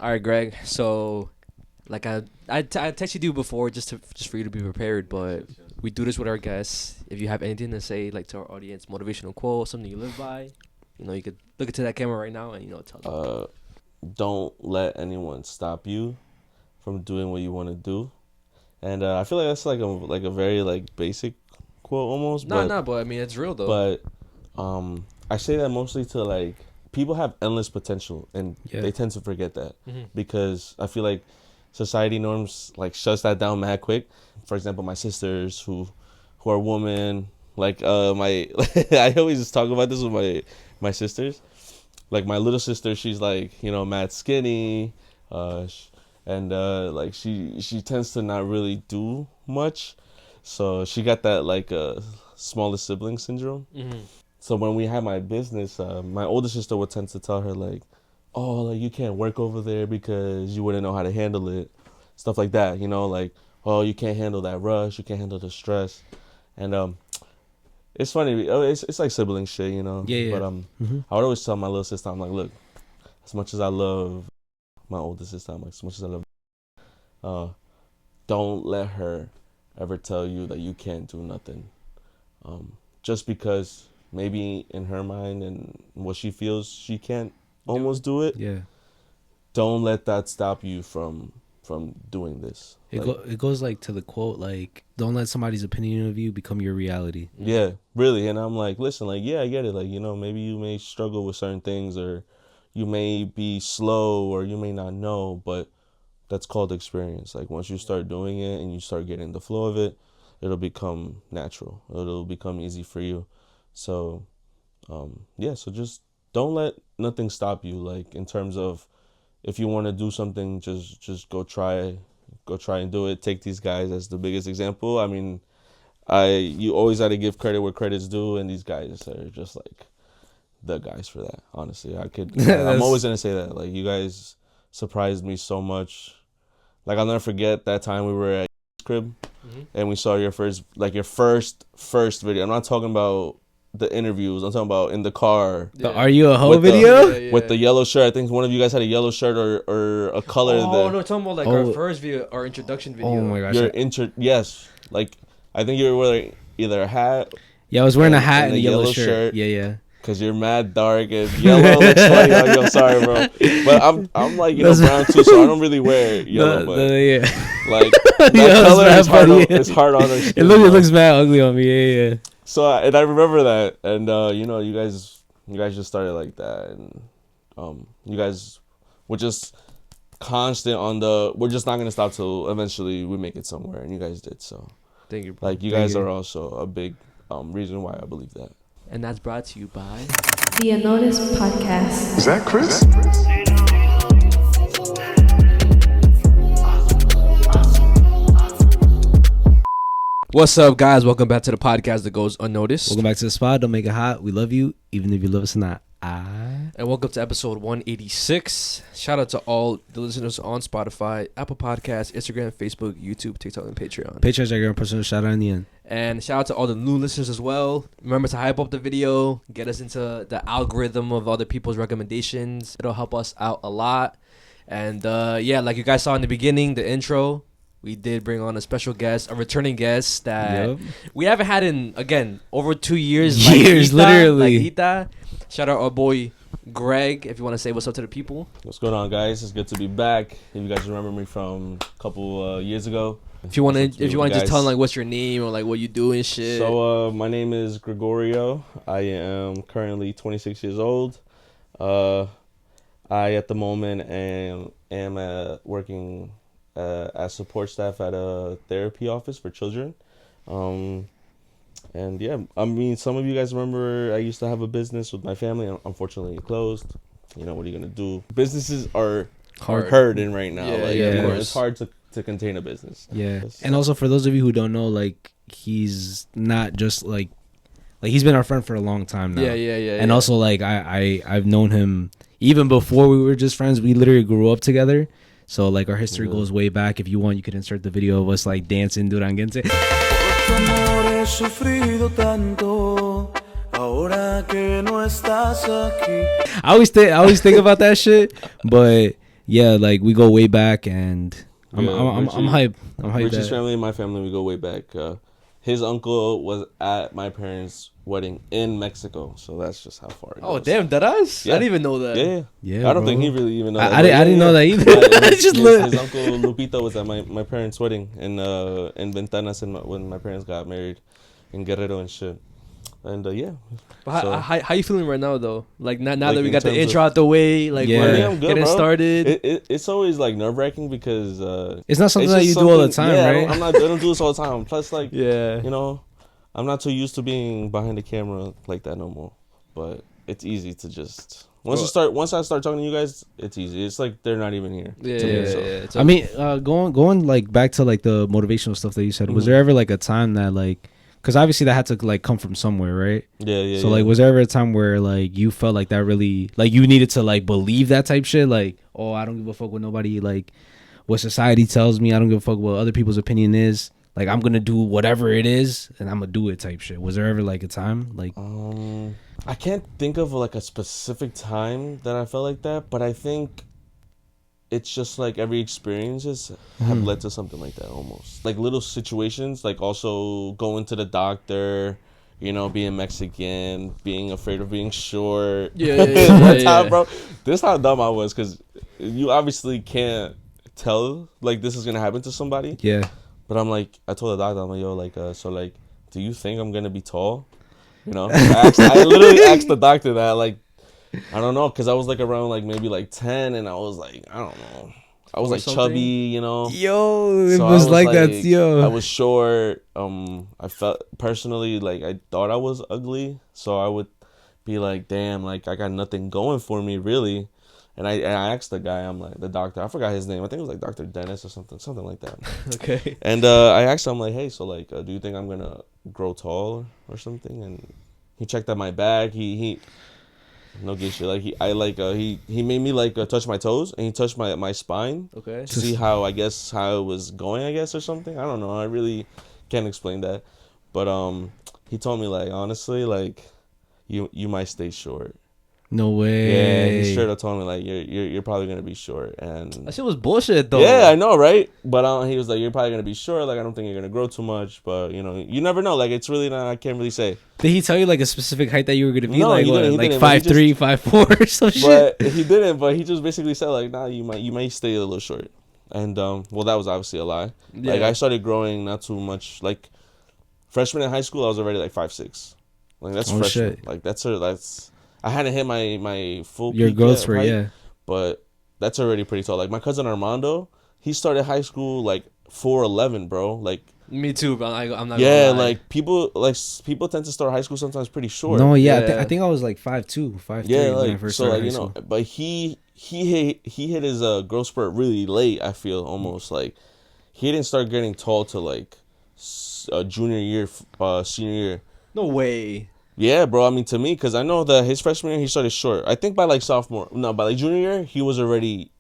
All right, Greg. So, like I texted you before just for you to be prepared, but we do this with our guests. If you have anything to say, like to our audience, motivational quote, something you live by, you could look into that camera right now and tell them. Don't let anyone stop you from doing what you want to do. And I feel like that's like a very like basic quote almost. But I mean it's real though. But I say that mostly to like people have endless potential, and they tend to forget that because I feel like society norms like shuts that down mad quick. For example, my sisters who are women, like my I always just talk about this with my sisters. Like my little sister, she's like mad skinny, and like she tends to not really do much, so she got that like smallest sibling syndrome. So when we had my business, my older sister would tend to tell her like, oh, like you can't work over there because you wouldn't know how to handle it, stuff like that, like, oh, you can't handle that rush, you can't handle the stress. And it's funny, it's like sibling shit, but I would always tell my little sister, I'm like, look, as much as I love my older sister, I'm like, as much as I love don't let her ever tell you that you can't do nothing, just because maybe in her mind and what she feels she can't almost do it. Don't let that stop you from doing this. It goes like to the quote, like, don't let somebody's opinion of you become your reality. Yeah, really. And I'm like, listen, like, yeah, I get it. Like, maybe you may struggle with certain things, or you may be slow, or you may not know, but that's called experience. Like, once you start doing it and you start getting the flow of it, it'll become natural. It'll become easy for you. So, so just don't let nothing stop you. Like, in terms of, if you want to do something, just go try and do it. Take these guys as the biggest example. I mean, you always got to give credit where credit's due, and these guys are just like the guys for that. Honestly, I'm always gonna say that. Like, you guys surprised me so much. Like, I'll never forget that time we were at crib and we saw your first video. I'm not talking about the interviews. I'm talking about in the car. The Are You a Hoe video? With the yellow shirt. I think one of you guys had a yellow shirt or a color. Oh, no, talking about like our first video, our introduction video. Oh my gosh. Yes. Like, I think you were wearing either a hat. Yeah, I was wearing a hat and a yellow shirt. Yeah. Cause you're mad dark and yellow looks funny. I'm sorry, bro. But I'm like brown too, so I don't really wear yellow. Like that color is hard on our skin. It looks mad ugly on me. Yeah. So and I remember that, and you guys just started like that, and you guys were just constant on we're just not gonna stop till eventually we make it somewhere, and you guys did. So thank you. Like, you guys are also a big reason why I believe that. And that's brought to you by the Unnoticed Podcast. Is that Chris? What's up, guys? Welcome back to the podcast that goes unnoticed. Welcome back to the spot. Don't make it hot. We love you, even if you love us or not. And welcome to episode 186. Shout out to all the listeners on Spotify, Apple Podcasts, Instagram, Facebook, YouTube, TikTok, and Patreon. Patreon's your personal shout out in the end. And shout out to all the new listeners as well. Remember to hype up the video, get us into the algorithm of other people's recommendations. It'll help us out a lot. And like you guys saw in the beginning, the intro, we did bring on a special guest, a returning guest that we haven't had in, again, over 2 years. Literally. Shout out our boy Greg, if you want to say what's up to the people. What's going on, guys? It's good to be back. If you guys remember me from a couple years ago. If you want to just tell them like what's your name or like what you do and shit. So my name is Gregorio. I am currently 26 years old. I at the moment am working as support staff at a therapy office for children. And yeah, I mean, some of you guys remember I used to have a business with my family. Unfortunately, it closed. What are you gonna do? Businesses are hurting right now. It's hard to contain a business. Yeah, and also for those of you who don't know, like, he's not just like he's been our friend for a long time now. Yeah. And also, like, I've known him even before we were just friends. We literally grew up together. So, like, our history goes way back. If you want, you could insert the video of us, like, dancing Duranguense. I always think about that shit. But, yeah, like we go way back, and I'm hyped. I'm hyped. Richie's family and my family, we go way back. His uncle was at my parents' wedding in Mexico, so that's just how far it goes. Oh damn, that us? Yeah. I didn't even know that. Yeah. I don't think he really even knows. I didn't know that either. His uncle Lupita was at my parents' wedding in Ventanas when my parents got married in Guerrero and shit. And yeah. But So- how you feeling right now though? Like now Like, that we in got the terms intro out the way, like Yeah. we're I think I'm good, getting bro. started. It's always like nerve wracking because It's not something it's that just you do all the something- time, yeah, right? I don't do this all the time. Plus, like, Yeah. you know, I'm not too used to being behind the camera like that no more. But it's easy to just once I start talking to you guys, it's easy. It's like they're not even here. Yeah, to me, yeah, so. yeah. It's I mean, going like back to like the motivational stuff that you said. Was Mhm. there ever like a time that like, because obviously that had to like come from somewhere, right? Yeah. So like, was there ever a time where like you felt like that really like you needed to like believe that type shit? Like, oh, I don't give a fuck what nobody like, what society tells me. I don't give a fuck what other people's opinion is. Like, I'm gonna do whatever it is, and I'm gonna do it type shit. Was there ever like a time like? I can't think of like a specific time that I felt like that, but I think it's just like every experiences have led to something like that almost. Like little situations, like also going to the doctor, you know, being Mexican, being afraid of being short. Yeah. One time, bro, this is how dumb I was because you obviously can't tell like this is gonna happen to somebody. Yeah. But I'm like, I told the doctor, I'm like, yo, like, so like, do you think I'm gonna be tall? You know, I literally asked the doctor that, like, I don't know, because I was like around like maybe like 10, and I was like, I don't know, I was Or like something? chubby, you know. Yo, it So I was like that, yo. I was short. I felt personally like I thought I was ugly, so I would be like, damn, like I got nothing going for me really. And I asked the guy, I'm like, the doctor, I forgot his name. I think it was like Dr. Dennis or something like that. Okay. And I asked him, like, hey, so like, do you think I'm gonna grow tall or something? And he checked out my back. He no gay shit. Like he made me like touch my toes, and he touched my spine Okay. to see how it was going, I guess, or something. I don't know. I really can't explain that. But he told me like, honestly, like you might stay short. No way. Yeah, he straight up told me like you're probably gonna be short, and That shit was bullshit though. yeah, I know, right? But he was like, you're probably gonna be short. Like I don't think you're gonna grow too much, but you know, you never know. Like it's really not. I can't really say. Did he tell you like a specific height that you were gonna be? No, like he what, didn't, he like didn't, but he 5'3", 5'4", or some shit? But he didn't. But he just basically said like, nah, you might stay a little short, and well, that was obviously a lie. Yeah. Like I started growing not too much. Like freshman in high school, I was already like 5'6". Like that's Oh, freshman. shit. Like that's. I hadn't hit my full Your peak growth yet, rate, right? yeah. But that's already pretty tall. Like my cousin Armando, he started high school like 4'11", bro. Like Me too, bro. I'm not. yeah, gonna lie. like people tend to start high school sometimes pretty short. No, yeah, Yeah. I think I was like 5'2", 5'3" yeah, when I like first so, started like high you know, school. but he hit his growth spurt really late. I feel almost like he didn't start getting tall till like junior year, senior year. No way. Yeah, bro. I mean, to me, because I know that his freshman year he started short. I think by like by like junior year he was already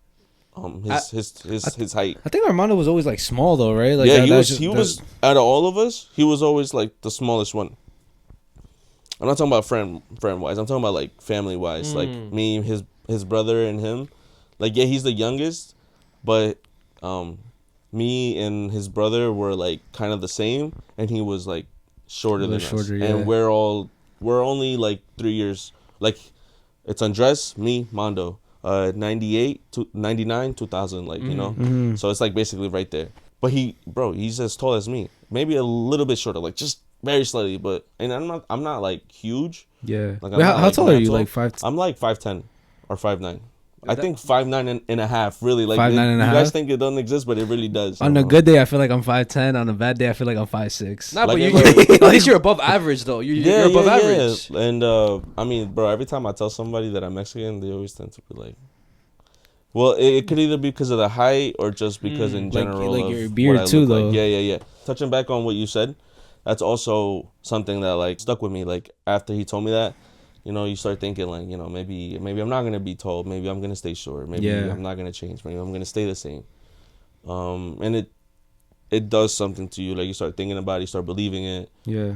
his height. I think Armando was always like small though, right? Like Yeah, that- he that's was. just- He that- was out of all of us. He was always like the smallest one. I'm not talking about friend wise. I'm talking about like family wise. Like me, his brother, and him. Like yeah, he's the youngest, but me and his brother were like kind of the same, and he was like shorter than us. shorter, yeah. And we're only like 3 years. Like it's Andres, me, Mondo. 98 to 99, 2000, like you know. Mhm. So it's like basically right there. But he's as tall as me. Maybe a little bit shorter, like just very slightly. But and I'm not like huge. Yeah. Like, Wait, I'm not, how like, tall are that you? tall. Like 5? I'm like 5'10" or 5'9". I think 5'9" and a half. Really, like 5'9" and a you guys half? think it doesn't exist, but it really does. On a good day, I feel like I'm 5'10". On a bad day, I feel like I'm 5'6". Nah, Like, but yeah, at least you're above average though. You're above average. And I mean, bro, every time I tell somebody that I'm Mexican, they always tend to be like, well, it could either be because of the height or just because in Like- general like of your beard what I too, look though. Like. Yeah. Touching back on what you said, that's also something that like stuck with me. Like after he told me that, you know, you start thinking like, you know, maybe I'm not gonna be tall. Maybe I'm gonna stay short. Maybe Yeah. I'm not gonna change. Maybe I'm gonna stay the same. And it does something to you. Like you start thinking about it, you start believing it. Yeah.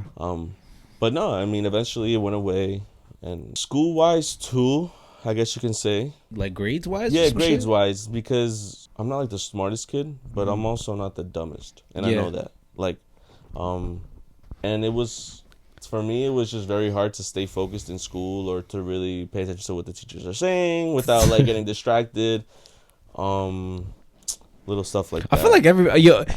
But no, I mean, eventually it went away. And school wise too, I guess you can say. Like grades wise? Yeah, grades wise, because I'm not like the smartest kid, but I'm also not the dumbest, and I know that. Like, and it was, for me, it was just very hard to stay focused in school or to really pay attention to what the teachers are saying without like getting distracted. Little stuff like that. I feel like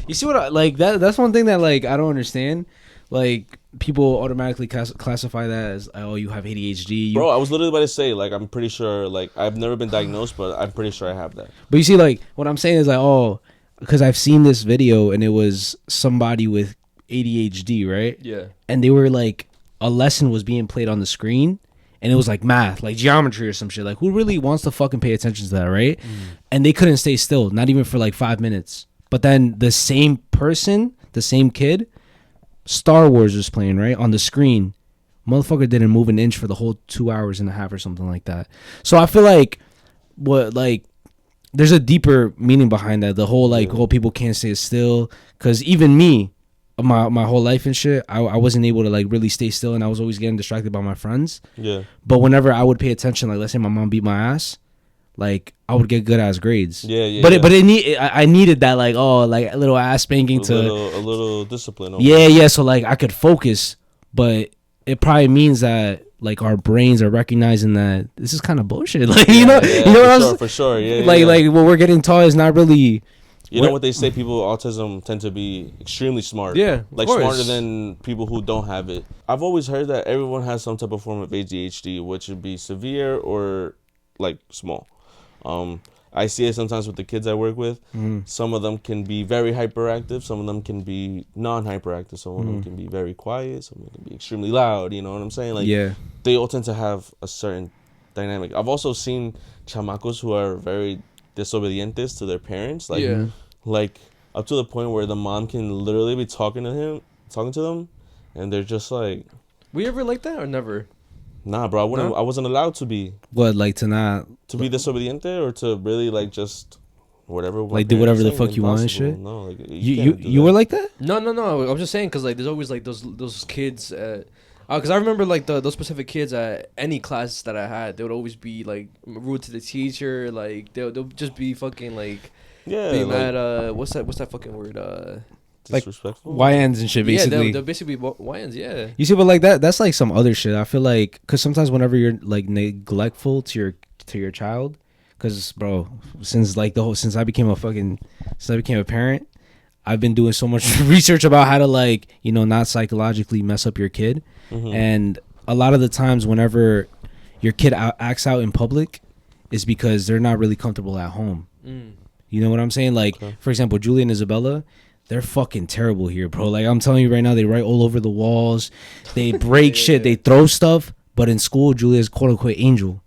you see what like that's one thing that like I don't understand. Like people automatically classify that as, oh, you have ADHD. Bro, I was literally about to say, like, I'm pretty sure, like, I've never been diagnosed, but I'm pretty sure I have that. But you see, like, what I'm saying is like, oh, because I've seen this video and it was somebody with ADHD, right? Yeah. And they were like, a lesson was being played on the screen and it was like math, like geometry or some shit. Like, who really wants to fucking pay attention to that, right? And they couldn't stay still, not even for like 5 minutes. But then the same person, the same kid, Star Wars was playing, right, on the screen. Motherfucker didn't move an inch for the whole 2.5 hours or something like that. So I feel like there's a deeper meaning behind that. The whole like whole people can't stay still, because even me, my whole life and shit, I wasn't able to like really stay still, and I was always getting distracted by my friends. Yeah. But whenever I would pay attention, like let's say my mom beat my ass, like I would get good ass grades. Yeah. But I needed that like like a little ass spanking a little discipline. Yeah. So like I could focus, but it probably means that like our brains are recognizing that this is kind of bullshit. Like you know what I'm saying? For sure. Yeah. Like what we're getting taught is not really. You know what they say? People with autism tend to be extremely smart. Yeah, like smarter than people who don't have it. I've always heard that everyone has some type of form of ADHD, which would be severe or like small. I see it sometimes with the kids I work with. Some of them can be very hyperactive. Some of them can be non-hyperactive. Some of them can be very quiet. Some of them can be extremely loud. You know what I'm saying? Like, they all tend to have a certain dynamic. I've also seen chamacos who are very desobedientes to their parents. Like up to the point where the mom can literally be talking to them, and they're just like, "We ever like that or never?" Nah, bro, I wasn't allowed to be. What, like to be desobediente or to really like just whatever. Like do whatever the fuck you want and shit. No, like you were like that? No. I'm just saying because like there's always like those kids. Because I remember like those specific kids at any class that I had, they would always be like rude to the teacher. Like they'll just be fucking like being mad. What's that fucking word? Disrespectful. Like YNs and shit, basically. Yeah, they'll basically be YNs, yeah. You see, but like that's like some other shit. I feel like, because sometimes whenever you're like neglectful to your child, because bro, since I became a parent, I've been doing so much research about how to like, not psychologically mess up your kid. And a lot of the times whenever your kid acts out in public is because they're not really comfortable at home. You know what I'm saying? Like, for example, Julia and Isabella, they're fucking terrible here, bro. Like, I'm telling you right now, they write all over the walls. They break shit. They throw stuff. But in school, Julia's quote-unquote angel.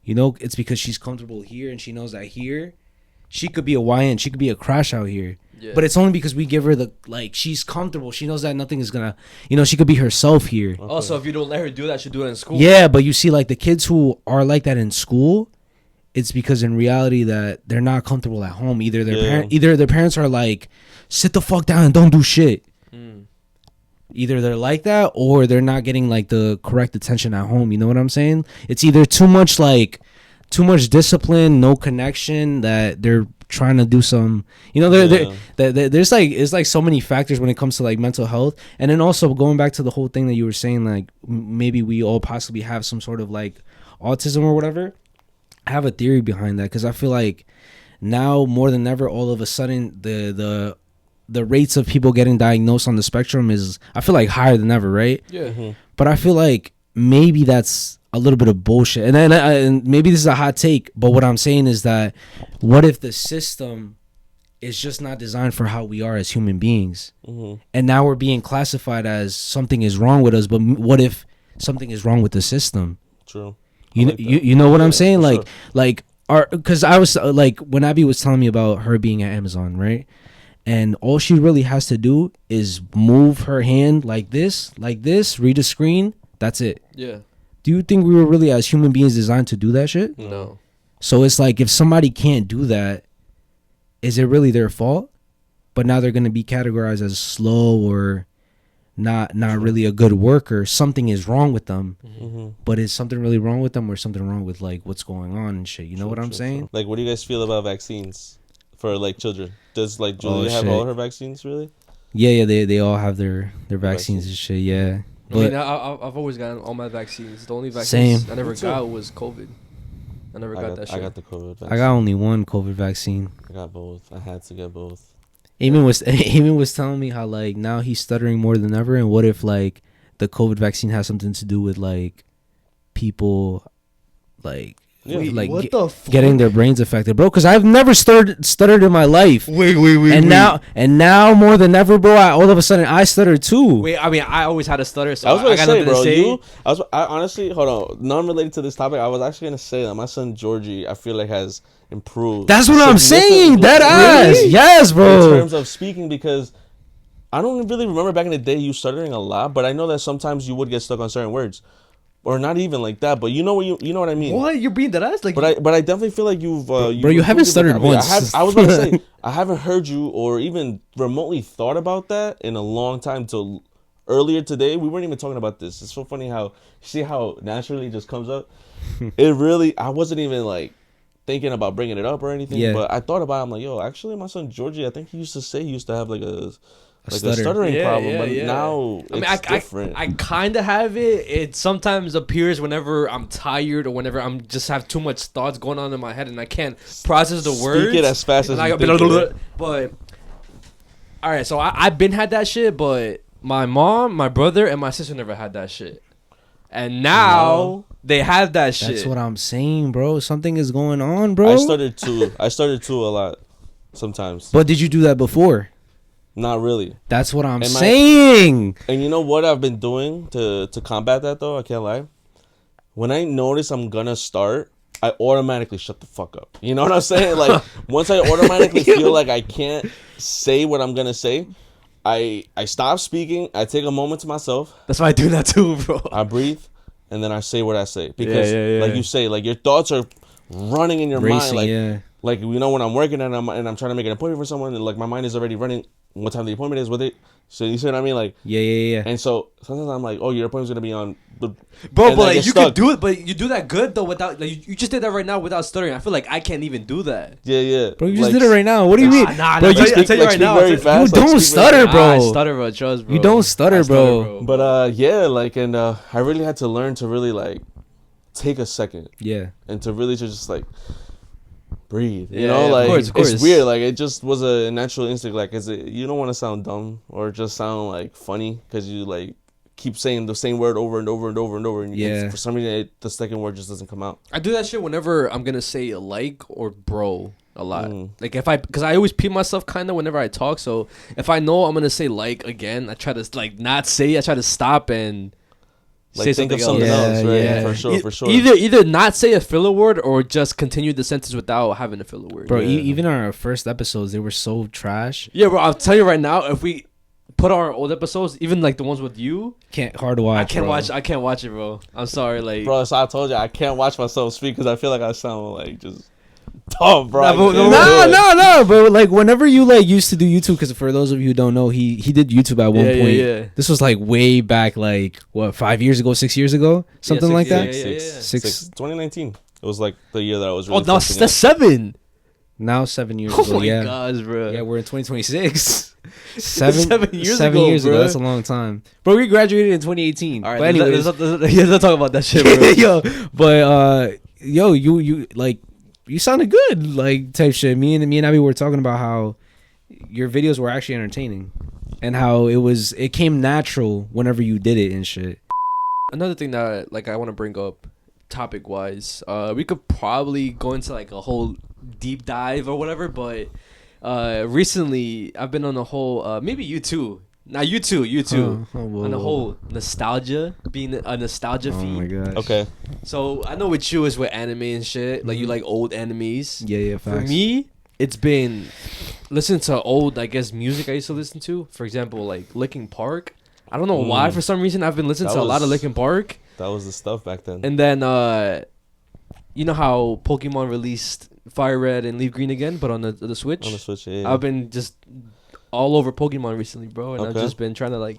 It's because she's comfortable here, and she knows that here, she could be a YN. She could be a crash out here. Yeah. But it's only because we give her she's comfortable. She knows that nothing is going to, she could be herself here. Also, if you don't let her do that, she'll do it in school. Yeah, but you see, like, the kids who are like that in school, it's because in reality that they're not comfortable at home. Either their parents are like, sit the fuck down and don't do shit. Either they're like that or they're not getting like the correct attention at home. You know what I'm saying? It's either too much discipline, no connection, that they're trying to do some, there's like, it's like so many factors when it comes to like mental health. And then also going back to the whole thing that you were saying, like maybe we all possibly have some sort of like autism or whatever. I have a theory behind that, because I feel like now more than ever, all of a sudden the rates of people getting diagnosed on the spectrum is, I feel like, higher than ever, right? Yeah. But I feel like maybe that's a little bit of bullshit. And then and maybe this is a hot take, but what I'm saying is that what if the system is just not designed for how we are as human beings? And now we're being classified as something is wrong with us, but what if something is wrong with the system? True. You know what I'm saying? Like because I was like, when Abby was telling me about her being at Amazon, right? And all she really has to do is move her hand like this, read a screen. That's it. Yeah. Do you think we were really, as human beings, designed to do that shit? No. So it's like, if somebody can't do that, is it really their fault? But now they're going to be categorized as slow or not really a good worker, something is wrong with them. Mm-hmm. But is something really wrong with them, or something wrong with like what's going on and shit? You know what I'm saying? Like, what do you guys feel about vaccines for like children? Does like Julia have all her vaccines really? Yeah, they all have their vaccines and shit. Yeah. I mean, I've always gotten all my vaccines. The only vaccines I never got was COVID. I never got that shit. I got the COVID vaccine. I got only one COVID vaccine. I got both. I had to get both. Eamon was telling me how like now he's stuttering more than ever, and what if like the COVID vaccine has something to do with like people like what the fuck? Getting their brains affected, bro. Because I've never stuttered in my life. Wait. And now more than ever, bro. All of a sudden I stutter too. Wait, I mean, I always had a stutter, so I was gonna say, bro. say. I honestly, hold on, non-related to this topic. I was actually gonna say that my son Georgie, I feel like has improved. That's what I'm saying. That ass, really? yes, bro. In terms of speaking, because I don't really remember back in the day you stuttering a lot, but I know that sometimes you would get stuck on certain words. Or not even like that, but you know what I mean. What, you're being that ass? Like, but I definitely feel like you've bro, you haven't stuttered once. I was about to say I haven't heard you or even remotely thought about that in a long time. Till earlier today, we weren't even talking about this. It's so funny how naturally it just comes up. It really, I wasn't even like thinking about bringing it up or anything, but I thought about it. I'm like, yo, actually, my son Georgie, I think he used to have like a stuttering problem, but now it's different. I kind of have it. It sometimes appears whenever I'm tired or whenever I'm just have too much thoughts going on in my head and I can't process the words. Speak it as fast as you think it. But all right, so I've been had that shit, but my mom, my brother, and my sister never had that shit, and now they have that shit. That's what I'm saying, bro. Something is going on, bro. I started too a lot sometimes. But did you do that before? Not really. That's what I'm saying. And you know what I've been doing to combat that, though? I can't lie. When I notice I'm gonna start, I automatically shut the fuck up. You know what I'm saying? Like, once I automatically feel like I can't say what I'm gonna say, I stop speaking. I take a moment to myself. That's why I do that too, bro. I breathe, and then I say what I say. Because, like you say, like, your thoughts are running in your mind. Like, you know, when I'm working and I'm trying to make an appointment for someone, and, like, my mind is already running. What time the appointment is with it? So you see what I mean? Like, yeah. And so sometimes I'm like, oh, your appointment's gonna be on the bro, but like, you can do it, but you do that good though without like you just did that right now without stuttering. I feel like I can't even do that. Yeah. Bro, you just did it right now. What do you mean? Nah, bro, I tell you right now. You don't stutter, bro. I stutter, bro. Trust, bro. You don't stutter, bro. But like, and I really had to learn to really like take a second. Yeah. And to really just like breathe, you know, like of course. It's weird. Like, it just was a natural instinct. Like, you don't want to sound dumb or just sound like funny because you like keep saying the same word over and over and over and over. And for some reason, the second word just doesn't come out. I do that shit whenever I'm gonna say like or bro a lot. Like because I always pee myself kind of whenever I talk. So if I know I'm gonna say like again, I try to like not say. I try to stop and. Like, say think something of something else, right? Yeah. For sure. Either not say a filler word or just continue the sentence without having a filler word. Bro, even our first episodes, they were so trash. Yeah, bro, I'll tell you right now, if we put our old episodes, even like the ones with you, hard to watch. I can't watch it, bro. I'm sorry, like, bro. So I told you I can't watch myself speak because I feel like I sound like just dumb, bro. No. But like whenever you like used to do YouTube, because for those of you who don't know, he did YouTube at one point. Yeah. This was like way back, like what, 5 years ago, 6 years ago, something like that. Six. 2019. It was like the year that I was. Really no, that's 7. Now 7 years ago. Oh my gosh, bro. Yeah, we're in 2020 7 years ago. That's a long time, bro. We graduated in 2018. All right, but anyways, let's talk about that shit, bro. You like. You sounded good, like type shit. Me and Abby were talking about how your videos were actually entertaining, and how it came natural whenever you did it and shit. Another thing that like I want to bring up, topic wise, we could probably go into like a whole deep dive or whatever. But recently I've been on a whole maybe you too. Now you too, on the whole nostalgia, being a nostalgia feed. Oh my gosh. Okay. So I know with you is with anime and shit. Like you like old animes. Yeah. Facts. For me, it's been listening to old, I guess, music I used to listen to. For example, like Linkin Park. I don't know why. For some reason, I've been listening to a lot of Linkin Park. That was the stuff back then. And then, you know how Pokemon released Fire Red and Leaf Green again, but on the Switch. On the Switch, yeah. I've been just all over Pokemon recently, bro, and I've just been trying to like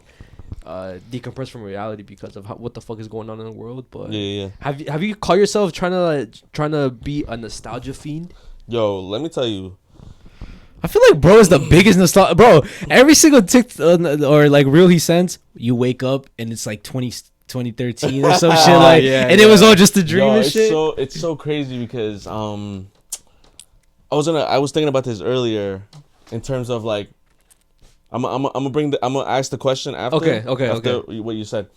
decompress from reality because of what the fuck is going on in the world. But yeah. have you caught yourself trying to be a nostalgia fiend? Yo, let me tell you. I feel like bro is the biggest nostalgia. Bro, every single or like reel he sends, you wake up and it's like 2013 or some shit like, and it was all just a dream and shit. It's so crazy because I was thinking about this earlier in terms of like I'm gonna ask the question after. Okay. What you said.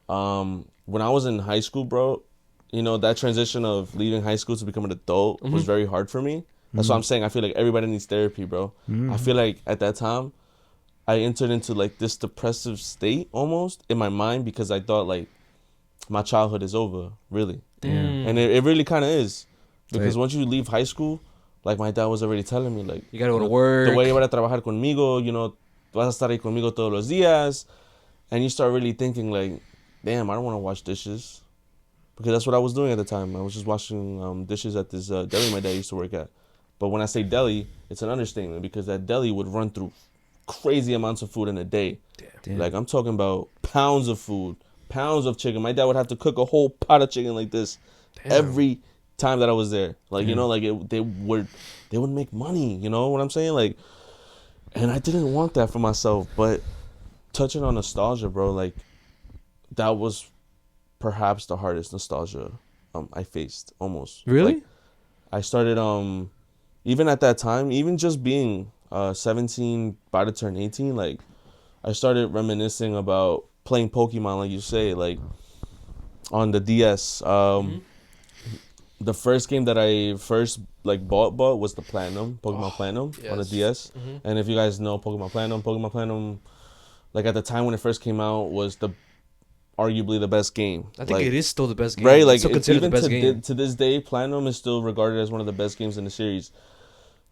When I was in high school, bro, you know, that transition of leaving high school to become an adult was very hard for me. That's what I'm saying. I feel like everybody needs therapy, bro. I feel like at that time, I entered into like this depressive state almost in my mind because I thought like my childhood is over, really. Damn. And it really kind of is. Because once you leave high school, like my dad was already telling me, like, you gotta go to work. Te voy a llevar a trabajar conmigo, you know, vas a estar ahí conmigo todos los días. And you start really thinking like, damn, I don't want to wash dishes. Because that's what I was doing at the time. I was just washing dishes at this deli my dad used to work at. But when I say deli, it's an understatement because that deli would run through crazy amounts of food in a day. Damn. Like I'm talking about pounds of food, pounds of chicken. My dad would have to cook a whole pot of chicken like this every time that I was there. Like, you know, like they would make money, you know what I'm saying? Like, and I didn't want that for myself. But touching on nostalgia, bro, like that was perhaps the hardest nostalgia I faced almost. Really? Like, I started even at that time, even just being 17, about to turn 18, like I started reminiscing about playing Pokemon, like you say, like on the DS. The first game that I first like bought was the Platinum, Pokemon Platinum on the DS. And if you guys know Pokemon Platinum, like at the time when it first came out, was arguably the best game. I think it is still the best game. Right? Like, it's still considered even the best game. To this day, Platinum is still regarded as one of the best games in the series.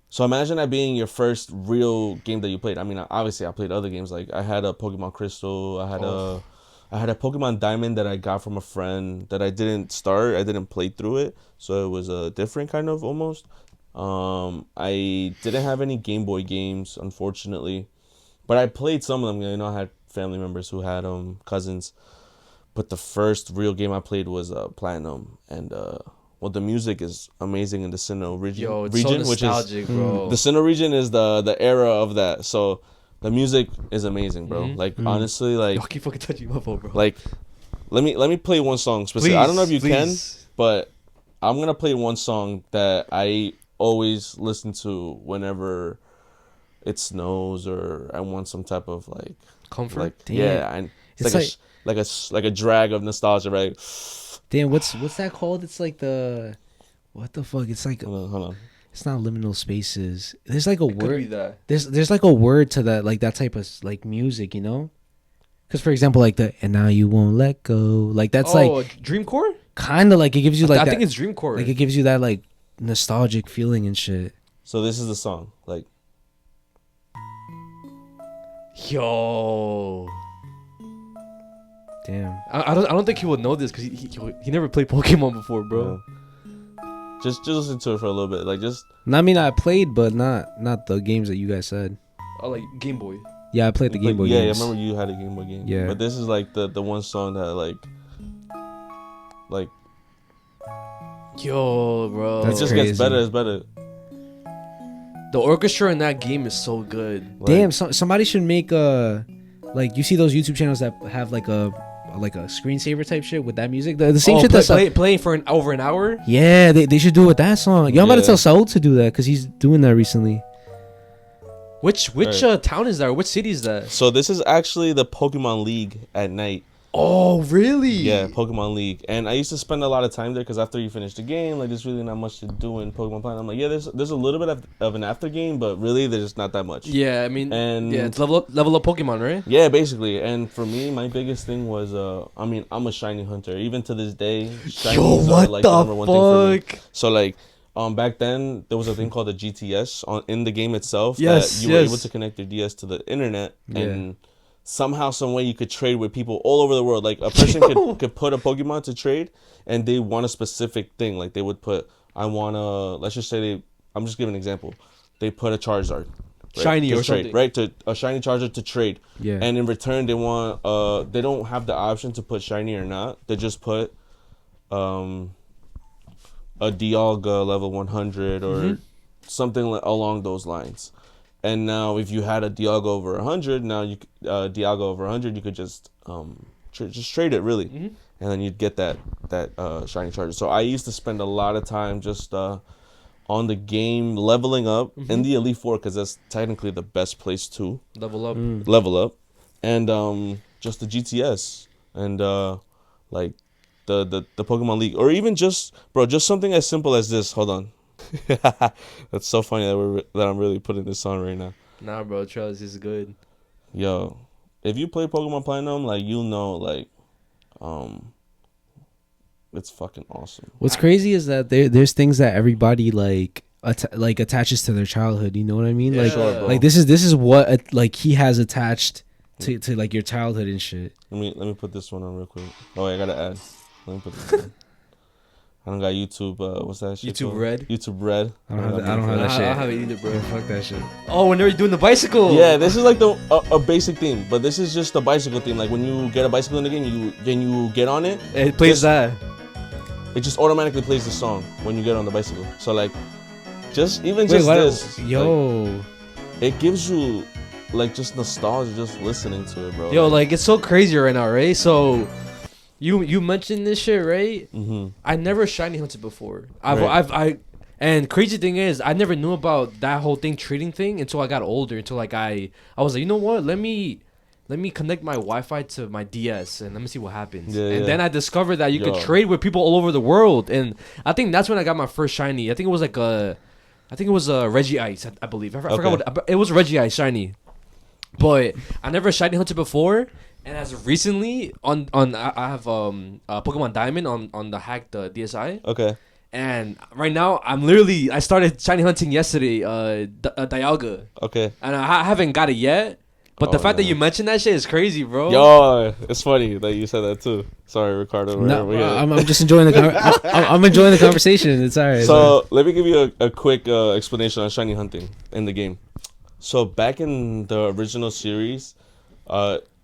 So imagine that being your first real game that you played. I mean, obviously I played other games. Like I had a Pokemon Crystal. I had a Pokemon Diamond that I got from a friend that I didn't start. I didn't play through it. So it was a different kind of almost. I didn't have any Game Boy games, unfortunately. But I played some of them. You know, I had family members who had cousins. But the first real game I played was Platinum. And well, the music is amazing in the Sinnoh region. Yo, it's so nostalgic, bro. The Sinnoh region is the era of that. So the music is amazing, bro. Like honestly, like I keep fucking touching my phone, bro. Like, let me play one song specifically. I don't know if you can, but I'm gonna play one song that I always listen to whenever it snows or I want some type of like comfort. Like, yeah, and it's like a drag of nostalgia, right? Damn, what's that called? It's like what the fuck? It's like hold on. It's not liminal spaces. There's like a word. Could be that. There's like a word to that, like that type of like music, you know? Because for example, like and now you won't let go. Like that's like Dreamcore. Kind of like it gives you like I think it's Dreamcore. Like it gives you that like nostalgic feeling and shit. So this is the song, like. Yo. Damn. I don't think he would know this because he never played Pokemon before, bro. Yeah. Just listen to it for a little bit, like just. I mean, I played, but not the games that you guys said. Oh, like Game Boy. Yeah, I played the Game Boy games. Yeah, I remember you had a Game Boy game. Yeah. But this is like the one song that like. Yo, bro. It just gets better. It's better. The orchestra in that game is so good. Like, damn, somebody should make like you see those YouTube channels that have like a screensaver type shit with that music. The same shit that's playing for over an hour. Yeah, they should do it with that song. Yo, I'm about to tell Saul to do that because he's doing that recently. Which town is that? Or which city is that? So this is actually the Pokemon League at night. Oh, really? Yeah, Pokemon League. And I used to spend a lot of time there because after you finish the game, like there's really not much to do in Pokemon Planet. I'm like, yeah, there's a little bit of an after game, but really there's not that much. Yeah, I mean, it's level up Pokemon, right? Yeah, basically. And for me, my biggest thing was, I mean, I'm a shiny hunter. Even to this day, shinies are like the number one thing for me. So like, back then there was a thing called the GTS in the game itself. That you were able to connect your DS to the internet and. Somehow, some way you could trade with people all over the world. Like a person could put a Pokemon to trade, and they want a specific thing. Like they would put, let's just say I'm just giving an example. They put a Charizard. right? Shiny to or trade, something. right? To a shiny charger to trade. Yeah. And in return, they want they don't have the option to put shiny or not. They just put a Dialga level 100 or something along those lines. And now, if you had a Dialga over 100, now you Dialga over 100, you could just just trade it really, and then you'd get that shiny charger. So I used to spend a lot of time just on the game leveling up in the Elite Four, because that's technically the best place to Level up. level up, and just the GTS and like the Pokemon League, or even just something as simple as this. Hold on. That's so funny that I'm really putting this on right now. Nah, bro, Charles is good. Yo, if you play Pokemon Platinum, like, you'll know, like, it's fucking awesome. What's crazy is that there's things that everybody like attaches to their childhood. You know what I mean? Yeah. Like, Sure, bro. like this is what like he has attached to like your childhood and shit. Let me put this one on real quick. Oh, I gotta add. Let me put this on. I don't got YouTube. What's that shit YouTube called? Red. YouTube Red. I don't have that shit. I don't have it either, bro. Yeah, fuck that shit. Oh, when they were doing the bicycle. Yeah, this is like a basic theme, but this is just a bicycle theme. Like, when you get a bicycle in the game, you get on it. It plays that. It just automatically plays the song when you get on the bicycle. So, like, this, Yo. like, it gives you, like, just nostalgia just listening to it, bro. Yo, like, it's so crazy right now, right? So you mentioned this shit, right? I never shiny hunted before. And crazy thing is, I never knew about that whole thing, trading thing, until I got older. Until like I was like, you know what? Let me connect my Wi-Fi to my DS and let me see what happens. And then I discovered that you could trade with people all over the world. And I think that's when I got my first shiny. I think it was like a Reggie Ice, I believe. I forgot what it was. Reggie Ice shiny. But I never shiny hunted before. And as of recently, I have Pokemon Diamond on the hacked DSi. Okay. And right now, I started shiny hunting yesterday, Dialga. Okay. And I haven't got it yet. But the fact that you mentioned that shit is crazy, bro. Yo, it's funny that you said that too. Sorry, Ricardo. No, I'm just enjoying the I'm enjoying the conversation. It's alright. So let me give you a quick explanation on shiny hunting in the game. So back in the original series,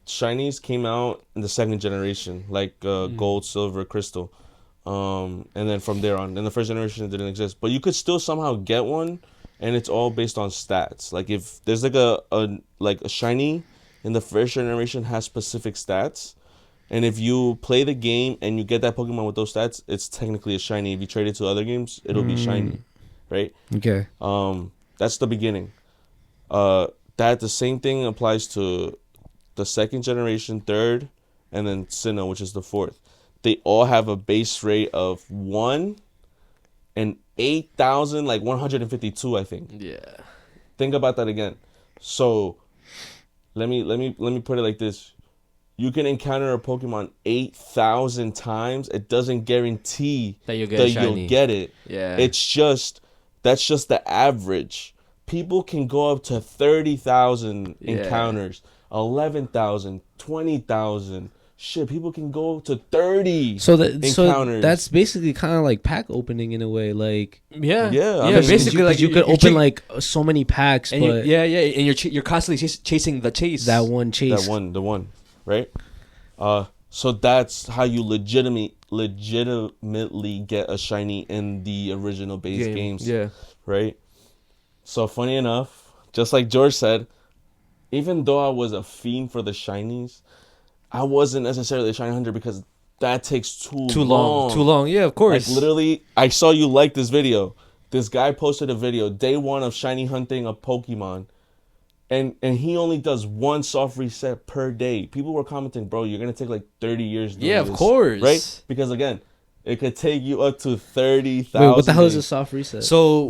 shinies came out in the second generation, like gold, silver, crystal, and then from there on, in the first generation, it didn't exist. But you could still somehow get one, and it's all based on stats. Like, if there's like a shiny in the first generation has specific stats, and if you play the game and you get that Pokemon with those stats, it's technically a shiny. If you trade it to other games, it'll be shiny, right? Okay. That's the beginning. That the same thing applies to the second generation, third, and then Sinnoh, which is the fourth. They all have a base rate of 1 and 8,152, I think. Yeah. Think about that again. So let me put it like this. You can encounter a Pokemon 8,000 times. It doesn't guarantee that you'll get it. Yeah. That's just the average. People can go up to 30,000 encounters, 11,000, 20,000. Shit, people can go to 30 encounters. So that's basically kind of like pack opening in a way. Like, yeah. I mean, basically, like you could open like so many packs, and but and you're constantly chasing the chase. That one chase. The one, right? So that's how you legitimately get a shiny in the original base games. Yeah. Right? So funny enough, just like George said, even though I was a fiend for the shinies, I wasn't necessarily a shiny hunter because that takes too long. Too long. Yeah, of course. Like, literally, I saw you like this video. This guy posted a video, day 1 of shiny hunting a Pokemon. And he only does one soft reset per day. People were commenting, bro, you're going to take like 30 years doing this. Of course. Right? Because again, it could take you up to 30,000. Wait, what the hell is a soft reset? So,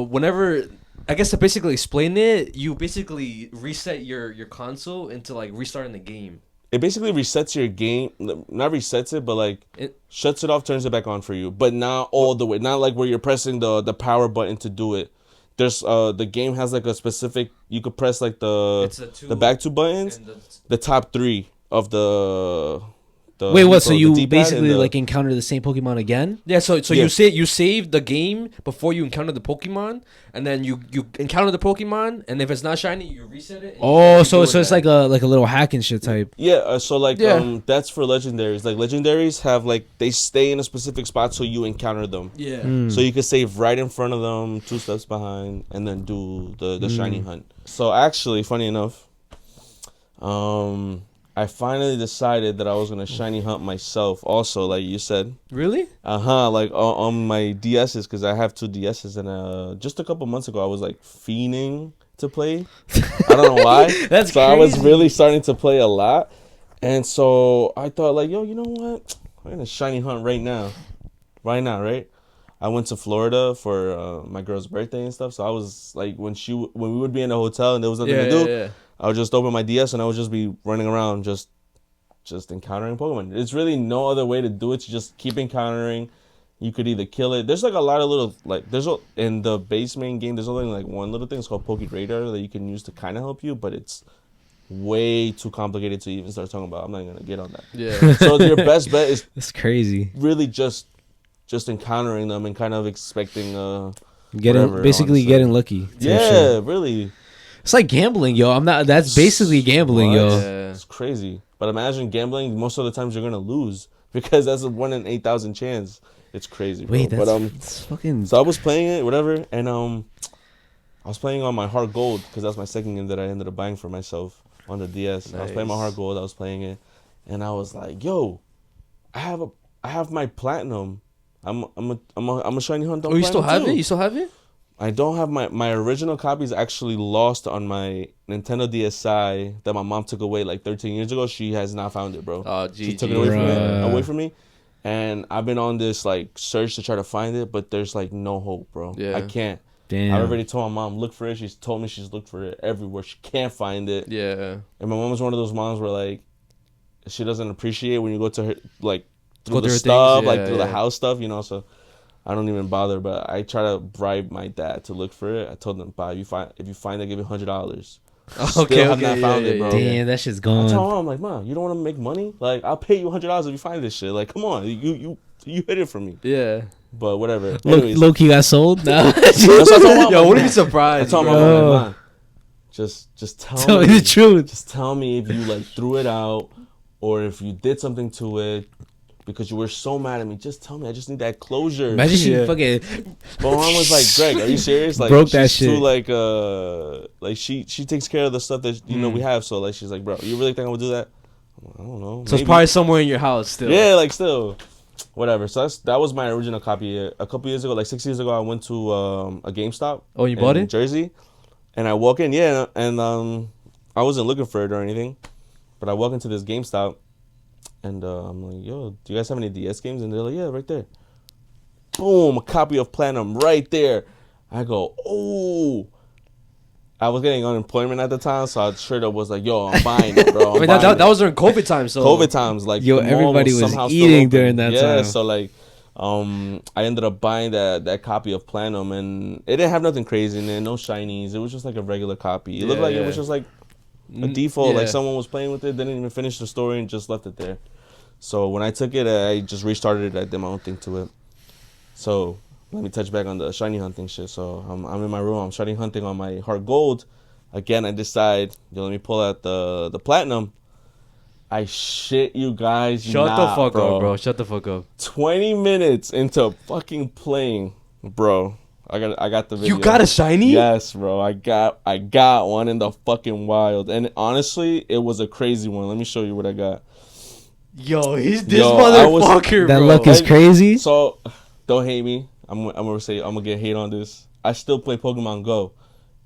whenever, I guess to basically explain it, you basically reset your console into like restarting the game. It basically resets your game, not resets it, but like shuts it off, turns it back on for you. But not all the way, not like where you're pressing the power button to do it. There's the game has like a specific, you could press like the back 2 buttons, the top 3 of the the Wait, what? So the you D-pad basically and the- like encounter the same Pokemon again? Yeah, so Yeah. you save the game before you encounter the Pokemon, and then you encounter the Pokemon, and if it's not shiny, you reset it. And Oh, you so keep doing it's that. like a little hack and shit type. Yeah, so like Yeah. that's for legendaries. Like legendaries have like they stay in a specific spot so you encounter them. Yeah. So you can save right in front of them, 2 steps behind, and then do the shiny hunt. So actually, funny enough, I finally decided that I was gonna shiny hunt myself. Also, like you said, Really? like on my DSs, because I have 2 DSs, and just a couple months ago I was like fiending to play. I don't know why. That's so I was crazy. really starting to play a lot, and so I thought like, yo, you know what? I'm gonna shiny hunt right now, right? I went to Florida for my girl's birthday and stuff. So I was like, when we would be in a hotel and there was nothing to do, Yeah. I would just open my DS and I would just be running around, just encountering Pokemon. There's really no other way to do it. You just keep encountering. You could either kill it. There's like a lot of little in the base main game. There's only like one little thing. It's called Poke Radar that you can use to kind of help you, but it's way too complicated to even start talking about. I'm not gonna get on that. Yeah. So your best bet is That's crazy. really just encountering them and kind of expecting Getting honestly. getting lucky. type shit. Yeah, really. It's like gambling, yo. That's basically gambling, What? yo. Yeah. It's crazy. But imagine gambling. Most of the times you're gonna lose because that's a 1 in 8,000 chance. It's crazy, bro. Wait, but that's fucking. so I was playing it, whatever, and I was playing on my Heart Gold because that's my second game that I ended up buying for myself on the DS. I was playing my Nice. Heart Gold. I was playing it, and I was like, "Yo, I have my Platinum. I'm a shiny hunt on Oh, you still Platinum have too." it? You still have it? I don't have my original copy is actually lost on my Nintendo DSi that my mom took away like 13 years ago. She has not found it, bro. Oh, She GG. took it away from me. And I've been on this like search to try to find it, but there's like no hope, bro. Yeah. I can't. Damn. I already told my mom look for it. She's told me she's looked for it everywhere. She can't find it. Yeah. And my mom was one of those moms where like she doesn't appreciate when you go to her like Go through the through her stuff, things, like yeah, through the yeah. house stuff, you know. So I don't even bother. But I try to bribe my dad to look for it. I told him, "If you find it, give me $100." Okay. have not found it, bro. Damn, that shit's I told my gone. mom, I'm like, "Mom, you don't want to make money? Like, I'll pay you $100 if you find this shit. Like, come on, you hit it for me." Yeah. But whatever. Anyways, Loki got sold. No. that's what I told my mom. Yo, I'm wouldn't be like, surprised. I told my bro. mom, bro. like, "Mom, just Tell me the truth. Just tell me if you like threw it out or if you did something to it because you were so mad at me. Just tell me. I just need that closure." Imagine she Yeah. fucking. My mom was like, "Greg, are you serious?" Like, Broke that she's too, shit. like she takes care of the stuff that we have. So like, she's like, "Bro, you really think I would do that?" I'm like, "I don't know." So it's maybe." probably somewhere in your house still. Yeah, like still, whatever. So that was my original copy. A couple years ago, like 6 years ago, I went to a GameStop. Oh, you bought in it? Jersey, and I walk in, and I wasn't looking for it or anything, but I walk into this GameStop, and I'm like, "Yo, do you guys have any DS games?" And they're like, "Yeah, right there." Boom, a copy of Platinum right there. I go, "Oh." I was getting unemployment at the time, so I straight up was like, "Yo, I'm buying it, bro." I mean, that was during COVID time, so COVID times, like Yo, the mall everybody was somehow still eating open. during that time. So like, I ended up buying that copy of Platinum, and it didn't have nothing crazy in it, no shinies. It was just like a regular copy. It looked Yeah, like it yeah. was just like a default, yeah. like someone was playing with it, didn't even finish the story, and just left it there. So when I took it, I just restarted it. I did my own thing to it. So let me touch back on the shiny hunting shit. So I'm in my room. I'm shiny hunting on my Heart Gold. Again, I decide, let me pull out the Platinum. I shit you guys Shut not, the fuck bro. up, bro. Shut the fuck up. 20 minutes into fucking playing, bro. I got the video. You got a shiny? Yes, bro. I got one in the fucking wild. And honestly, it was a crazy one. Let me show you what I got. Yo, he's this Yo, I was- motherfucker, That bro. luck is crazy. So, don't hate me. I'm gonna get hate on this. I still play Pokemon Go.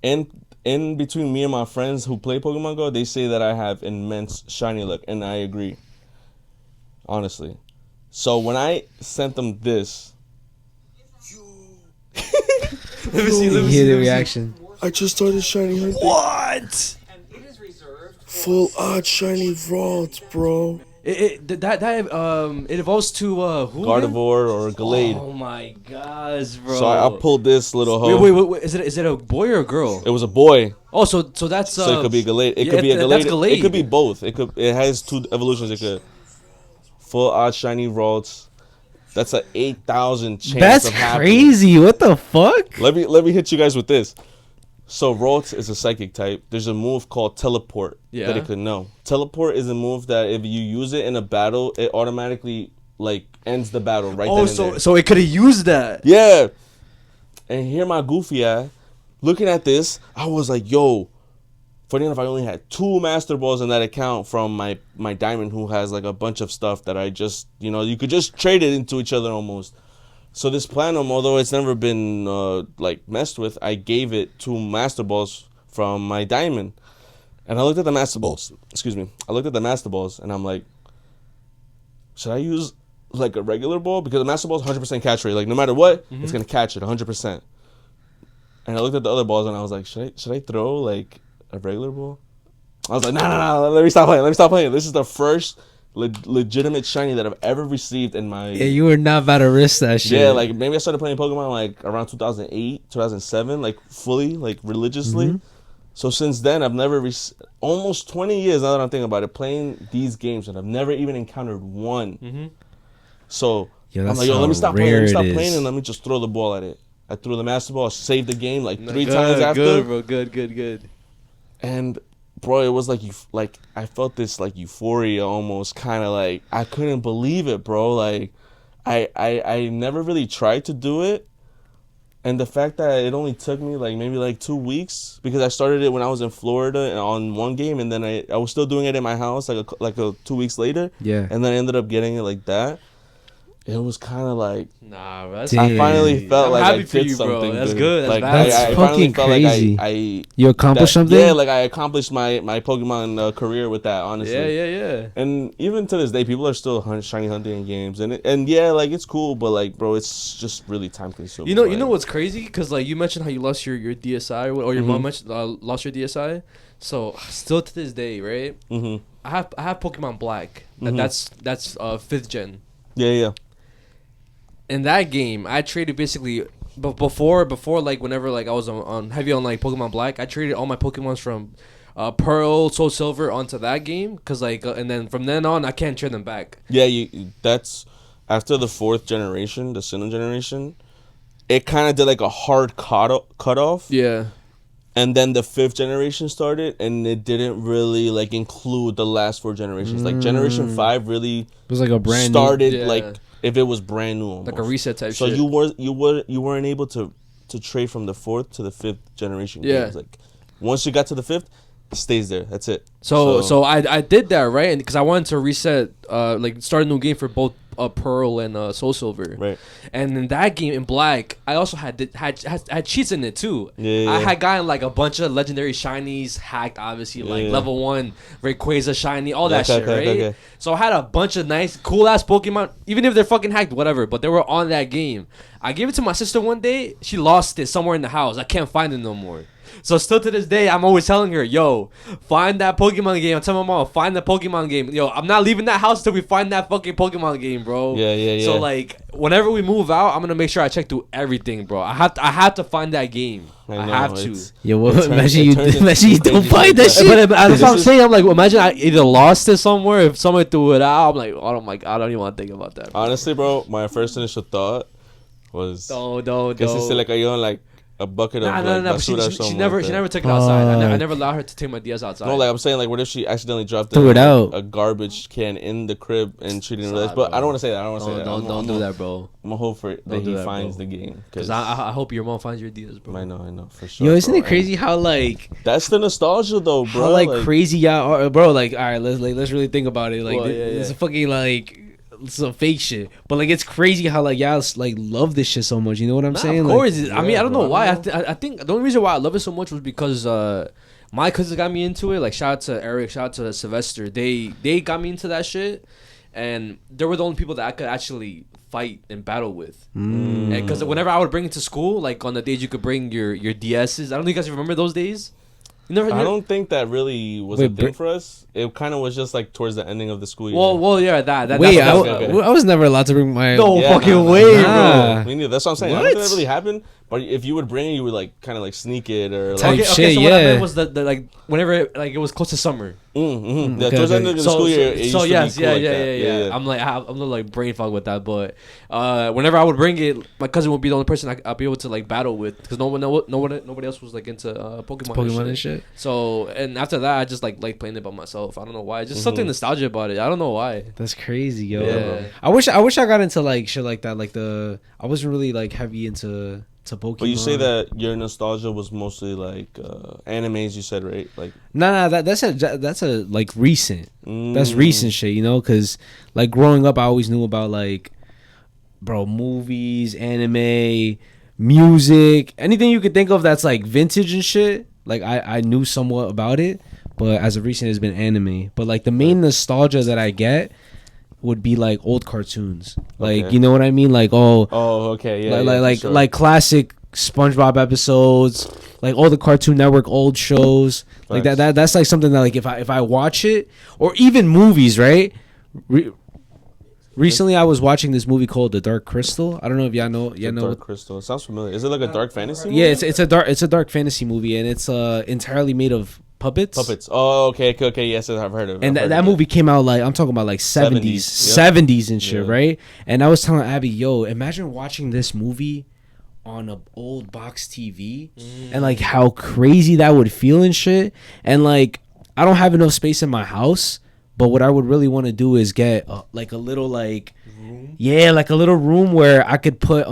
In between me and my friends who play Pokemon Go, they say that I have immense shiny luck, and I agree. Honestly. So when I sent them this, Let me see. You hear the reaction. I just started shiny hunting. What? Full odd shiny rods, bro. It evolves to who? again? Gardevoir or Gallade. Oh my gosh, bro. So I pulled this little hoe. Wait. Is it a boy or a girl? It was a boy, Oh, so that's so it could be a Gallade. It yeah, could be a that's Gallade. Gallade. It could be both. It has 2 evolutions. It could full odd shiny Ralts. That's a 8,000 chance. That's of happening. crazy. What the fuck? Let me hit you guys with this. So Ralts is a psychic type. There's a move called teleport that it could know. Teleport is a move that if you use it in a battle, it automatically like ends the battle right then and there. So it could have used that. Yeah. And here my goofy ass, looking at this, I was like, yo, funny enough, I only had 2 Master Balls in that account from my diamond, who has like a bunch of stuff that I just, you could just trade it into each other almost. So this Platinum, although it's never been like messed with, I gave it 2 Master Balls from my diamond. And I looked at the Master Balls. Excuse me. I looked at the Master Balls and I'm like, should I use like a regular ball? Because the Master Ball is 100% catch rate. Like no matter what, it's gonna catch it 100%. And I looked at the other balls and I was like, should I throw like a regular ball? I was like, no, let me stop playing. This is the first legitimate shiny that I've ever received in my... Yeah, you were not about to risk that shit. Yeah, like maybe I started playing Pokemon like around 2008, 2007, like fully, like religiously. So since then, I've never almost 20 years now that I'm thinking about it, playing these games, and I've never even encountered one. So I'm like, yo, let me stop playing, and let me just throw the ball at it. I threw the Master Ball, saved the game like 3 times after. Good, bro. Good. And bro, it was like I felt this like euphoria almost, kind of like I couldn't believe it, bro. Like I never really tried to do it. And the fact that it only took me like maybe like 2 weeks, because I started it when I was in Florida on one game, and then I was still doing it in my house like 2 weeks later. Yeah. And then I ended up getting it like that. It was kind of like, nah, bro. I finally felt like I did you, something. Bro. That's good. Like That's I fucking finally felt crazy. like you accomplished something? Yeah, like I accomplished my Pokemon career with that, honestly. Yeah. And even to this day, people are still shiny hunting in games, and yeah, like it's cool, but like, bro, it's just really time consuming. You know what's crazy? Because like you mentioned how you lost your DSI, or your mom mentioned lost your DSI. So still to this day, right? I have Pokemon Black. That's 5th gen. Yeah. In that game, I traded basically, but before like whenever like I was on heavy on like Pokemon Black, I traded all my Pokemons from Pearl, Soul Silver onto that game, cause like and then from then on I can't trade them back. Yeah, that's after the 4th generation, the Sinnoh generation. It kind of did like a hard cutoff. Yeah. And then the 5th generation started, and it didn't really like include the last 4 generations. Like Generation 5 really It was like a brand started new. like if it was brand new, almost. Like a reset type so shit. So you weren't able to trade from the 4th to the 5th generation games. Like once you got to the 5th, it stays there. That's it. So I did that, right? And because I wanted to reset, like start a new game for both Pearl and Soul Silver. Right. And in that game in Black, I also had cheats in it too. Yeah. I had gotten like a bunch of legendary shinies hacked, obviously, like level 1 Rayquaza shiny, all that shit, right? Okay. So I had a bunch of nice, cool ass Pokemon, even if they're fucking hacked, whatever. But they were on that game. I gave it to my sister one day. She lost it somewhere in the house. I can't find it no more. So still to this day, I'm always telling her, yo, find that Pokemon game. I'm telling my mom, find the Pokemon game. Yo, I'm not leaving that house till we find that fucking Pokemon game, bro. Yeah. So like, whenever we move out, I'm gonna make sure I check through everything, bro. I have to find that game. I have to. Yo, well, imagine you don't find that shit. But that's what I'm saying. I'm like, imagine I either lost it somewhere. If someone threw it out, I'm like, oh my god, I don't even want to think about that. Bro. Honestly, bro, my first initial thought was, don't. Que se le cayó like a bucket of basura. She never took it outside. I never allowed her to take my DS outside. No, like I'm saying, like what if she accidentally dropped a garbage can in the crib and she didn't realize? But I don't want to say that. Don't do that, bro. I'm gonna hope for that he finds the game. Cause I hope your mom finds your DS, bro. I know for sure. Yo, isn't it crazy how like that's the nostalgia though, bro? How like crazy y'all are, bro. Like all right, let's really think about it. Like it's a fucking like. Some fake shit, but like it's crazy how like y'all like love this shit so much. You know what I'm saying? Of course. Like, I mean, I don't know why. I think the only reason why I love it so much was because my cousins got me into it. Like shout out to Eric, shout out to Sylvester. They got me into that shit, and they were the only people that I could actually fight and battle with. Because whenever I would bring it to school, like on the days you could bring your DSs. I don't know if you guys remember those days. I don't think that really was a thing for us. It kind of was just like towards the ending of the school year. Well, yeah, that. Wait, I was never allowed to bring my. No fucking way, bro. Me neither. That's what I'm saying. I don't think that really happened. But if you would bring it, you would like kind of like sneak it or type like. shit. So yeah. what I meant was the like whenever like it was close to summer. Mm-hmm. Yeah, Okay, towards the okay. end of the school year, it used to yes, be cool like that. yeah. I'm like brain fog with that, but whenever I would bring it, my cousin would be the only person I'd be able to like battle with because nobody else was like into Pokemon and shit. So and after that, I just like playing it by myself. I don't know why. Just something nostalgia about it. I don't know why. That's crazy, yo. Yeah. I wish I got into like shit like that. Like I wasn't really like heavy into Pokemon. But you say that your nostalgia was mostly like animes. You said, right? Like nah. That's a like recent. That's recent shit, you know? Because like growing up, I always knew about like, bro, movies, anime, music, anything you could think of that's like vintage and shit. Like I knew somewhat about it, but as of recent, it's been anime. But like the main nostalgia that I get would be like old cartoons, like you know what I mean, like okay, yeah, like classic SpongeBob episodes, like all the Cartoon Network old shows, like that's like something that like if I watch it, or even movies, right? Recently, I was watching this movie called The Dark Crystal. I don't know if y'all know. Dark Crystal. It sounds familiar. Is it like a dark fantasy movie? Yeah, it's a dark fantasy movie, and it's entirely made of puppets. Oh, okay. Yes, I've heard of it. And that movie came out like, I'm talking about like 70s and shit, right? And I was telling Abby, yo, imagine watching this movie on an old box TV and like how crazy that would feel and shit. And like I don't have enough space in my house, but what I would really want to do is get like a little like room? Like a little room where I could put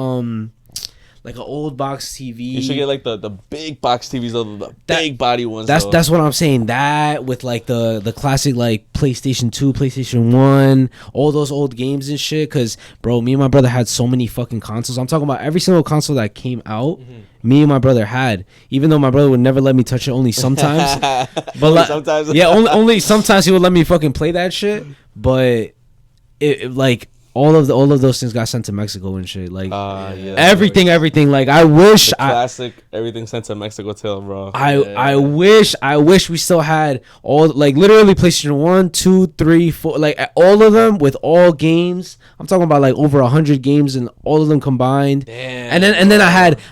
like an old box TV. You should get like the big box TVs, the big body ones. That's what I'm saying. That with like the classic like PlayStation 2, PlayStation 1, all those old games and shit. Cause bro, me and my brother had so many fucking consoles. I'm talking about every single console that came out. Me and my brother had, even though my brother would never let me touch it, only sometimes. But like, sometimes, yeah, only sometimes he would let me fucking play that shit. But it like. All of those things got sent to Mexico and shit. Like everything. Like I wish the classic everything sent to Mexico tale, bro. I wish we still had all like literally PlayStation 1, 2, 3, 4, like all of them with all games. I'm talking about like over 100 games and all of them combined. Damn, and then I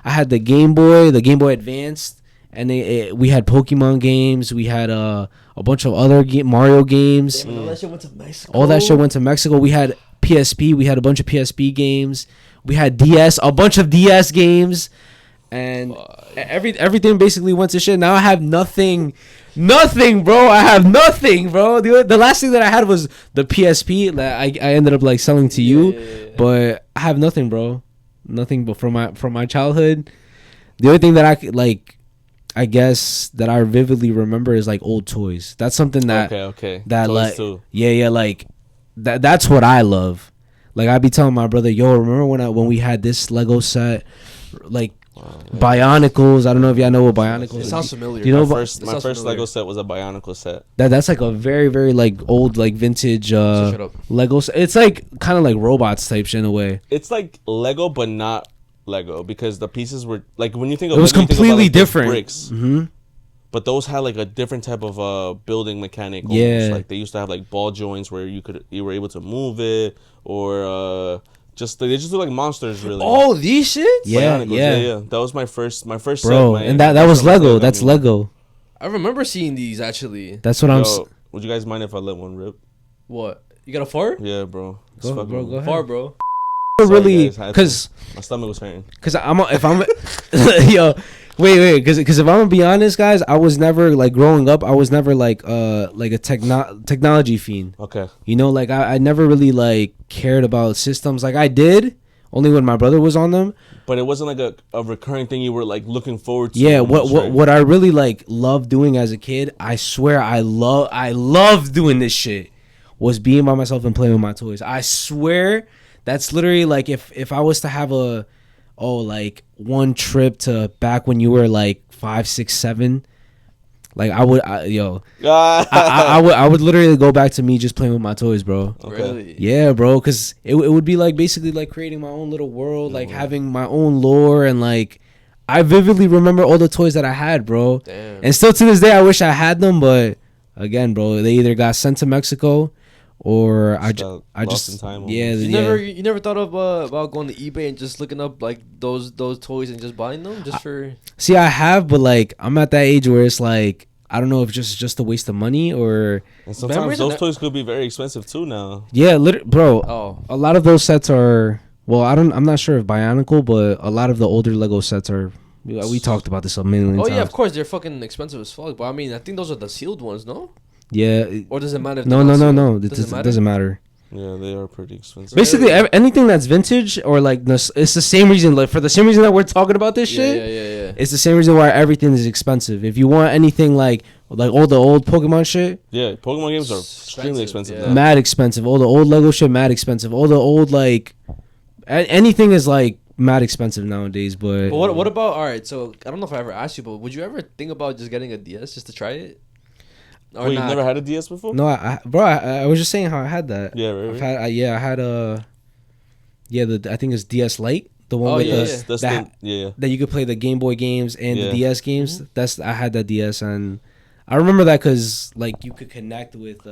had the Game Boy Advanced, and we had Pokemon games. We had a bunch of other Mario games. Damn, all that shit went to Mexico. All that shit went to Mexico. We had PSP. We had a bunch of PSP games. We had DS, a bunch of DS games, and everything basically went to shit. Now I have nothing, bro. I have nothing, bro. The last thing that I had was the PSP that I ended up like selling to you, but I have nothing, bro. Nothing but from my childhood. The only thing that I could like, I guess that I vividly remember is like old toys. That's something that that toys like too. Like that's what I love. Like I'd be telling my brother, yo, remember when we had this Lego set, like Bionicles. I don't know if y'all know what Bionicles. It sounds familiar. You know, my first Lego set was a Bionicle set. That's like a very very like old like vintage Lego set. It's like kind of like robots type shit in a way. It's like Lego but not Lego because the pieces were like when you think of it was Lego, completely you think about, like, different bricks. But those had like a different type of building mechanic. Almost. Yeah, like they used to have like ball joints where you were able to move it, or they just look like monsters really. Oh, these shits? Yeah. That was my first bro, set. And that was Lego. That's Lego. I remember seeing these actually. That's what I'm. Would you guys mind if I let one rip? What? You got a fart? Yeah, bro. Go ahead. Fart, bro. Really? Because my stomach was hurting. Because if I'm yo. Wait, because if I'm gonna be honest, guys, I was never like growing up. I was never like a technology fiend. Okay. You know, like I never really like cared about systems. Like I did only when my brother was on them. But it wasn't like a recurring thing you were like looking forward to. Yeah. What I really like loved doing as a kid, I swear I loved doing this shit, was being by myself and playing with my toys. I swear that's literally like if I was to have like one trip to back when you were like 5, 6, 7, like I would literally go back to me just playing with my toys, bro. Okay. Really? Yeah, bro, because it would be like basically like creating my own little world, like having my own lore, and like I vividly remember all the toys that I had, bro. Damn. And still to this day I wish I had them, but again, bro, they either got sent to Mexico or I just in time You never thought of about going to eBay and just looking up like those toys and just buying them just for. See, I have, but like I'm at that age where it's like I don't know if just a waste of money or. And sometimes those toys could be very expensive too now. Yeah, bro. Oh, a lot of those sets are. Well, I'm not sure if Bionicle, but a lot of the older Lego sets are. We talked about this a million times. Oh yeah, of course they're fucking expensive as fuck. But I mean, I think those are the sealed ones, no? Yeah. Or does it matter? If No. It doesn't matter. Yeah, they are pretty expensive. Basically, anything that's vintage or like it's the same reason. Like for the same reason that we're talking about this shit. Yeah. It's the same reason why everything is expensive. If you want anything like all the old Pokemon shit. Yeah, Pokemon games are extremely expensive. Yeah. Now. Mad expensive. All the old Lego shit, mad expensive. All the old like anything is like mad expensive nowadays. But what about, all right? So I don't know if I ever asked you, but would you ever think about just getting a DS just to try it? Or you've never had a DS before? No, I was just saying how I had that. Yeah, right. I had a. Yeah, I think it's DS Lite, the one with that you could play the Game Boy games and the DS games. Mm-hmm. I had that DS and I remember that because like you could connect with.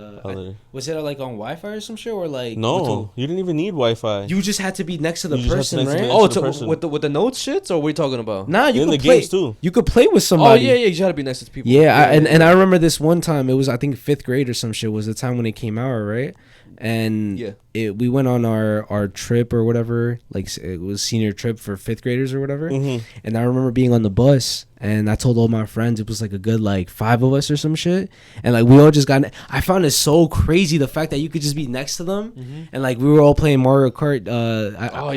Was it like on Wi-Fi or some shit or like? No, you didn't even need Wi-Fi. You just had to be next to the person, right? With the notes shits, or what are you talking about? Nah, you in could the play games too. You could play with somebody. Oh yeah, you gotta be next to people. Yeah, and I remember this one time. It was I think 5th grade or some shit was the time when it came out, right? And we went on our trip or whatever, like it was senior trip for 5th graders or whatever. Mm-hmm. And I remember being on the bus and I told all my friends, it was like a good like 5 of us or some shit, and like we all just got. I found it so crazy the fact that you could just be next to them, and like we were all playing Mario Kart.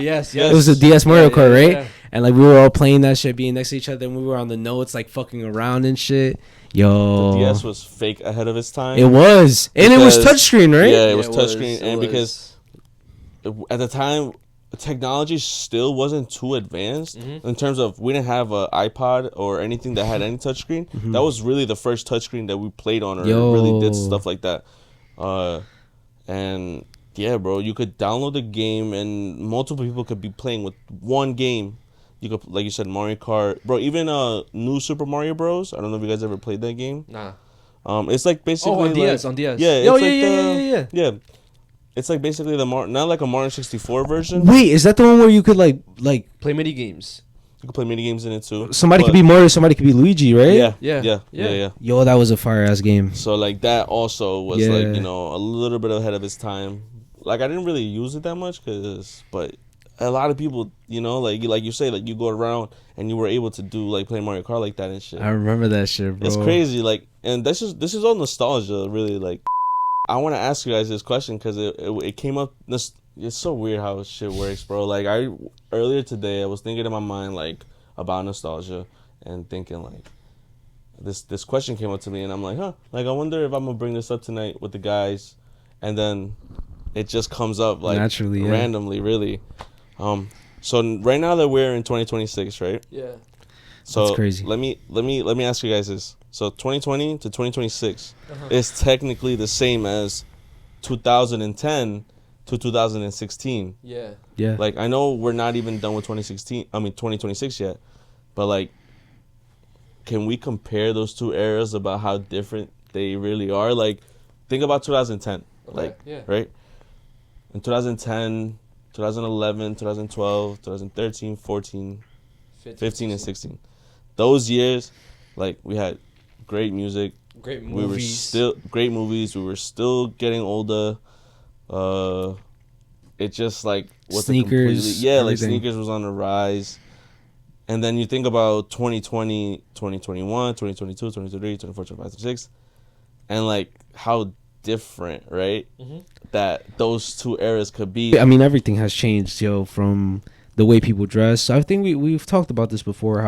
Yes, it was a DS Mario Kart, right? Yeah. And like we were all playing that shit, being next to each other, and we were on the notes like fucking around and shit. Yo, the DS was fake ahead of its time. It was, and it was touchscreen, right? Yeah, it was touchscreen, and because at the time technology still wasn't too advanced in terms of we didn't have an iPod or anything that had any touchscreen. That was really the first touchscreen that we played on or really did stuff like that. And yeah, bro, you could download the game and multiple people could be playing with one game. You could, like you said, Mario Kart, bro. Even new Super Mario Bros. I don't know if you guys ever played that game. Nah. It's like basically on DS. Yeah. Yeah. It's like basically not like a Mario 64 version. Wait, is that the one where you could like play mini games? You could play mini games in it too. Somebody could be Mario, somebody could be Luigi, right? Yeah. Yo, that was a fire ass game. So like that also was like a little bit ahead of its time. Like I didn't really use it that much but a lot of people, like you say, like you go around and you were able to do like play Mario Kart like that and shit. I remember that shit, bro. It's crazy, like, and this is all nostalgia, really. Like, I want to ask you guys this question because it came up. It's so weird how shit works, bro. Like earlier today, I was thinking in my mind like about nostalgia and thinking like this question came up to me and I'm like, like I wonder if I'm gonna bring this up tonight with the guys, and then it just comes up like naturally, randomly, really. So right now that we're in 2026, right? Yeah. So that's crazy. Let me ask you guys this. So 2020 to 2026 is technically the same as 2010 to 2016. Yeah. Yeah. Like I know we're not even done with 2026 yet, but like, can we compare those two eras about how different they really are? Like, think about 2010. Right? In 2010. 2011, 2012, 2013, 14, 15, and 16. Those years, like, we had great music. Great movies. We were still great movies. We were still getting older. It just, like, was sneakers. Like, sneakers was on the rise. And then you think about 2020, 2021, 2022, 2023, 2024, 2025, 2026. And, like, how different, right? That those two eras could be. I mean, everything has changed, yo, from the way people dress. I think we've talked about this before,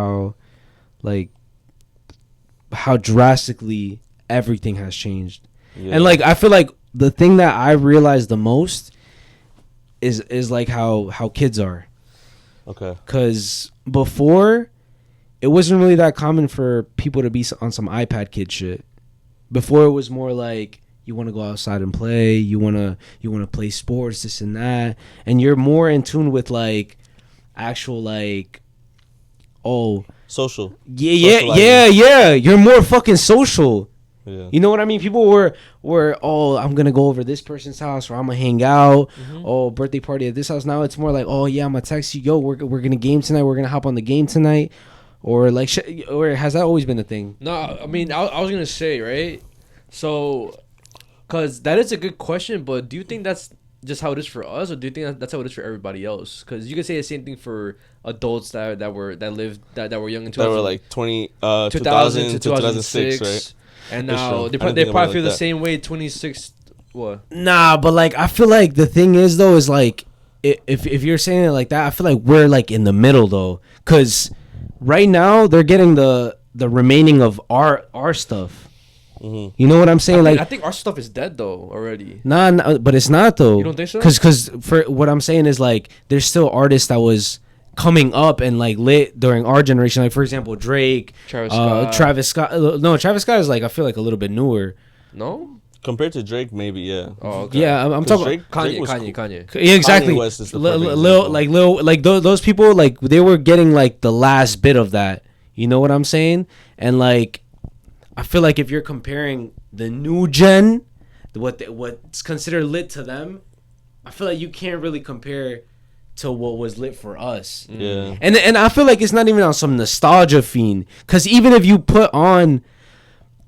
how drastically everything has changed. And like I feel like the thing that I realized the most is like how kids are. Okay. Cuz before it wasn't really that common for people to be on some iPad kid shit. Before it was more like you want to go outside and play. You want to play sports, this and that, and you're more in tune with like actual like social. Yeah. You're more fucking social. Yeah. You know what I mean? People were I'm gonna go over this person's house or I'm gonna hang out. Birthday party at this house. Now it's more like, I'm gonna text you, yo, we're gonna game tonight. We're gonna hop on the game tonight. or like, or has that always been a thing? No, I mean, I was gonna say, right. So, cause that is a good question, but do you think that's just how it is for us, or do you think that's how it is for everybody else? Because you can say the same thing for adults that were young in 2000, that were like 2000 to 2006, right? And now they probably feel the same way 26. What? Nah, but like I feel like the thing is though is like if you're saying it like that, I feel like we're like in the middle though, because right now they're getting the remaining of our stuff. Mm-hmm. You know what I'm saying? I think our stuff is dead though already. Nah, but it's not though. You don't think so? Because for what I'm saying is like there's still artists that was coming up and like lit during our generation. Like for example, Drake, Travis Scott. No, Travis Scott is like I feel like a little bit newer. No, compared to Drake, maybe yeah. Oh, okay. Yeah. I'm talking Drake, Kanye. Yeah, exactly. Those people like they were getting like the last bit of that. You know what I'm saying? And like. I feel like if you're comparing the new gen, what's considered lit to them, I feel like you can't really compare to what was lit for us. Yeah. And I feel like it's not even on some nostalgia fiend, because even if you put on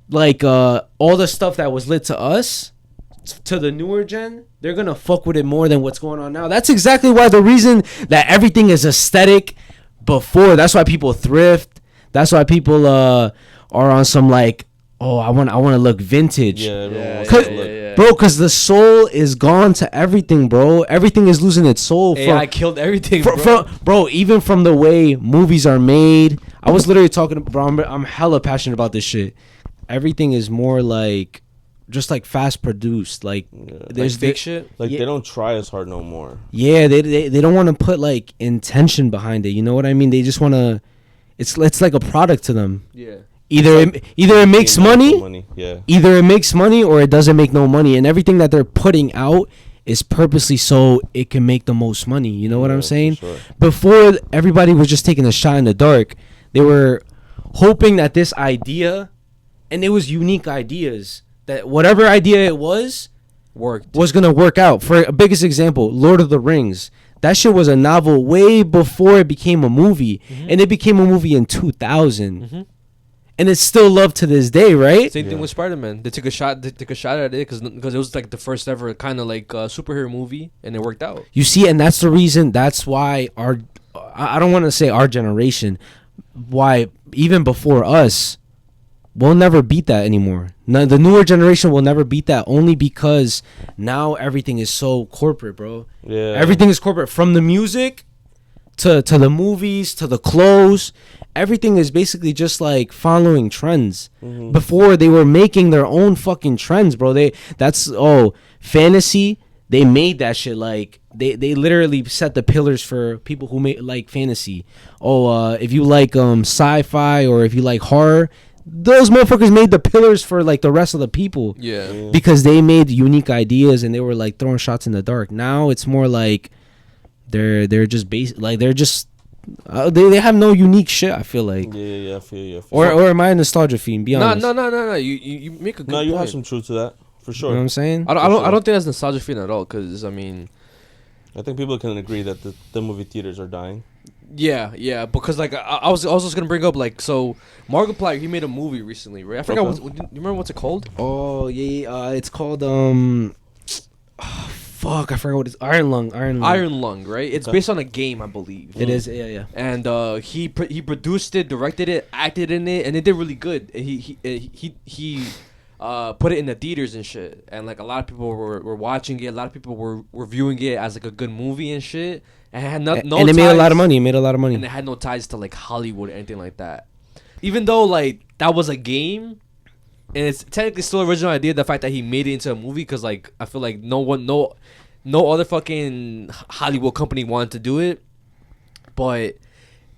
like all the stuff that was lit to us to the newer gen, they're gonna fuck with it more than what's going on now. That's exactly why the reason that everything is aesthetic before. That's why people thrift. That's why people are on some like, oh, I want to look vintage. Bro, because the soul is gone to everything, bro. Everything is losing its soul. AI killed everything, bro. Bro, even from the way movies are made. I was literally talking, bro, I'm hella passionate about this shit. Everything is more like, just like fast produced. Like, there's fake shit. Like, they don't try as hard no more. Yeah, they don't want to put like intention behind it. You know what I mean? They just want to, it's like a product to them. Yeah. Either it makes money, yeah. Either it makes money or it doesn't make no money, and everything that they're putting out is purposely so it can make the most money. You know what I'm saying? Sure. Before, everybody was just taking a shot in the dark. They were hoping that this idea, and it was unique ideas, that whatever idea it was gonna work out. For a biggest example, Lord of the Rings. That shit was a novel way before it became a movie, and it became a movie in 2000. And it's still loved to this day, right? Same thing with Spider-Man. They took a shot at it because it was like the first ever kind of like superhero movie, and it worked out. You see, and that's the reason. That's why I don't want to say our generation, why even before us, we'll never beat that anymore. Now, the newer generation will never beat that, only because now everything is so corporate, bro. Yeah. Everything is corporate, from the music to the movies to the clothes. Everything is basically just like following trends. Before, they were making their own fucking trends, bro. Fantasy. They made that shit. Like they literally set the pillars for people who like fantasy. If you like sci-fi or if you like horror, those motherfuckers made the pillars for like the rest of the people. Yeah. Because they made unique ideas and they were like throwing shots in the dark. Now it's more like they're just they have no unique shit. I feel like. Yeah, I feel you. Or am I a nostalgia fiend? Be honest. No. You make a good point. You have some truth to that for sure. You know what I'm saying? I don't think that's nostalgia fiend at all. Because I mean, I think people can agree that the movie theaters are dying. Yeah. Because like I was also just gonna bring up like, so Markiplier, he made a movie recently, right? I forgot. You remember what's it called? Oh yeah. It's called fuck, I forgot what it's. Iron Lung, right? It's based on a game, I believe. It is, yeah. And he produced it, directed it, acted in it, and it did really good. He put it in the theaters and shit, and like a lot of people were watching it. A lot of people were viewing it as like a good movie and shit. And it had no and it made a lot of money. And it had no ties to like Hollywood or anything like that. Even though like that was a game. And it's technically still original idea, the fact that he made it into a movie, because like I feel like no other fucking Hollywood company wanted to do it, but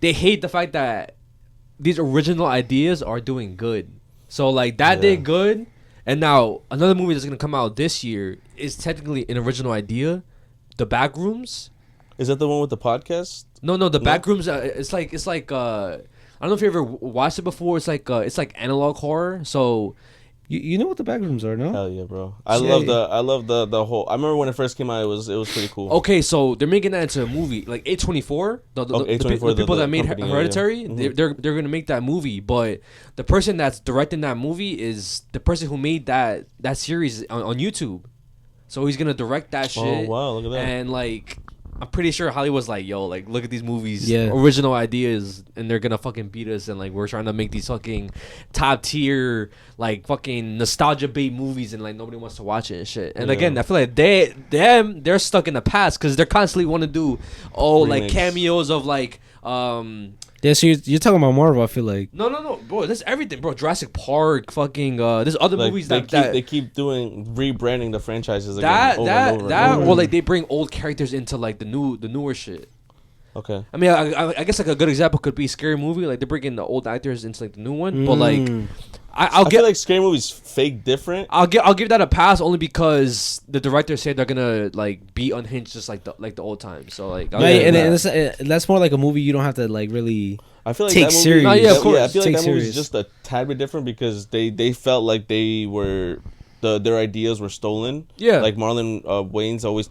they hate the fact that these original ideas are doing good. So like that did good, and now another movie that's gonna come out this year is technically an original idea, The Backrooms. Is that the one with the podcast? No, The Backrooms. It's like I don't know if you ever watched it before. It's like analog horror. So You know what the back rooms are, no? Hell yeah, bro. I love the whole. I remember when it first came out. It was pretty cool. Okay, so they're making that into a movie, like A24. The people that made company, Hereditary, yeah. they're gonna make that movie. But the person that's directing that movie is the person who made that series on YouTube. So he's gonna direct that shit. Oh wow, look at that. And like, I'm pretty sure Hollywood's like, yo, like, look at these movies, Yeah. original ideas, and they're gonna fucking beat us. And like, we're trying to make these fucking top tier, like, fucking nostalgia bait movies, and like nobody wants to watch it and shit. And again, I feel like they're stuck in the past because they're constantly want to do like cameos of like Yeah, so you're talking about Marvel. I feel like no, bro. There's everything, bro. Jurassic Park, fucking. There's other like, movies they keep doing rebranding the franchises again over and over. or like they bring old characters into like the newer shit. Okay. I mean, I guess like a good example could be Scary Movie. Like they're bringing the old actors into like the new one, but like I feel like Scary Movie's fake different. I'll give that a pass only because the director said they're gonna like be unhinged just like the old times. So like, that's more like a movie you don't have to like really. I feel like take that movie, serious. Yeah, of course. I feel like Take that movie's serious. just a tad bit different because they felt like they were their ideas were stolen. Yeah. Like Marlon Wayans always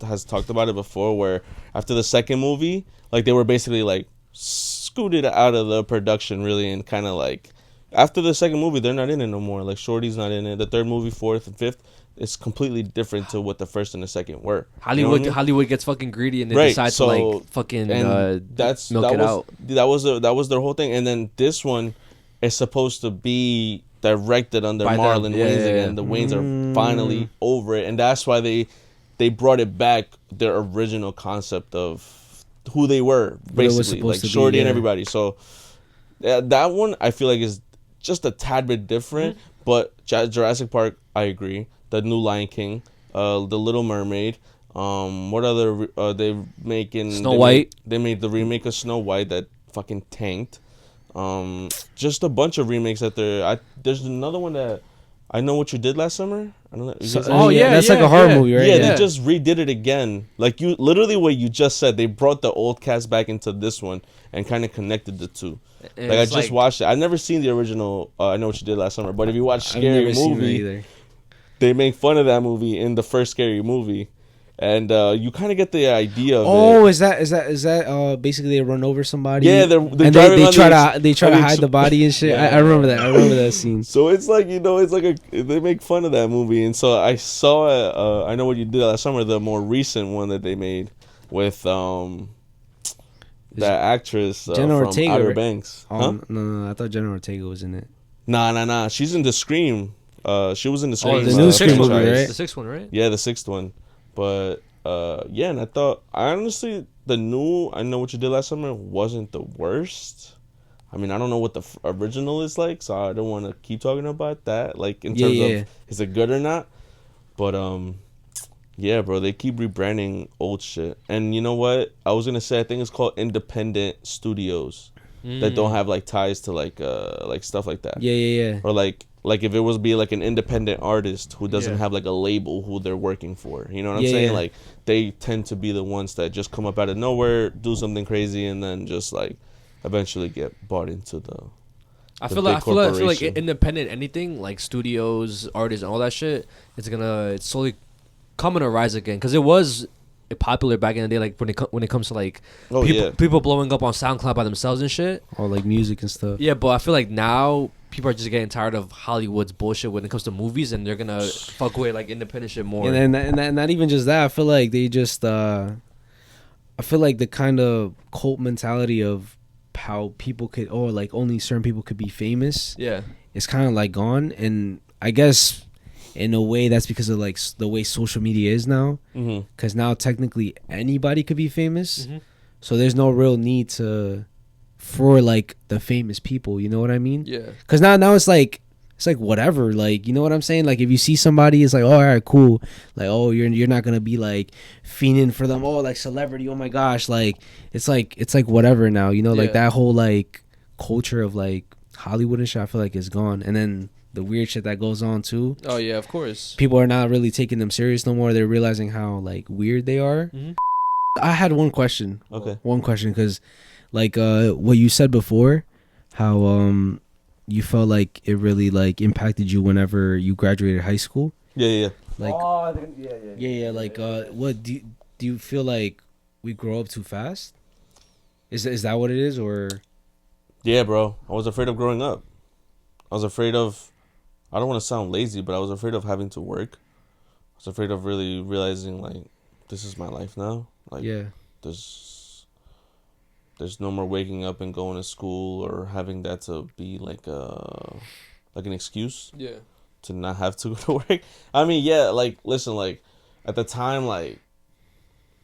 has talked about it before, where after the second movie, like they were basically like scooted out of the production really, and kind of like after the second movie they're not in it no more. Like Shorty's not in it. The third movie, fourth and fifth, it's completely different to what the first and the second were. Hollywood, you know what I mean? Hollywood gets fucking greedy and they decide to like fucking milk it out. That was their whole thing. And then this one is supposed to be directed under By Marlon them. Wayans Yeah. again. The Wayans are finally over it, and that's why they brought it back, their original concept of who they were, basically, like Shorty and everybody. So that one I feel like is just a tad bit different, but Jurassic Park, I agree. The new Lion King, The Little Mermaid. What other they making? Snow White. They made the remake of Snow White that fucking tanked. Just a bunch of remakes that there's another one that I Know What You Did Last Summer. I don't know. That's like a horror movie, right? Yeah, they just redid it again. Like you, literally what you just said. They brought the old cast back into this one and kind of connected the two. And like I just watched it. I've never seen the original. I Know What You Did Last Summer, but if you watch Scary Movie, they make fun of that movie in the first Scary Movie, and you kind of get the idea of it. Oh, is that basically they run over somebody? Yeah, they try to hide the body and shit. Yeah. I remember that. I remember that scene. So it's like they make fun of that movie, and so I saw I Know What You Did Last Summer, the more recent one that they made with that actress from Ortega, Outer right? Banks. No, I thought Jenna Ortega was in it. Nah. She's in the Scream. She was in the Scream. The new Scream movie, right? The sixth one, right? Yeah, the sixth one. But yeah, and I honestly the new I Know What You Did Last Summer wasn't the worst. I mean, I don't know what the original is like, so I don't want to keep talking about that. Like in terms of is it good or not? But yeah, bro, they keep rebranding old shit. And you know what? I was gonna say I think it's called independent studios that don't have like ties to like stuff like that. Yeah. Or like if it was be like an independent artist who doesn't have like a label who they're working for. You know what I'm saying? Like they tend to be the ones that just come up out of nowhere, do something crazy, and then just like eventually get bought into the I feel like independent anything like studios, artists, and all that shit, it's slowly coming to rise again, because it was popular back in the day, like when it comes to like people blowing up on SoundCloud by themselves and shit, or like music and stuff. Yeah, but I feel like now people are just getting tired of Hollywood's bullshit when it comes to movies, and they're gonna fuck with like independent shit more. And not even just that. I feel like they just I feel like the kind of cult mentality of how people could, or like only certain people could be famous. Yeah, it's kind of like gone, and I guess in a way that's because of like the way social media is now. Because now technically anybody could be famous, so there's no real need for like the famous people. You know what I mean? Yeah. Because now it's like whatever. Like, you know what I'm saying? Like if you see somebody, it's like, oh, all right, cool. Like, oh, you're not gonna be like fiending for them. Oh, like celebrity. Oh my gosh. Like it's like whatever now. You know, like that whole like culture of like Hollywood and shit, I feel like is gone. And then the weird shit that goes on too. Oh yeah, of course. People are not really taking them serious no more. They're realizing how like weird they are. I had one question. Okay. One question, because like what you said before, how you felt like it really like impacted you whenever you graduated high school? Yeah. Like, I think, yeah. Like, what do you feel like we grow up too fast? Is that what it is, or? Yeah, bro. I was afraid of growing up. I was afraid of. I don't want to sound lazy, but I was afraid of having to work. I was afraid of really realizing like, this is my life now. Like, Yeah. There's no more waking up and going to school or having that to be like an excuse. Yeah. To not have to go to work. I mean, yeah, like, listen, like, at the time, like,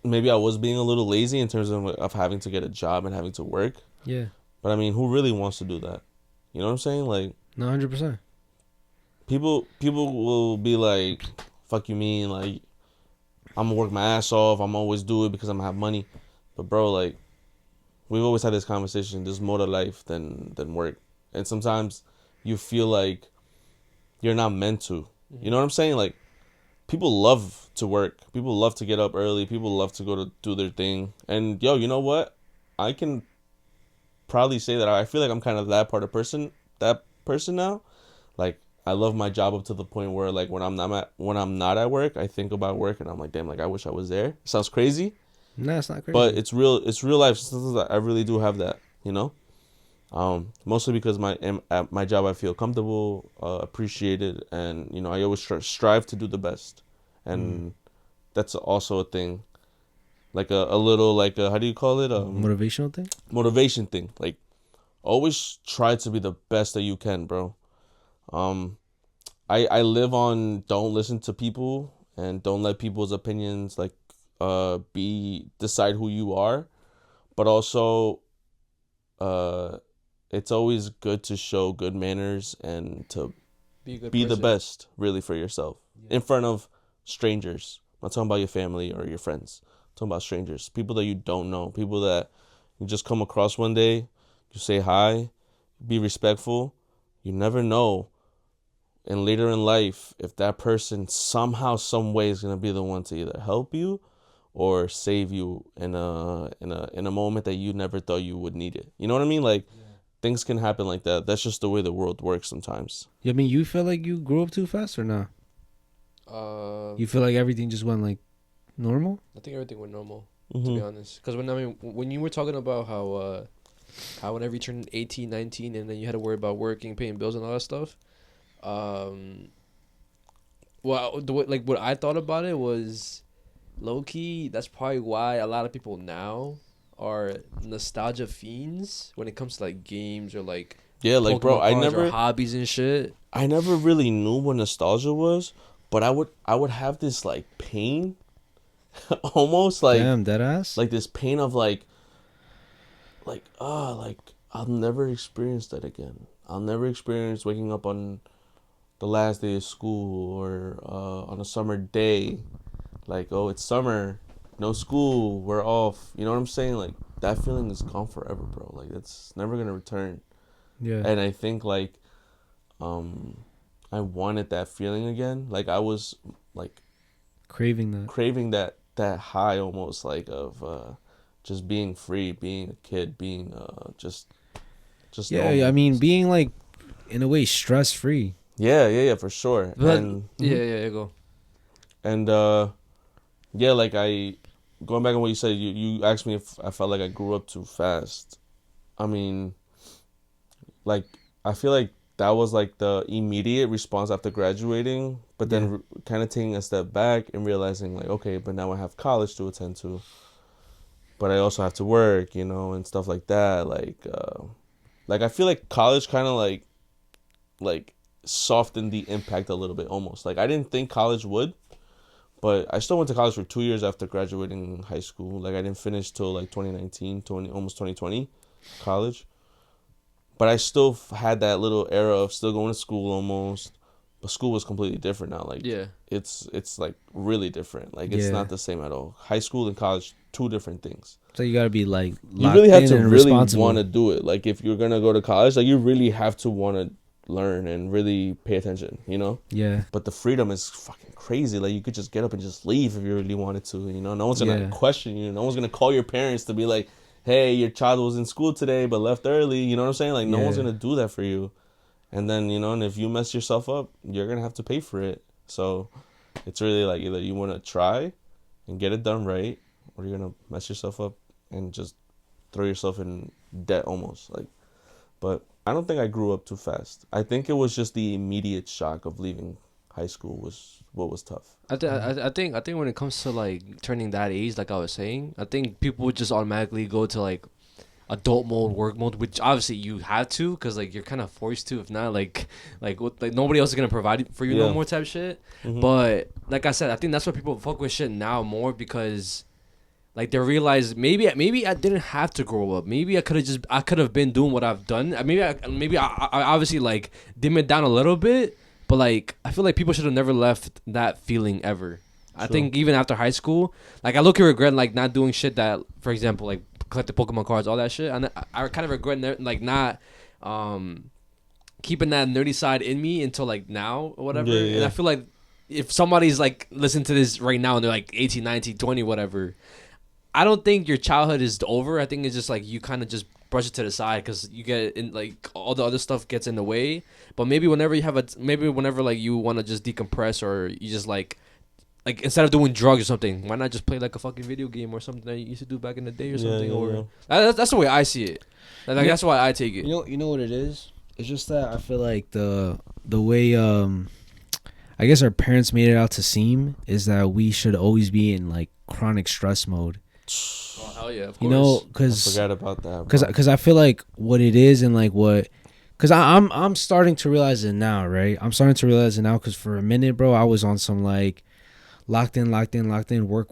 maybe I was being a little lazy in terms of having to get a job and having to work. Yeah. But, I mean, who really wants to do that? You know what I'm saying? Like, No, 100%. people will be like, fuck you mean, like, I'm gonna work my ass off, I'm always do it because I'm gonna have money. But, bro, like, we've always had this conversation, there's more to life than work. And sometimes you feel like you're not meant to. You know what I'm saying? Like, people love to work. People love to get up early. People love to go to do their thing. And, yo, you know what? I can probably say that I feel like I'm kind of that person now. Like, I love my job up to the point where, like, when I'm not at work, I think about work and I'm like, damn, like, I wish I was there. It sounds crazy. No, it's not crazy. But it's real life. Sometimes I really do have that, you know? Mostly because at my job I feel comfortable, appreciated, and you know I always strive to do the best, and that's also a thing, like a little like how do you call it? Motivational thing. Motivation thing. Like always try to be the best that you can, bro. I live on don't listen to people and don't let people's opinions like decide who you are, but also it's always good to show good manners and to be the best, really, for yourself in front of strangers. I'm not talking about your family or your friends. I'm talking about strangers, people that you don't know, people that you just come across one day. You say hi, be respectful. You never know, and later in life, if that person somehow, some way is gonna be the one to either help you or save you in a moment that you never thought you would need it. You know what I mean? Like. Yeah. Things can happen like that. That's just the way the world works sometimes. I mean, you feel like you grew up too fast or not? You feel like everything just went like normal? I think everything went normal, to be honest. Because when you were talking about how whenever you turned 18, 19, and then you had to worry about working, paying bills, and all that stuff, what I thought about it was, low key, that's probably why a lot of people now are nostalgia fiends when it comes to like games or like like Pokemon bro, I never hobbies and shit. I never really knew what nostalgia was, but I would have this like pain, almost like damn dead ass, like this pain of like I'll never experience that again. I'll never experience waking up on the last day of school or on a summer day, like oh it's summer. No school, we're off. You know what I'm saying? Like, that feeling is gone forever, bro. Like, that's never going to return. Yeah. And I think, like, I wanted that feeling again. Like, I was, like... Craving that high almost, like, of just being free, being a kid, being just yeah, normal. I mean, being, like, in a way, stress-free. Yeah, for sure. But, and, yeah, go. And, yeah, like going back on what you said, you asked me if I felt like I grew up too fast. I mean, like, I feel like that was like the immediate response after graduating, but then kind of taking a step back and realizing like, okay, but now I have college to attend to, but I also have to work, you know, and stuff like that. Like I feel like college kind of like softened the impact a little bit almost. Like I didn't think college would. But I still went to college for 2 years after graduating high school. Like, I didn't finish till, like, 2019, almost 2020, college. But I still had that little era of still going to school almost. But school was completely different now. Like, yeah. It's like, really different. Like, it's not the same at all. High school and college, two different things. So you got to be, like, you really have to really want to do it. Like, if you're going to go to college, like, you really have to want to learn and really pay attention, you know? Yeah. But the freedom is fucking crazy. Like, you could just get up and just leave if you really wanted to, you know? No one's gonna question you. No one's gonna call your parents to be like, hey, your child was in school today but left early, you know what I'm saying? Like, no one's gonna do that for you. And then, you know, and if you mess yourself up, you're going to have to pay for it. So it's really like either you want to try and get it done right, or you're going to mess yourself up and just throw yourself in debt almost. Like, but I don't think I grew up too fast. I think it was just the immediate shock of leaving high school was what was tough. I think when it comes to like turning that age, like I was saying, I think people would just automatically go to like adult mode, work mode, which obviously you have to, because like you're kind of forced to. If not, like nobody else is gonna provide it for you no more type shit. Mm-hmm. But like I said, I think that's why people fuck with shit now more, because like they realize maybe I didn't have to grow up. Maybe I could have been doing what I've done. Maybe I obviously like dim it down a little bit, but like I feel like people should have never left that feeling ever. I think even after high school, like I look at regret like not doing shit that, for example, like collect the Pokemon cards, all that shit. And I kind of regret like not keeping that nerdy side in me until like now or whatever. Yeah. And I feel like if somebody's like listening to this right now and they're like 18, 19, 20, whatever, I don't think your childhood is over. I think it's just like you kind of just brush it to the side because you get in like all the other stuff gets in the way. But maybe whenever like you want to just decompress, or you just like instead of doing drugs or something, why not just play like a fucking video game or something that you used to do back in the day or something? That's the way I see it. Like that's why I take it. You know what it is? It's just that I feel like the way I guess our parents made it out to seem is that we should always be in like chronic stress mode. Oh hell yeah, of course. You know, because I forgot about that. Because I feel like what it is and like what. Because I'm starting to realize it now, right? I'm starting to realize it now because for a minute, bro, I was on some like locked in, work.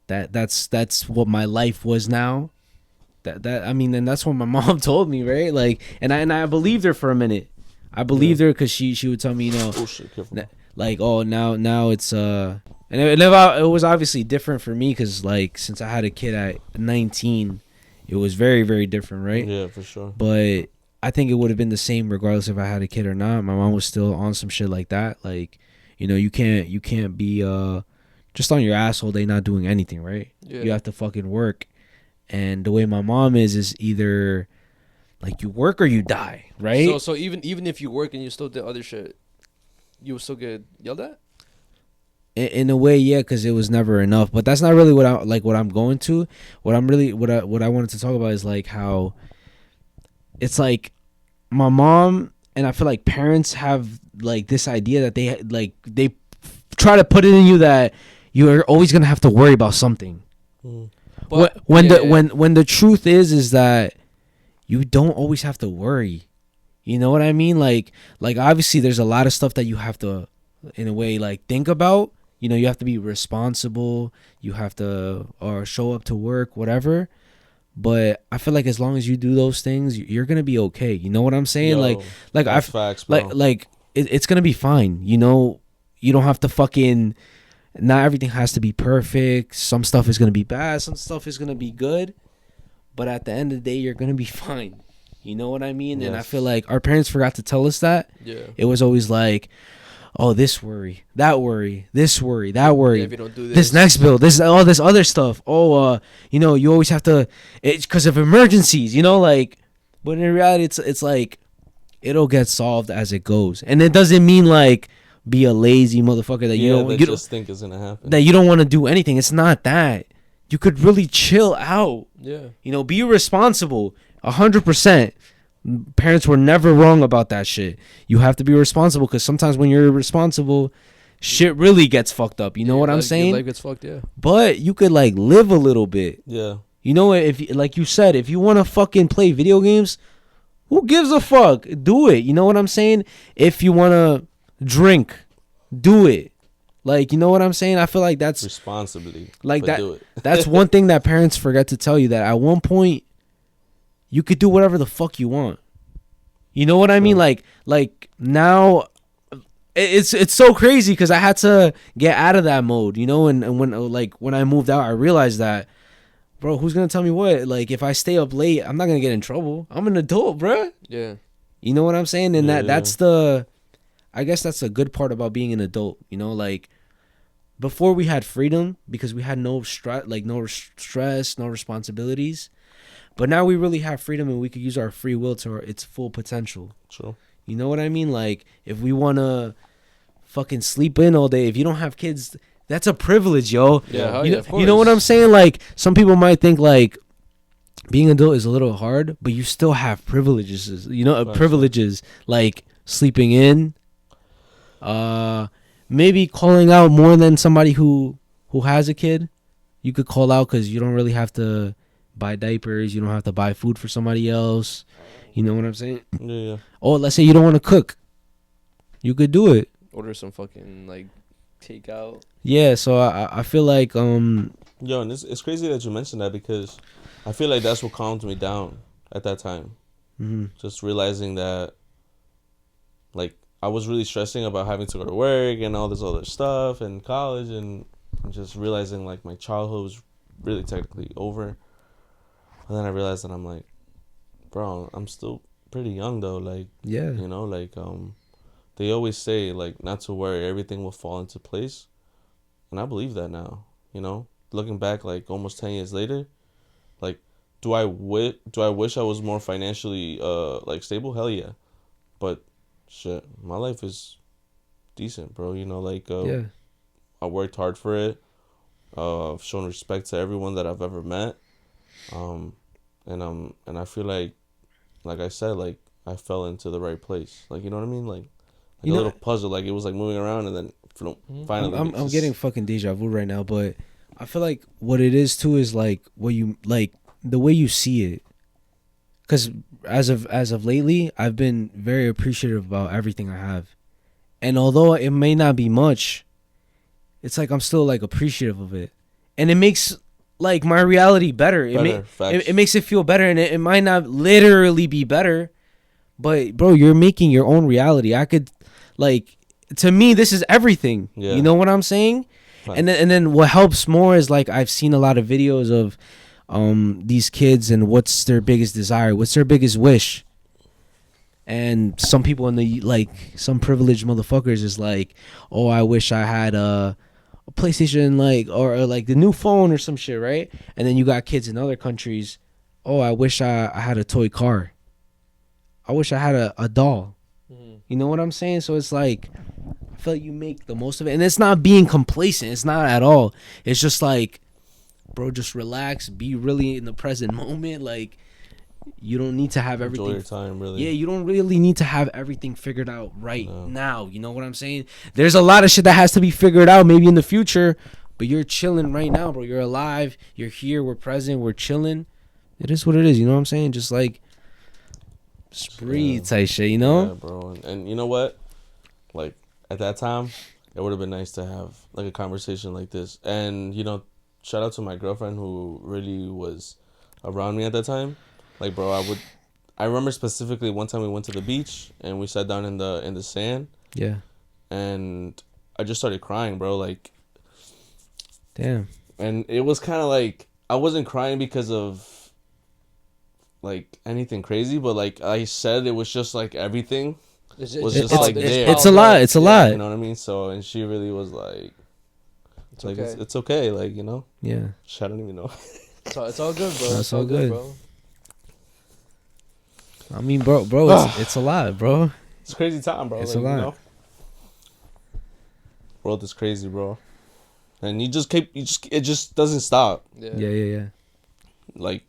That's what my life was now. That I mean, and that's what my mom told me, right? Like, and I believed her for a minute. I believed her because she would tell me, you know, like, oh, now it's and it was obviously different for me because like since I had a kid at 19, it was very, very different, right? Yeah, for sure. But I think it would have been the same regardless if I had a kid or not. My mom was still on some shit like that, like. You know, you can't be just on your ass all day not doing anything, right? Yeah. You have to fucking work. And the way my mom is either like you work or you die, right? So even if you work and you still did other shit, you will still get yelled at? In a way, yeah, because it was never enough. But that's not really what I'm going to. What I wanted to talk about is like how it's like my mom, and I feel like parents have like this idea that they try to put it in you that you're always gonna have to worry about something. But when the truth is that you don't always have to worry. You know what I mean? Like obviously there's a lot of stuff that you have to, in a way, like think about. You know, you have to be responsible. You have to or show up to work, whatever. But I feel like as long as you do those things, you're gonna be okay. You know what I'm saying? It's gonna be fine. You know, you don't have to fucking. Not everything has to be perfect. Some stuff is gonna be bad. Some stuff is gonna be good. But at the end of the day, you're gonna be fine. You know what I mean? Yes. And I feel like our parents forgot to tell us that. Yeah. It was always like, oh, this worry, that worry, this worry, that worry. Yeah, if you don't do this next bill, this all this other stuff. Oh, you know, you always have to, it's because of emergencies. You know, like, but in reality, it's like it'll get solved as it goes, and it doesn't mean like be a lazy motherfucker that you just think is gonna happen. That you don't want to do anything. It's not that. You could really chill out. Yeah. You know, be responsible. 100%. Parents were never wrong about that shit. You have to be responsible because sometimes when you're responsible, shit really gets fucked up. You know what I'm saying? Your life gets fucked, yeah. But you could like live a little bit. Yeah. You know, if like you said, if you want to fucking play video games, who gives a fuck? Do it. You know what I'm saying? If you want to drink, do it. Like, you know what I'm saying? I feel like that's responsibly. Like that. Do it. That's one thing that parents forget to tell you, that at one point you could do whatever the fuck you want. You know what I mean? Like now it's so crazy because I had to get out of that mode, you know, and when I moved out, I realized that, bro, who's going to tell me what? Like, if I stay up late, I'm not going to get in trouble. I'm an adult, bro. Yeah. You know what I'm saying? And that's I guess that's a good part about being an adult, you know, like before we had freedom because we had no stress, no responsibilities. But now we really have freedom, and we could use our free will to its full potential. True. You know what I mean? Like, if we want to fucking sleep in all day, if you don't have kids, that's a privilege, yo. Yeah, hell you, yeah, of course. You know what I'm saying? Like, some people might think, like, being adult is a little hard, but you still have privileges. You know, privileges like sleeping in, maybe calling out more than somebody who has a kid. You could call out because you don't really have to buy diapers. You don't have to buy food for somebody else. You know what I'm saying? Yeah. Oh, let's say you don't want to cook. You could do it. Order some fucking like takeout. Yeah, so I feel like Yo, and it's crazy that you mentioned that because I feel like that's what calmed me down at that time. Mm-hmm. Just realizing that, like, I was really stressing about having to go to work and all this other stuff and college and just realizing, like, my childhood was really technically over. And then I realized that I'm like, bro, I'm still pretty young, though. Like, yeah, you know, like, they always say, like, not to worry, everything will fall into place. And I believe that now, you know? Looking back, like, almost 10 years later, like, do I wish I was more financially, like, stable? Hell yeah. But, shit, my life is decent, bro. You know, like, yeah. I worked hard for it. I've shown respect to everyone that I've ever met. And I feel like I said, like, I fell into the right place. Like, you know what I mean? Like a little puzzle. Like, it was, like, moving around and then finally. I'm getting fucking deja vu right now, but I feel like what it is, too, is, like, what you, like, the way you see it. Because as of lately, I've been very appreciative about everything I have. And although it may not be much, it's like I'm still, like, appreciative of it. And it makes, like, my reality better. It makes it feel better, and it might not literally be better, but, bro, you're making your own reality. I could, like, to me, this is everything. Yeah. You know what I'm saying? Right. And then what helps more is, like, I've seen a lot of videos of these kids and what's their biggest desire, what's their biggest wish. And some people in the, like, some privileged motherfuckers is like, oh, I wish I had a PlayStation, like, or like the new phone or some shit, right? And then you got kids in other countries, oh, I wish I had a toy car. I wish I had a doll. Mm-hmm. You know what I'm saying? So it's like, I feel like you make the most of it. And it's not being complacent. It's not at all. It's just like, bro, just relax. Be really in the present moment. Like, you don't need to have everything. Enjoy your time, really. Yeah, you don't really need to have everything figured out now. You know what I'm saying? There's a lot of shit that has to be figured out maybe in the future, but you're chilling right now, bro. You're alive. You're here. We're present. We're chilling. It is what it is. You know what I'm saying? Just like, just breathe type shit, you know? Yeah, bro. And you know what? Like, at that time, it would have been nice to have, like, a conversation like this. And, you know, shout out to my girlfriend who really was around me at that time. Like, bro, I remember specifically one time we went to the beach and we sat down in the sand. Yeah. And I just started crying, bro. Like, damn. And it was kind of like, I wasn't crying because of, like, anything crazy, but, like I said, it was just like everything was just like there. It's a lot. It's a lot. You know what I mean? So, and she really was like, it's like, okay. It's okay. Like, you know? Yeah. I don't even know. It's all good, bro. It's all good, bro. I mean, bro, it's a lot, bro. It's a crazy time, bro. It's like, a lot. You know? World is crazy, bro. And it just doesn't stop. Yeah. Like,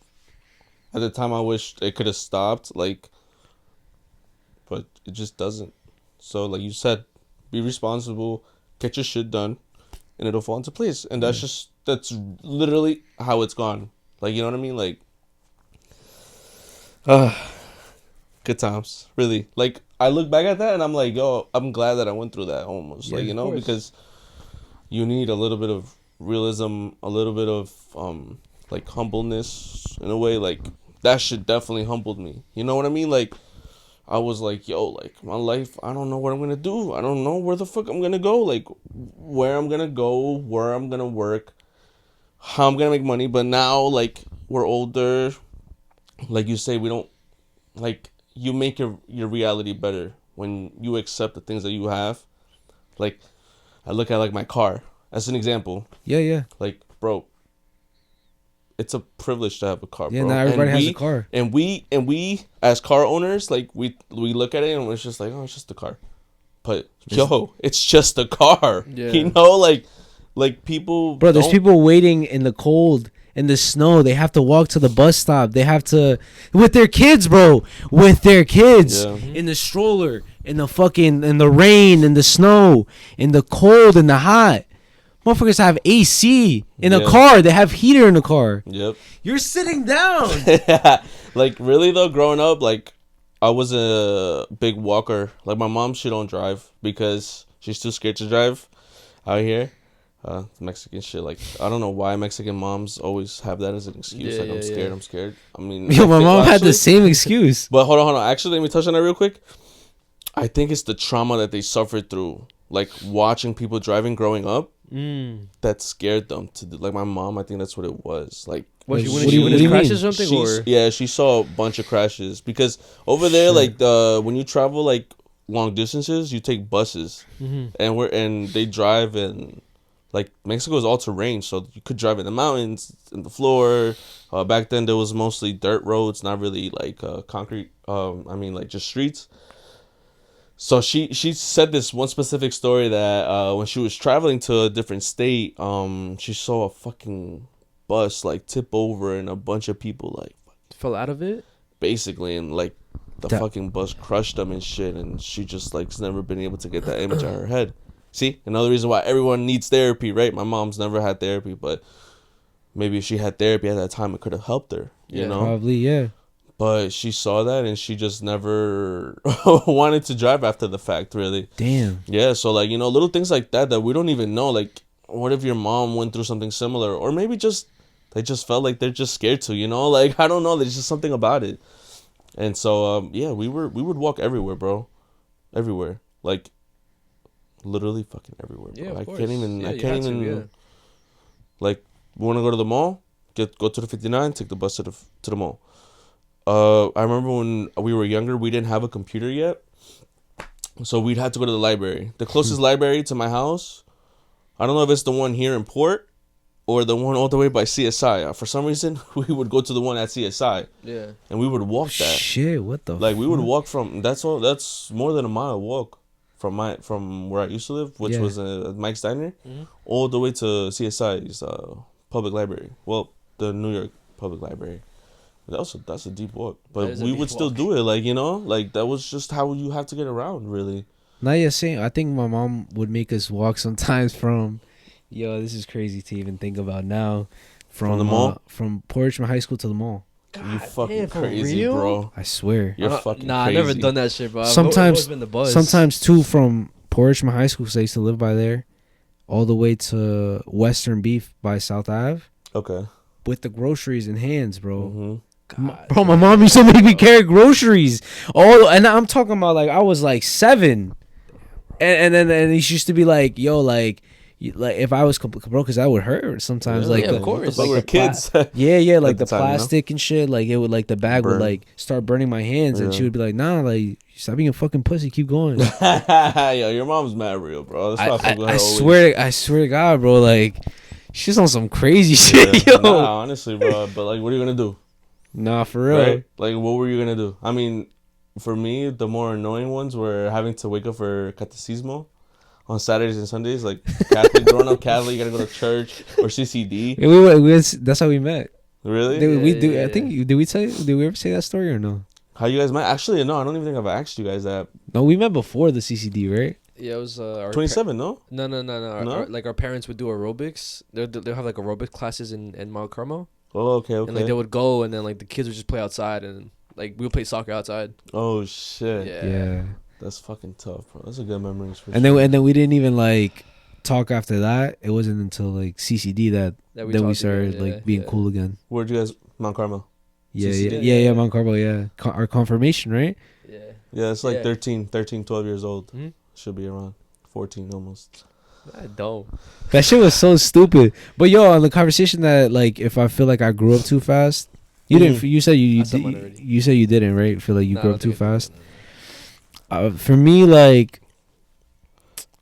at the time I wish it could have stopped, like, but it just doesn't. So, like you said, be responsible, get your shit done, and it'll fall into place. And that's literally how it's gone. Like, you know what I mean? Like, good times, really. Like, I look back at that and I'm like, yo, I'm glad that I went through that almost. Yeah, like, you know, because you need a little bit of realism, a little bit of, like, humbleness in a way. Like, that shit definitely humbled me. You know what I mean? Like, I was like, yo, like, my life, I don't know what I'm going to do. I don't know where the fuck I'm going to go. Like, where I'm going to go, where I'm going to work, how I'm going to make money. But now, like, we're older. Like you say, we don't, like, you make your reality better when you accept the things that you have. Like, I look at, like, my car as an example. Yeah. Like, bro, it's a privilege to have a car, Yeah, bro. not everybody has a car. And we as car owners, like we look at it and it's just like, oh, it's just a car. But it's just a car. Yeah. You know, like people. Bro, there's people waiting in the cold, in the snow. They have to walk to the bus stop. They have to with their kids, bro. With their kids in the stroller, in the rain, in the snow, in the cold, in the hot. Motherfuckers have AC in a car. They have heater in the car. Yep. You're sitting down. Like really though, growing up, like I was a big walker. Like my mom, she don't drive because she's too scared to drive out here. Mexican shit. Like I don't know why Mexican moms always have that as an excuse. Like I'm scared. I mean, yo, my mom had the same excuse. But hold on. Actually, let me touch on that real quick. I think it's the trauma that they suffered through, like watching people driving growing up. That scared them to do. Like my mom, I think that's what it was. Like What do she you crashes or mean? something? Or yeah, she saw a bunch of crashes because over there, like when you travel like long distances, you take buses, and they drive and like Mexico is all terrain, so you could drive in the mountains, in the floor. Back then there was mostly dirt roads, not really like concrete. I mean like just streets. So she said this one specific story that when she was traveling to a different state, she saw a fucking bus like tip over and a bunch of people like fell out of it, basically, and like the fucking bus crushed them and shit, and she just like has never been able to get that image out of her head. See, another reason why everyone needs therapy, right? My mom's never had therapy, but maybe if she had therapy at that time, it could have helped her. You know, probably, yeah. But she saw that and she just never wanted to drive after the fact, really. Damn. Yeah, so like, you know, little things like that we don't even know. Like, what if your mom went through something similar? Or maybe they just felt like they're just scared to, you know? Like, I don't know. There's just something about it. And so, yeah, we would walk everywhere, bro. Everywhere. Like, literally fucking everywhere, bro. Yeah, of I course. can't even, Yeah. Like, we want to go to the mall, go to the 59, take the bus to the mall. I remember when we were younger, we didn't have a computer yet, so we'd have to go to the library. The closest library to my house, I don't know if it's the one here in Port or the one all the way by CSI. For some reason, we would go to the one at CSI. Yeah. And we would walk that. Shit, what the Like, we would walk from, that's more than a mile walk from where I used to live, which was Mike's Diner, all the way to CSI's public library. Well, the New York Public Library. That's a deep walk, but we would still do it, like, you know, like that was just how you have to get around, really. Now you're saying, I think my mom would make us walk sometimes from, this is crazy to even think about now, from the mall, from Portsmouth High School to the mall. God, you fucking crazy, bro. I swear. You're fucking Nah, crazy. I never done that shit, bro. Sometimes been the buzz. Sometimes too from Portsmouth High School, because I used to live by there, all the way to Western Beef by South Ave. Okay. With the groceries in hands, bro. Mm-hmm. Bro, my mom used to make me carry groceries. Oh, and I'm talking about like I was like 7, and then he used to be like, "Yo, like if I was bro, because that would hurt sometimes." Yeah, like, of course, like we're kids. Yeah, like the the time, plastic and shit. Like it would, like the bag would Burn. like start burning my hands, and she would be like, "Nah, like stop being a fucking pussy, keep going." Yo, your mom's mad real, bro. That's why I fuck with her always. I swear to God, bro, like she's on some crazy shit, yo. Nah, honestly, bro. But like, what are you gonna do? Nah, for real. Right? Like, what were you gonna do? I mean, for me, the more annoying ones were having to wake up for catecismo on Saturdays and Sundays. Like, Catholic, growing up Catholic, you gotta go to church or CCD. Yeah, that's how we met. Really? I think did we ever say that story or no? How you guys met? Actually, no, I don't even think I've asked you guys that. No, we met before the CCD, right? Yeah, it was our 27, no? No. Our parents would do aerobics. They'll have like aerobic classes in Mount Carmel. Oh, okay. And like they would go, and then like the kids would just play outside, and like we would play soccer outside. Oh shit. Yeah. That's fucking tough, bro. That's a good memories for and sure. then we didn't even like talk after that. It wasn't until like CCD that we started being cool again. Where'd you guys? Mount Carmel. Yeah, Mount Carmel. Yeah, our confirmation, right? Yeah, it's like 13, 12 years old. Mm-hmm. Should be around 14 almost. I don't. That shit was so stupid. But yo, on the conversation that like if I feel like I grew up too fast, you didn't. You said you said you didn't, right? Feel like you grew up too fast. For me, like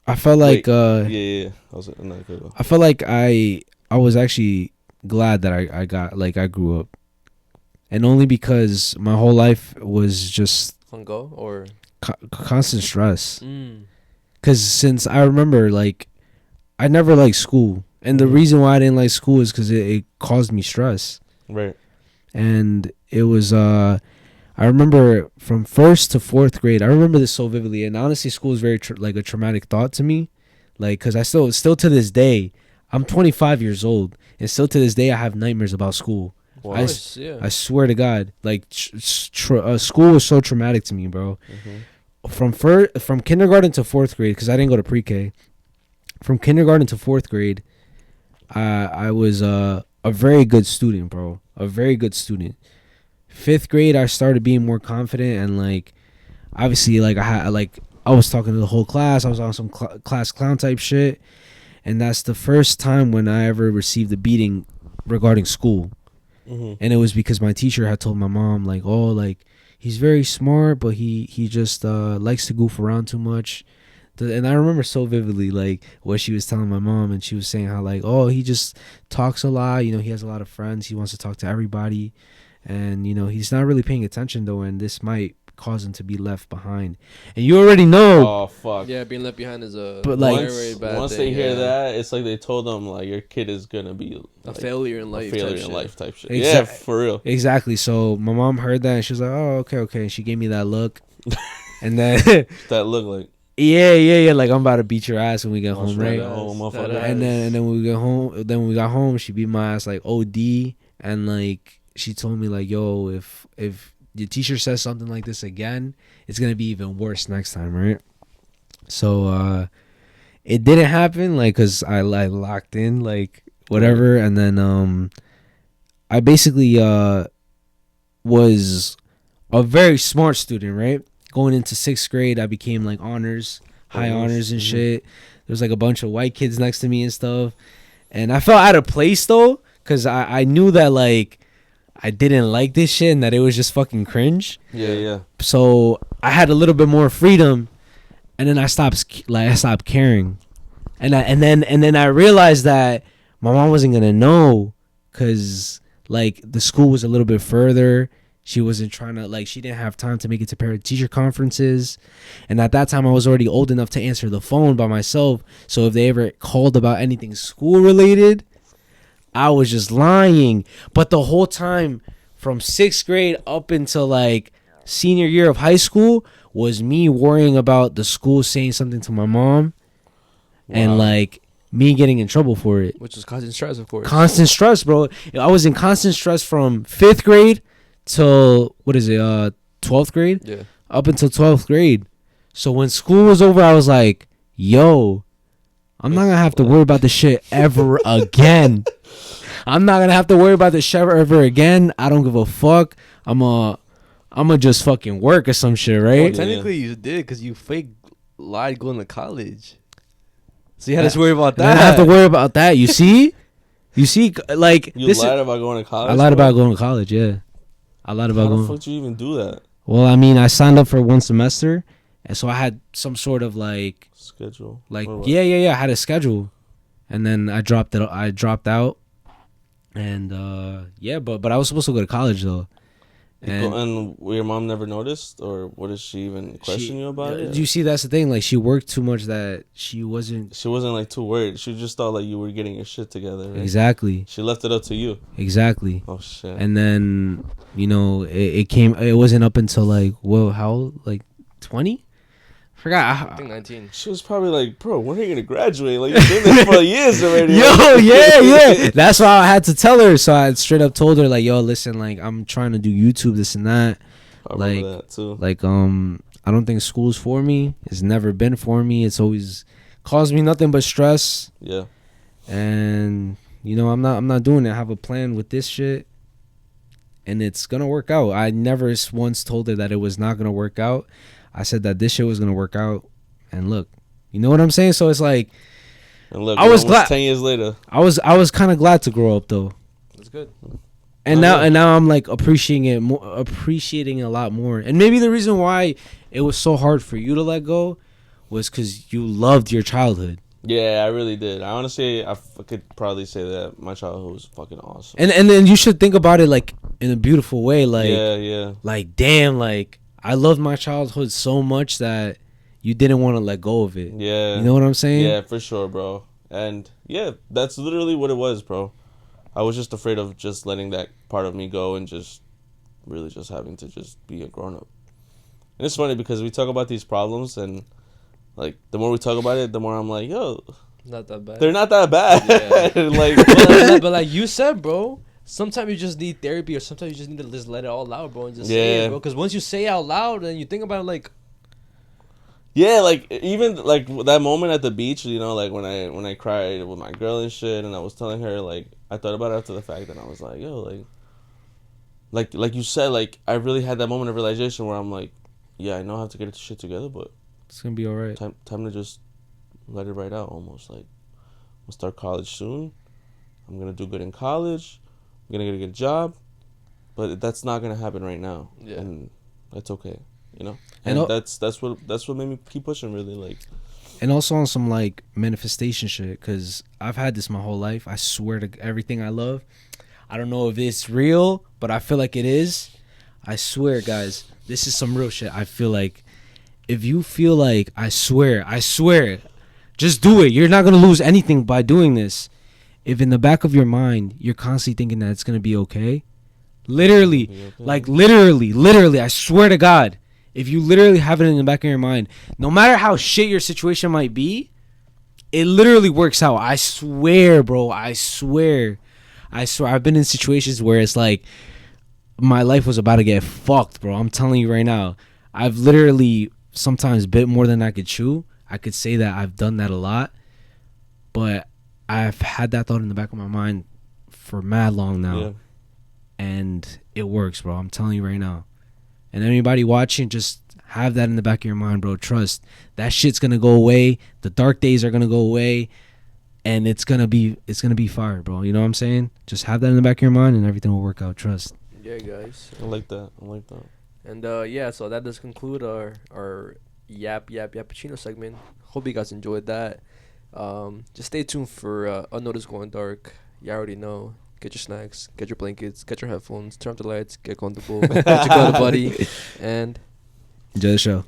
I felt like yeah. I felt like I was actually glad that I grew up, and only because my whole life was just Go or constant stress. Because since I remember, like, I never liked school, and the reason why I didn't like school is because it caused me stress. Right. And it was I remember from 1st to 4th grade. I remember this so vividly, and honestly, school is very like a traumatic thought to me, like, because I still to this day, I'm 25 years old, and still to this day I have nightmares about school. Wow. I swear to God, like, school was so traumatic to me, bro. From kindergarten to 4th grade, because I didn't go to pre-K. From kindergarten to 4th grade, I was a very good student, bro. A very good student. 5th grade, I started being more confident, and, like, obviously, like, I was talking to the whole class. I was on some class clown type shit, and that's the first time when I ever received a beating regarding school. And it was because my teacher had told my mom, like, oh, like, he's very smart, but he just likes to goof around too much. And I remember so vividly, like, what she was telling my mom, and she was saying how, like, oh, he just talks a lot, you know, he has a lot of friends, he wants to talk to everybody, and, you know, he's not really paying attention, though, and this might cause him to be left behind. And you already know. Oh, fuck. Yeah, being left behind is a very bad once thing, they hear that, it's like they told them, like, your kid is gonna be a failure in life. Type shit. Yeah, for real. Exactly. So my mom heard that, and she was like, oh, okay. And she gave me that look. And then that look like, yeah, like, I'm about to beat your ass when we get home, right? Oh, motherfucker. And then when we get home, when we got home, she beat my ass like OD, and, like, she told me, like, yo, if your teacher says something like this again, it's gonna be even worse next time, right? So it didn't happen, like, cause I locked in, like, whatever, and then I basically was a very smart student, right? Going into 6th grade, I became, like, high honors and shit. There was, like, a bunch of white kids next to me and stuff, and I felt out of place, though, cause I knew that, like, I didn't like this shit and that it was just fucking cringe. Yeah. So I had a little bit more freedom, and then I stopped caring, and then I realized that my mom wasn't gonna know, cause, like, the school was a little bit further. She wasn't trying to, like, she didn't have time to make it to parent teacher conferences, and at that time I was already old enough to answer the phone by myself. So if they ever called about anything school related, I was just lying. But the whole time from 6th grade up until, like, senior year of high school was me worrying about the school saying something to my mom. Wow. And, like, me getting in trouble for it. Which was constant stress, of course. Constant stress, bro. I was in constant stress from 5th grade till, 12th grade? Yeah. Up until 12th grade. So when school was over, I was like, yo, I'm not going to have to worry about this shit ever again. I'm not going to have to worry about this shit ever again. I don't give a fuck. I'm gonna just fucking work or some shit, right? Well, technically, you did, because you lied going to college. So you had to worry about that. I have to worry about that. You see? Like, you lied about going to college? I lied about going to college, yeah. I lied about going. How the fuck did you even do that? Well, I mean, I signed up for 1 semester, and so I had some sort of, like, schedule. Like, yeah. I had a schedule, and then I dropped out, and but I was supposed to go to college though. And your mom never noticed, or what did she even question you about it? You see, that's the thing. Like, she worked too much that she wasn't. She wasn't, like, too worried. She just thought, like, you were getting your shit together. Right? Exactly. She left it up to you. Exactly. Oh shit. And then, you know, it came. It wasn't up until, like, how old? Like 20? Forgot. I think 19. She was probably like, bro, when are you gonna graduate? Like, you've been there for years already. Yo, yeah. That's why I had to tell her. So I straight up told her, like, yo, listen, like, I'm trying to do YouTube, this and that. I remember that too. Like, I don't think school's for me. It's never been for me. It's always caused me nothing but stress. Yeah. And, you know, I'm not doing it. I have a plan with this shit, and it's gonna work out. I never once told her that it was not gonna work out. I said that this shit was gonna work out, and look, you know what I'm saying. So it's like, and look, I was glad. 10 years later, I was kind of glad to grow up though. That's good. And now I'm like appreciating a lot more. And maybe the reason why it was so hard for you to let go was because you loved your childhood. Yeah, I really did. I honestly, could probably say that my childhood was fucking awesome. And then you should think about it like in a beautiful way. Like, yeah. Like, damn, like I loved my childhood so much that you didn't want to let go of it. Yeah. You know what I'm saying? Yeah, for sure, bro. And yeah, that's literally what it was, bro. I was just afraid of just letting that part of me go and just really just having to just be a grown up. And it's funny because we talk about these problems and like the more we talk about it, the more I'm like, yo, not that bad. They're not that bad. Yeah. like, but like you said, bro, sometimes you just need therapy, or sometimes you just need to just let it all out, bro, and just say it, bro. Because once you say it out loud, and you think about it, like, yeah, like even like that moment at the beach, you know, like when I cried with my girl and shit, and I was telling her, like, I thought about it after the fact, and I was like, yo, like you said, like I really had that moment of realization where I'm like, yeah, I know I have to get shit together, but it's gonna be all right. Time to just let it right out. Almost like I'll start college soon. I'm gonna do good in college. I'm gonna get a good job, but that's not gonna happen right now. Yeah. And that's okay, you know. And that's what made me keep pushing. Really, like. And also on some like manifestation shit, cause I've had this my whole life. I swear to everything I love. I don't know if it's real, but I feel like it is. I swear, guys, this is some real shit. I feel like if you feel like, I swear, just do it. You're not going to lose anything by doing this. If in the back of your mind, you're constantly thinking that it's going to be okay, literally, I swear to God, if you literally have it in the back of your mind, no matter how shit your situation might be, it literally works out. I swear, bro. I swear. I've been in situations where it's like my life was about to get fucked, bro. I'm telling you right now. I've literally sometimes bit more than I could chew. I could say that I've done that a lot, but I've had that thought in the back of my mind for mad long now, and it works, bro. I'm telling you right now. And anybody watching, just have that in the back of your mind, bro. Trust that shit's gonna go away. The dark days are gonna go away, and it's gonna be fire, bro. You know what I'm saying? Just have that in the back of your mind, and everything will work out. Trust. Yeah, guys. I like that. And yeah, so that does conclude our Yappuccino segment. Hope you guys enjoyed that. Just stay tuned for Unnoticed Going Dark. You already know. Get your snacks, get your blankets, get your headphones, turn off the lights, get comfortable, get your cuddle buddy, and enjoy the show.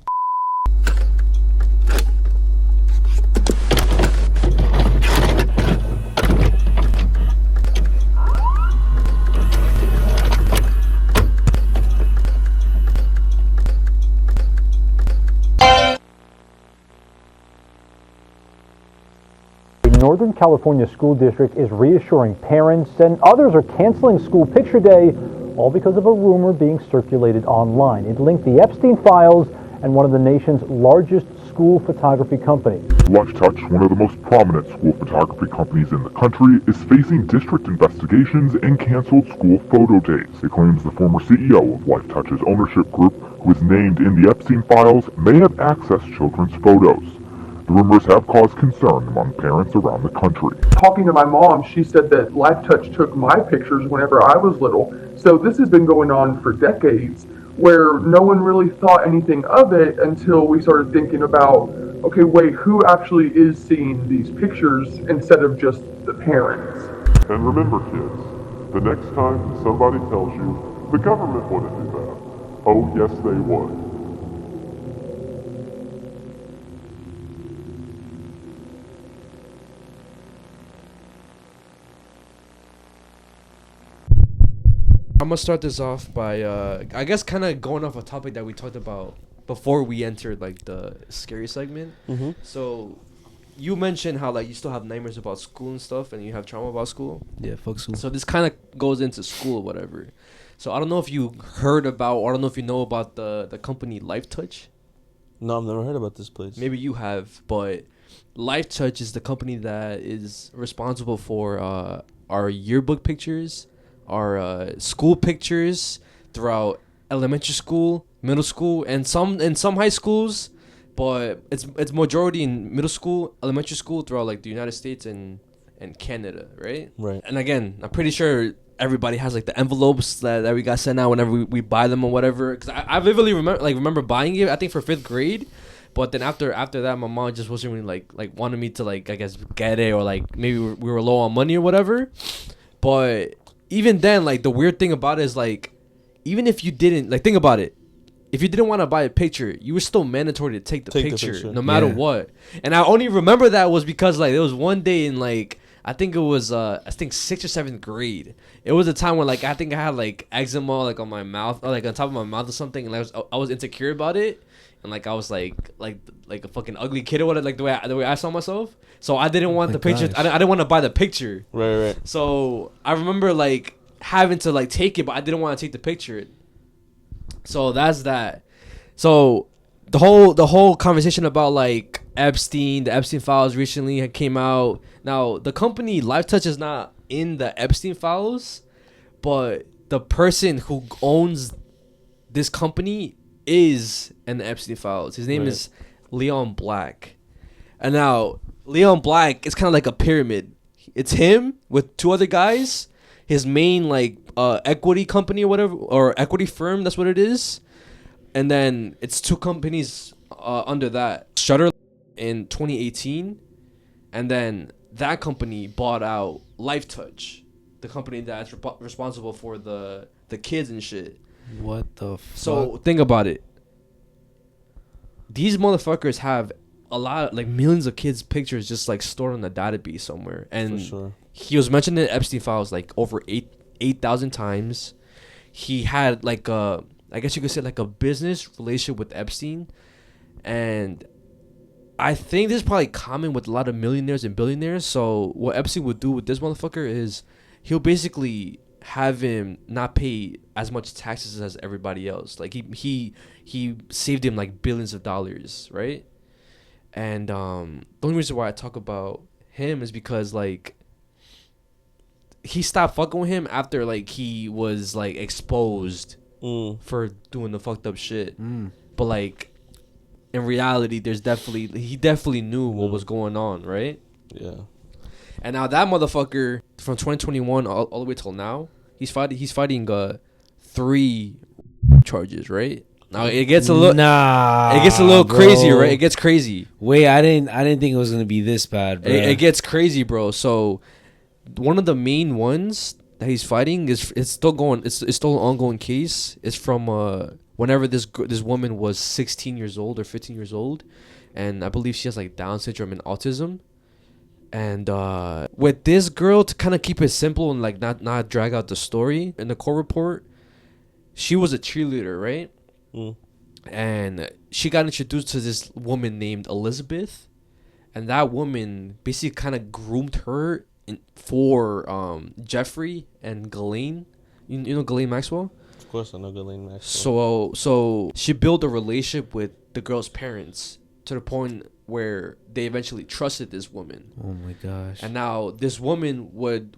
Northern California School District is reassuring parents, and others are canceling school picture day, all because of a rumor being circulated online. It linked the Epstein files and one of the nation's largest school photography companies. LifeTouch, one of the most prominent school photography companies in the country, is facing district investigations and canceled school photo days. It claims the former CEO of LifeTouch's ownership group, who is named in the Epstein files, may have accessed children's photos. The rumors have caused concern among parents around the country. Talking to my mom, she said that LifeTouch took my pictures whenever I was little. So this has been going on for decades, where no one really thought anything of it until we started thinking about, okay, wait, who actually is seeing these pictures instead of just the parents? And remember, kids, the next time somebody tells you the government wouldn't do that, oh yes they would. I'm gonna start this off by I guess kind of going off a topic that we talked about before we entered like the scary segment. Mm-hmm. So you mentioned how like you still have nightmares about school and stuff, and you have trauma about school. Yeah, fuck school. So this kind of goes into school or whatever. So I don't know if you heard about, or I don't know if you know about the company LifeTouch. No, I've never heard about this place. Maybe you have, but LifeTouch is the company that is responsible for our yearbook pictures, our school pictures throughout elementary school, middle school, and some high schools, but it's majority in middle school, elementary school throughout like the United States and Canada, right? Right. And again, I'm pretty sure everybody has like the envelopes that we got sent out whenever we buy them or whatever. Cause I vividly remember buying it, I think for 5th grade, But then after that, my mom just wasn't really like wanted me to like I guess get it, or like maybe we were low on money or whatever. But even then, like the weird thing about it is like even if you didn't like think about it. If you didn't want to buy a picture, you were still mandatory to take the picture no matter what. And I only remember that was because like there was one day in like I think it was 6th or 7th grade. It was a time when like I think I had like eczema like on my mouth or like on top of my mouth or something, and I was insecure about it, and like I was like a fucking ugly kid or whatever, like the way I saw myself. So I didn't want the picture. I didn't want to buy the picture. Right. So I remember like having to like take it, but I didn't want to take the picture. So that's that. So the whole conversation about like Epstein, the Epstein files recently came out. Now the company LifeTouch is not in the Epstein files, but the person who owns this company is in the Epstein files. His name is Leon Black. And now Leon Black is kind of like a pyramid. It's him with 2 other guys. His main like equity company or whatever, or equity firm, that's what it is. And then it's 2 companies under that. Stuttering in 2018, and then that company bought out LifeTouch, the company that's responsible for the kids and shit. What the fuck? So think about it. These motherfuckers have a lot, like millions of kids' pictures just like stored on the database somewhere. And For sure. He was mentioned in Epstein files like over 8,000 times. He had like I guess you could say like a business relationship with Epstein. And I think this is probably common with a lot of millionaires and billionaires. So what Epstein would do with this motherfucker is he'll basically have him not pay as much taxes as everybody else. Like he saved him like billions of dollars, right? And the only reason why I talk about him is because like he stopped fucking with him after like he was like exposed for doing the fucked up shit. But like in reality, he definitely knew what was going on, right? Yeah. And now that motherfucker from 2021 all the way till now, he's fighting 3 charges, right? Now it gets a little bro. crazy, right? It gets crazy. Wait, I didn't think it was gonna be this bad, bro. It gets crazy, bro. So one of the main ones that he's fighting it's still an ongoing case. It's from whenever this woman was 16 years old or 15 years old, and I believe she has like Down syndrome and autism. And with this girl, to kind of keep it simple and like not drag out the story in the court report, she was a cheerleader, right? And she got introduced to this woman named Elizabeth, and that woman basically kind of groomed her for Jeffrey and Ghislaine. You know Ghislaine Maxwell? Of course I know Ghislaine Maxwell. So she built a relationship with the girl's parents to the point where they eventually trusted this woman. Oh my gosh. And now this woman would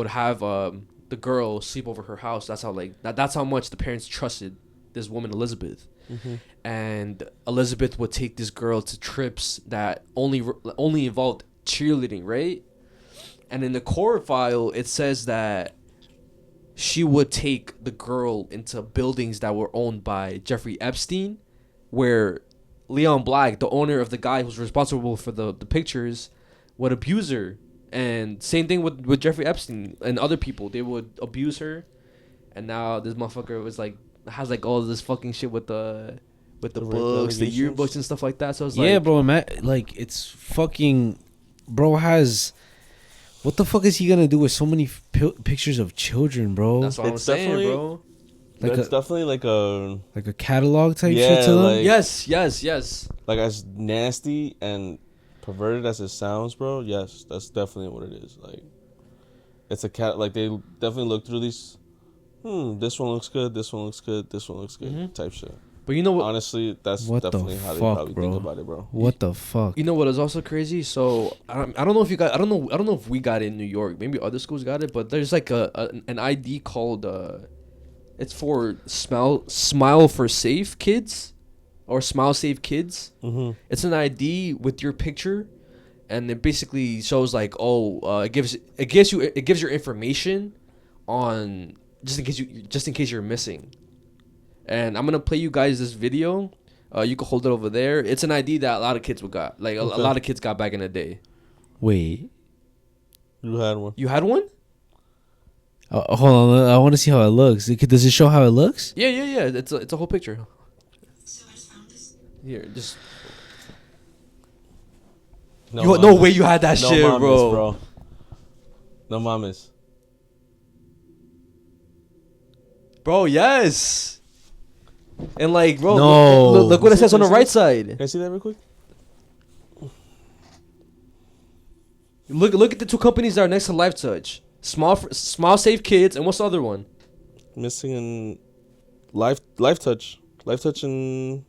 have the girl sleep over her house. That's how much the parents trusted this woman Elizabeth. And Elizabeth would take this girl to trips that only involved cheerleading, right? And in the court file, it says that she would take the girl into buildings that were owned by Jeffrey Epstein, where Leon Black, the owner of the guy who's responsible for the pictures, would abuse her. And same thing with Jeffrey Epstein and other people. They would abuse her. And now this motherfucker has like all this fucking shit with the books, the yearbooks and stuff like that. So it's like, bro, like it's fucking, bro has. What the fuck is he gonna do with so many pictures of children, bro? That's what I'm saying, bro. Like that's definitely like a catalog type shit to them. Like, yes. Like as nasty and perverted as it sounds, bro. Yes, that's definitely what it is. Like it's a cat. Like they definitely look through these. This one looks good. This one looks good. This one looks good. Type shit. But you know what? Honestly, that's definitely how they probably think about it, bro. What the fuck? You know what is also crazy? So I don't know if you got. I don't know if we got it in New York. Maybe other schools got it. But there's like an ID called. It's for Smile for Safe Kids, or Smile Safe Kids. It's an ID with your picture, and it basically shows like it gives your information on just in case you're missing. And I'm gonna play you guys this video You can hold it over there. It's an ID that a lot of kids would got. Like a lot of kids got back in the day. Wait. You had one. You had one? Hold on. I want to see how it looks. Does it show how it looks? Yeah. It's a whole picture. Here, just. No way you had that shit, mames, bro. No mames. Bro, yes. And like, bro, no. look what it says on the right side. Can I see that real quick? Look at the two companies that are next to Life Touch. Small Safe Kids, and what's the other one? Missing in Life Touch and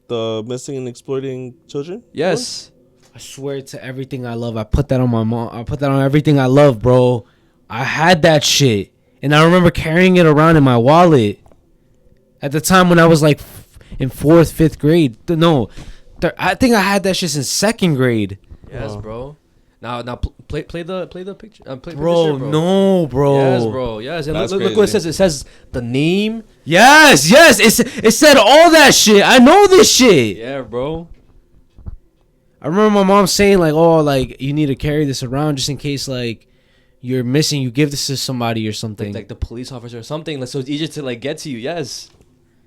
the missing and exploiting children. Yes. I swear to everything I love. I put that on my mom. I put that on everything I love, bro. I had that shit, and I remember carrying it around in my wallet at the time when I was like in 4th, 5th grade. No, I think I had that shit since 2nd grade. Yes, bro. Now play the picture. Bro, no, bro. Yes, bro. Yes, and look what it says. It says the name. Yes. It said all that shit. I know this shit. Yeah, bro. I remember my mom saying like, "Oh, like you need to carry this around just in case like you're missing. You give this to somebody or something, like the police officer or something. Like, so it's easier to like get to you." Yes.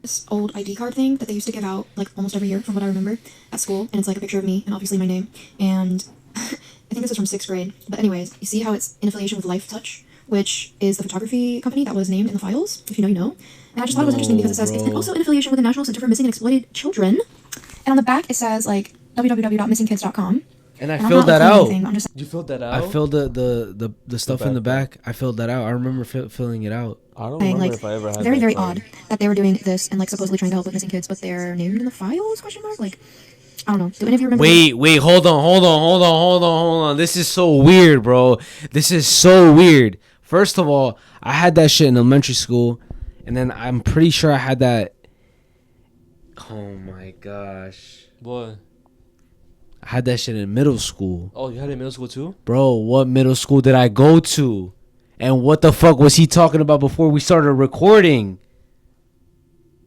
This old ID card thing that they used to give out like almost every year, from what I remember, at school, and it's like a picture of me and obviously my name. And I think this is from 6th grade. But anyways, you see how it's in affiliation with Life Touch, which is the photography company that was named in the files. If you know, you know. And I just thought it was interesting because it says it's also in affiliation with the National Center for Missing and Exploited Children. And on the back it says like www.missingkids.com. And I filled that out. You filled that out? I filled the stuff in the back. I filled that out. I remember filling it out. I don't remember like, if I ever had very, that very card. odd that they were doing this and like supposedly trying to help with missing kids, but they're named in the files? Question mark. Like, I don't know. Do any of you remember? Wait, hold on. This is so weird, bro. This is so weird. First of all, I had that shit in elementary school, and then I'm pretty sure I had that. Oh my gosh. What? I had that shit in middle school. Oh, you had it in middle school too? Bro, what middle school did I go to? And what the fuck was he talking about before we started recording?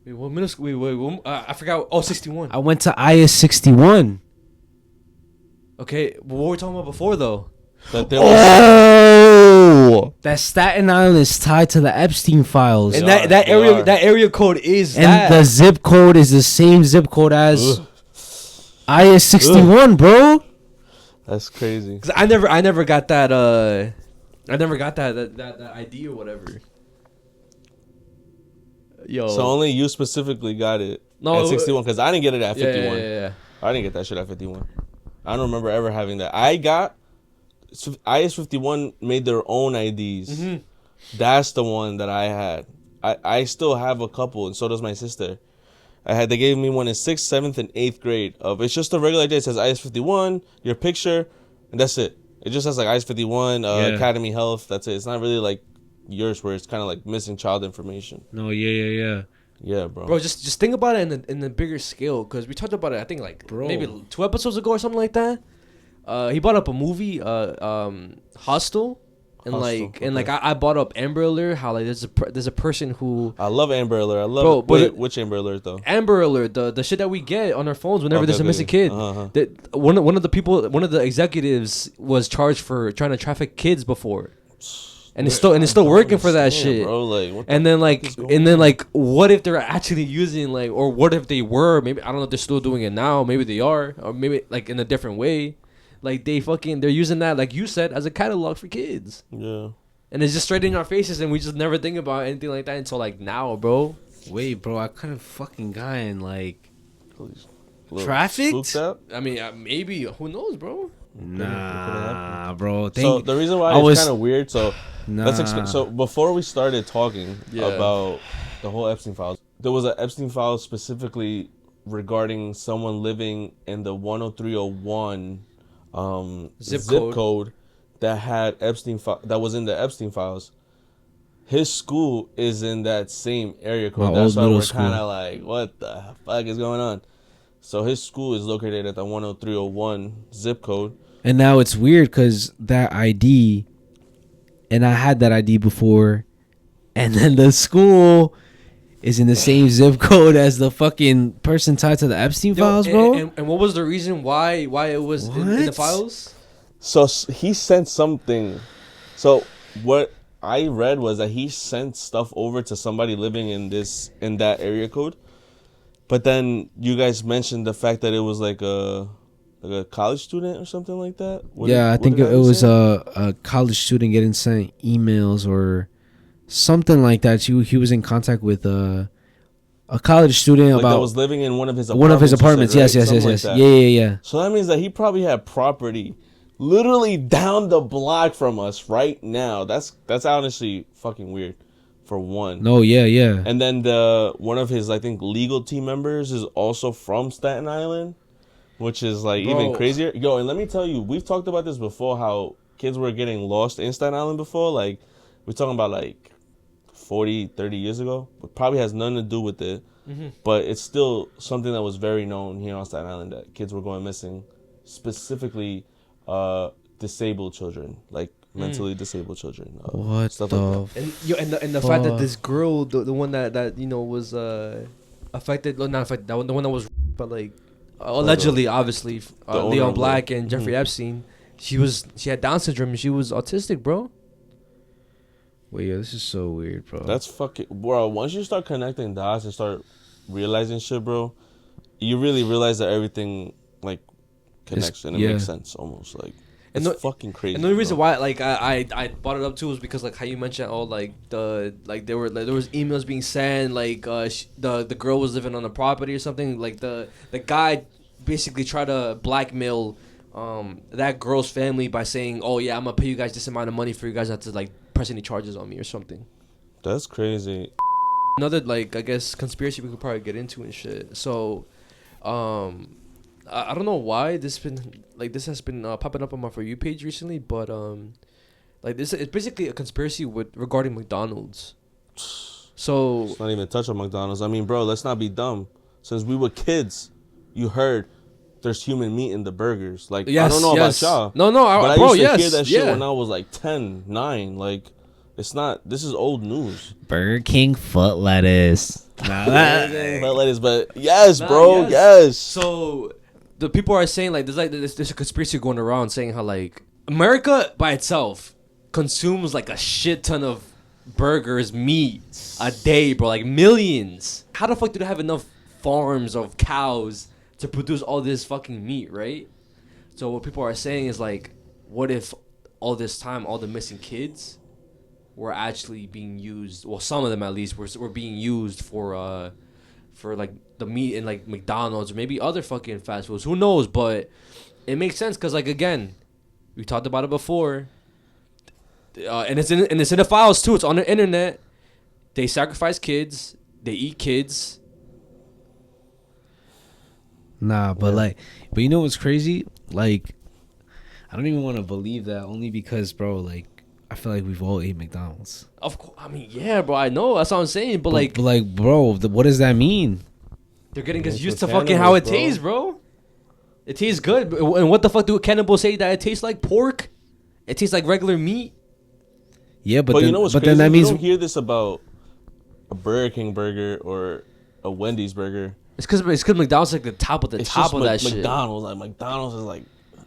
Wait, what middle school? Wait, I forgot. Oh, 61. I went to IS 61. Okay, what were we talking about before though? That Staten Island is tied to the Epstein files. And that area code is and that. the zip code is the same zip code as IS 61, bro. That's crazy. Cause I never got that. I never got that ID or whatever. Yo. So only you specifically got it at 61 because I didn't get it at 51. Yeah. I didn't get that shit at 51. I don't remember ever having that. I got IS 51 made their own IDs. Mm-hmm. That's the one that I had. I still have a couple, and so does my sister. They gave me one in 6th, 7th, and 8th grade. It's just a regular ID. It says IS 51, your picture, and that's it. It just has like IS 51, Academy Health. That's it. It's not really like yours where it's kind of like missing child information. No, yeah. Yeah, bro. Bro, just think about it in the bigger scale, because we talked about it, I think, like, maybe 2 episodes ago or something like that. He brought up a movie, Hostel. And I brought up Amber Alert, how like there's a person who I love Amber Alert. I love which Amber Alert though? Amber Alert, the shit that we get on our phones whenever there's a missing kid. That one of the executives was charged for trying to traffic kids before. And it's still working for that shit. Bro, like, and then what if they're actually using or what if they were, maybe I don't know if they're still doing it now, maybe they are, or maybe like in a different way. Like they're using that, like you said, as a catalog for kids. Yeah. And it's just straight in our faces, and we just never think about anything like that until like now, bro. Wait, bro, I couldn't fucking gotten like trafficked. I mean, maybe, who knows, bro? Nah, bro. So the reason why it's kind of weird. So let's explain. So before we started talking about the whole Epstein files, there was an Epstein file specifically regarding someone living in the 10301 zip code that had Epstein that was in the Epstein files. His school is in that same area code. That's why we're kind of like, what the fuck is going on? So his school is located at the 10301 zip code. And now it's weird because that ID, and I had that ID before, and then the school is in the same zip code as the fucking person tied to the Epstein files, bro. And what was the reason why it was in the files? So he sent something. So what I read was that he sent stuff over to somebody living in that area code. But then you guys mentioned the fact that it was like a college student or something like that. I think it was a college student getting sent emails or something like that. He was in contact with a college student that was living in one of his apartments. Yes. Yeah. So that means that he probably had property literally down the block from us right now. That's honestly fucking weird. For one. No, yeah. And then one of his, I think, legal team members is also from Staten Island, which is like even crazier. Yo, and let me tell you, we've talked about this before, how kids were getting lost in Staten Island before. Like, we're talking about like 40, 30 years ago. It probably has nothing to do with it. Mm-hmm. But it's still something that was very known here on Staten Island, that kids were going missing, specifically disabled children, like mentally disabled children. What stuff the like that. And the fact that this girl, the one that was affected, not affected, the one that was, but like allegedly, obviously, Leon Black and Jeffrey Epstein, she had Down syndrome and she was autistic, bro. Wait, yeah, this is so weird, bro. That's fucking, bro. Once you start connecting dots and start realizing shit, bro, you really realize that everything like connects and it makes sense almost. Like, it's fucking crazy. And the only reason why like I brought it up too was because like how you mentioned there was emails being sent, like the girl was living on the property or something, like the guy basically tried to blackmail that girl's family by saying, oh yeah, I'm gonna pay you guys this amount of money for you guys not to like press any charges on me or something. That's crazy. Another like I guess conspiracy we could probably get into and shit. So I don't know why this has been popping up on my For You page recently, but like this, it's basically a conspiracy regarding McDonald's. So it's not even touch on McDonald's. I mean, bro, let's not be dumb. Since we were kids, you heard there's human meat in the burgers. Like, I don't know about y'all. No, but I bro, used to hear that shit when I was like 10, 9. Like, it's not. This is old news. Burger King foot lettuce. Foot lettuce, but yes, bro, yes. So the people are saying like there's a conspiracy going around saying how like America by itself consumes like a shit ton of burgers, meat a day, bro, like millions. How the fuck do they have enough farms of cows to produce all this fucking meat, right? So what people are saying is like, what if all this time all the missing kids were actually being used, well some of them at least were being used for like the meat in like McDonald's or maybe other fucking fast foods, who knows? But it makes sense because like again, we talked about it before, and it's in the files too. It's on the internet. They sacrifice kids. They eat kids. Nah, but but you know what's crazy? Like, I don't even want to believe that, only because, bro, like, I feel like we've all ate McDonald's. Of course, I mean, yeah, bro, I know. That's what I'm saying. But bro, what does that mean? They're getting us used to fucking how it tastes, bro. It tastes good. And what the fuck do cannibals say that it tastes like? Pork? It tastes like regular meat? Yeah, but you know what's crazy? Then that means you don't hear this about a Burger King burger or a Wendy's burger. It's because McDonald's is like the top of the top of that shit. McDonald's is like,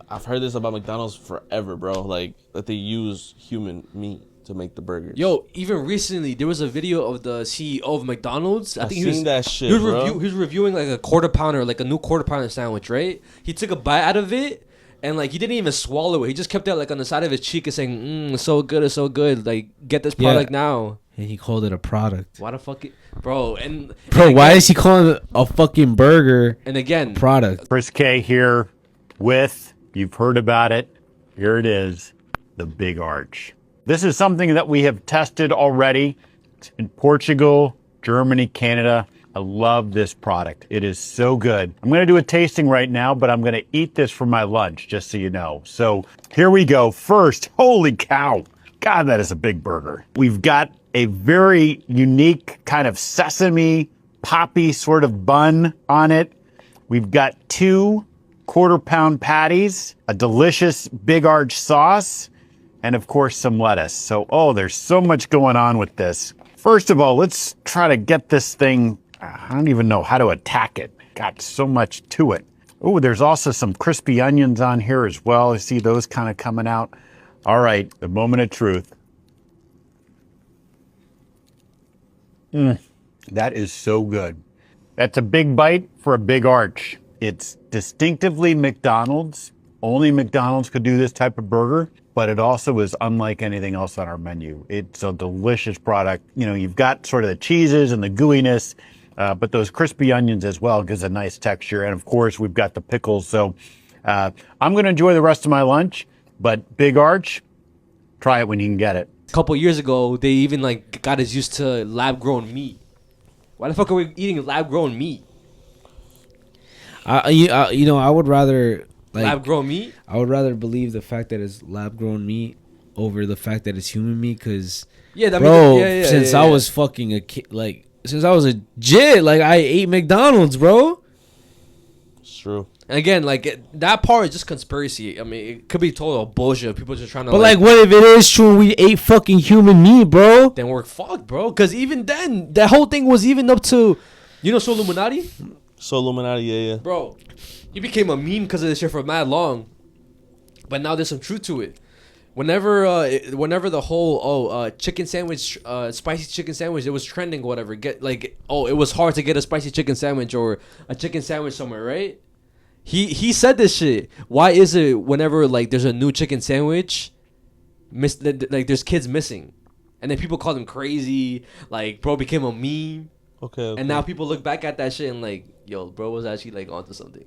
I've heard this about McDonald's forever, bro. Like, that they use human meat to make the burgers. Yo, even recently, there was a video of the CEO of McDonald's. I think he was that shit, he was reviewing like a quarter pounder, like a new quarter pounder sandwich, right? He took a bite out of it, and like he didn't even swallow it. He just kept it like on the side of his cheek and saying, it's so good, it's so good. Like, get this product now. And he called it a product. Why the fuck bro, why is he calling it a fucking burger? And again, product. Chris K here with, you've heard about it, here it is, the Big Arch. This is something that we have tested already in Portugal, Germany, Canada. I love this product. It is so good. I'm going to do a tasting right now, but I'm going to eat this for my lunch, just so you know. So here we go. First, holy cow. God, that is a big burger. We've got a very unique kind of sesame poppy sort of bun on it. We've got 2 quarter-pound patties, a delicious Big Arch sauce, and of course some lettuce. So, there's so much going on with this. First of all, let's try to get this thing. I don't even know how to attack it. Got so much to it. Oh, there's also some crispy onions on here as well. I see those kind of coming out. All right, the moment of truth. That is so good. That's a big bite for a big arch. It's distinctively McDonald's. Only McDonald's could do this type of burger, but it also is unlike anything else on our menu. It's a delicious product. You know, you've got sort of the cheeses and the gooiness, but those crispy onions as well gives a nice texture. And of course, we've got the pickles. So I'm going to enjoy the rest of my lunch, but Big Arch, try it when you can get it. A couple years ago, they even like got us used to lab-grown meat. Why the fuck are we eating lab-grown meat? I would rather lab-grown meat. I would rather believe the fact that it's lab-grown meat over the fact that it's human meat. Cause since I was fucking a kid, like since I was a jit, like I ate McDonald's, bro. It's true. And again, like that part is just conspiracy. I mean, it could be total bullshit. People just trying to. But like, what if it is true and we ate fucking human meat, bro? Then we're fucked, bro. Because even then, that whole thing was even up to, So Illuminati. So Illuminati, yeah. Bro, you became a meme because of this shit for mad long, but now there's some truth to it. Whenever the whole chicken sandwich, spicy chicken sandwich, it was trending, whatever. It was hard to get a spicy chicken sandwich or a chicken sandwich somewhere, right? He said this shit. Why is it whenever like there's a new chicken sandwich, like there's kids missing, and then people call them crazy, like bro became a meme. Okay. And now people look back at that shit and like, yo, bro was actually like onto something.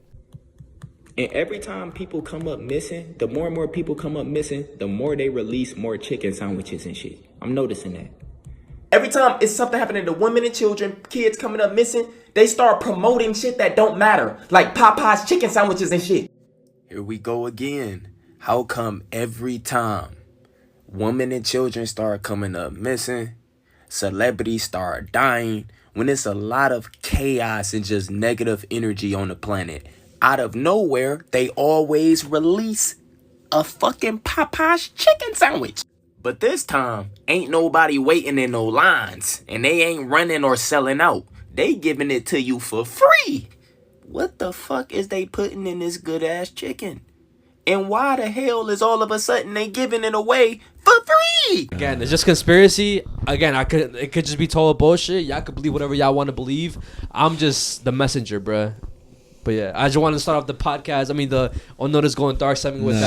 And every time people come up missing, the more and more people come up missing, the more they release more chicken sandwiches and shit. I'm noticing that. Every time it's something happening to women and children, kids coming up missing, they start promoting shit that don't matter. Like Popeye's chicken sandwiches and shit. Here we go again. How come every time women and children start coming up missing, celebrities start dying, when it's a lot of chaos and just negative energy on the planet, out of nowhere, they always release a fucking Popeye's chicken sandwich. But this time, ain't nobody waiting in no lines, and they ain't running or selling out. They giving it to you for free. What the fuck is they putting in this good ass chicken? And why the hell is all of a sudden they giving it away for free? Again, it's just conspiracy. Again, it could just be total bullshit. Y'all could believe whatever y'all want to believe. I'm just the messenger, bruh. But yeah, I just wanted to start off the podcast. I mean, the Unnoticed Going Dark segment with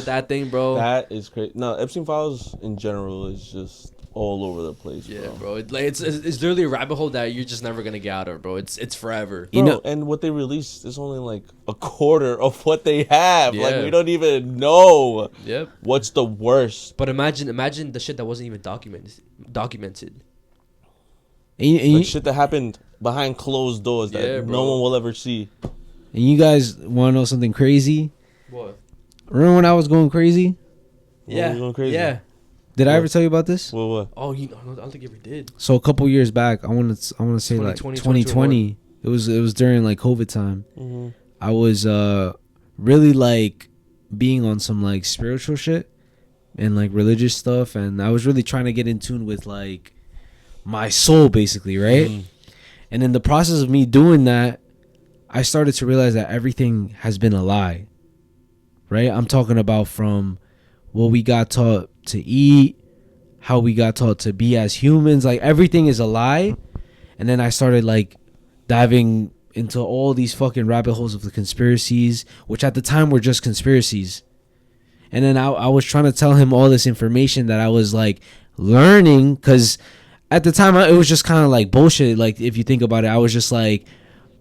that thing, bro. That is crazy. No, Epstein Files in general is just all over the place, bro. Yeah, bro. It's literally a rabbit hole that you're just never gonna get out of, bro. It's forever. Bro, and what they released is only like a quarter of what they have. Yeah. Like we don't even know. Yep. What's the worst? But imagine the shit that wasn't even documented. Like shit that happened behind closed doors that no one will ever see. And you guys want to know something crazy? What? Remember when I was going crazy? Yeah. Going crazy? Yeah. Did I ever tell you about this? What? Oh, I don't think you ever did. So a couple years back, I want to say like 2020. It was during like COVID time. Mm-hmm. I was really like being on some like spiritual shit and like religious stuff, and I was really trying to get in tune with like my soul, basically, right? Mm. And in the process of me doing that, I started to realize that everything has been a lie, right? I'm talking about from what we got taught to eat, how we got taught to be as humans, like everything is a lie. And then I started like diving into all these fucking rabbit holes of the conspiracies, which at the time were just conspiracies. And then I was trying to tell him all this information that I was like learning, because at the time it was just kind of like bullshit. Like if you think about it, I was just like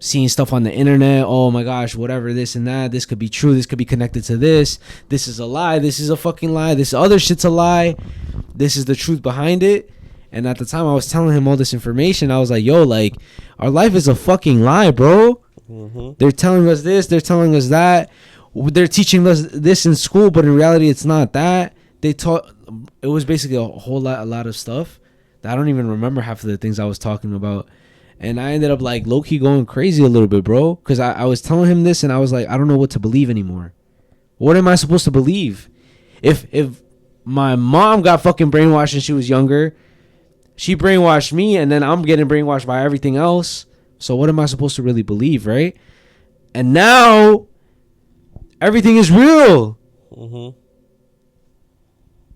seeing stuff on the internet. Oh my gosh, whatever, this and that. This could be true. This could be connected to this. This is a lie. This is a fucking lie. This other shit's a lie. This is the truth behind it. And at the time I was telling him all this information. I was like, yo, like our life is a fucking lie, bro. Mm-hmm. They're telling us this. They're telling us that. They're teaching us this in school, but in reality it's not that. They taught, it was basically a lot of stuff that I don't even remember half of the things I was talking about. And I ended up like low-key going crazy a little bit, bro. Because I was telling him this and I was like, I don't know what to believe anymore. What am I supposed to believe? If my mom got fucking brainwashed when she was younger, she brainwashed me, and then I'm getting brainwashed by everything else. So what am I supposed to really believe, right? And now everything is real. Mm-hmm.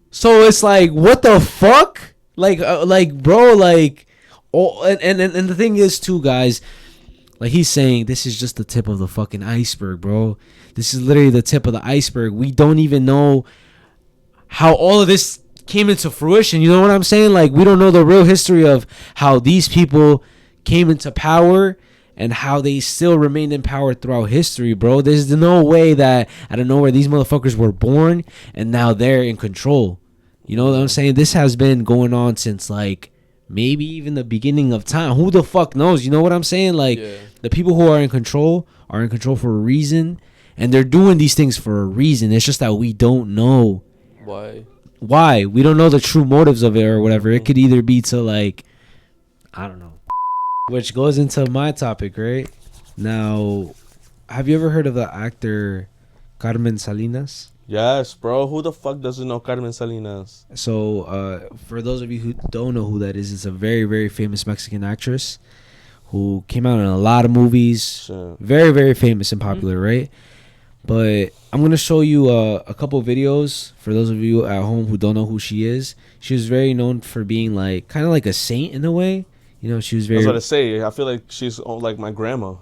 So it's like, what the fuck? Like, bro, like, oh, and the thing is too, guys, like he's saying, this is just the tip of the fucking iceberg, bro. This is literally the tip of the iceberg. We don't even know how all of this came into fruition. You know what I'm saying? Like, we don't know the real history of how these people came into power and how they still remained in power throughout history, bro. There's no way that out of nowhere these motherfuckers were born and now they're in control. You know what I'm saying? This has been going on since like maybe even the beginning of time. Who the fuck knows? You know what I'm saying? Like, the people who are in control for a reason, and they're doing these things for a reason. It's just that we don't know why. We don't know the true motives of it or whatever. It could either be to, like, I don't know. Which goes into my topic, right? Now, have you ever heard of the actor Carmen Salinas? Yes, bro. Who the fuck doesn't know Carmen Salinas? So, for those of you who don't know who that is, it's a very, very famous Mexican actress who came out in a lot of movies. Sure. Very, very famous and popular, right? But I'm going to show you a couple videos for those of you at home who don't know who she is. She was very known for being like kind of like a saint in a way. You know, she was very... I was about to say, I feel like she's like my grandma.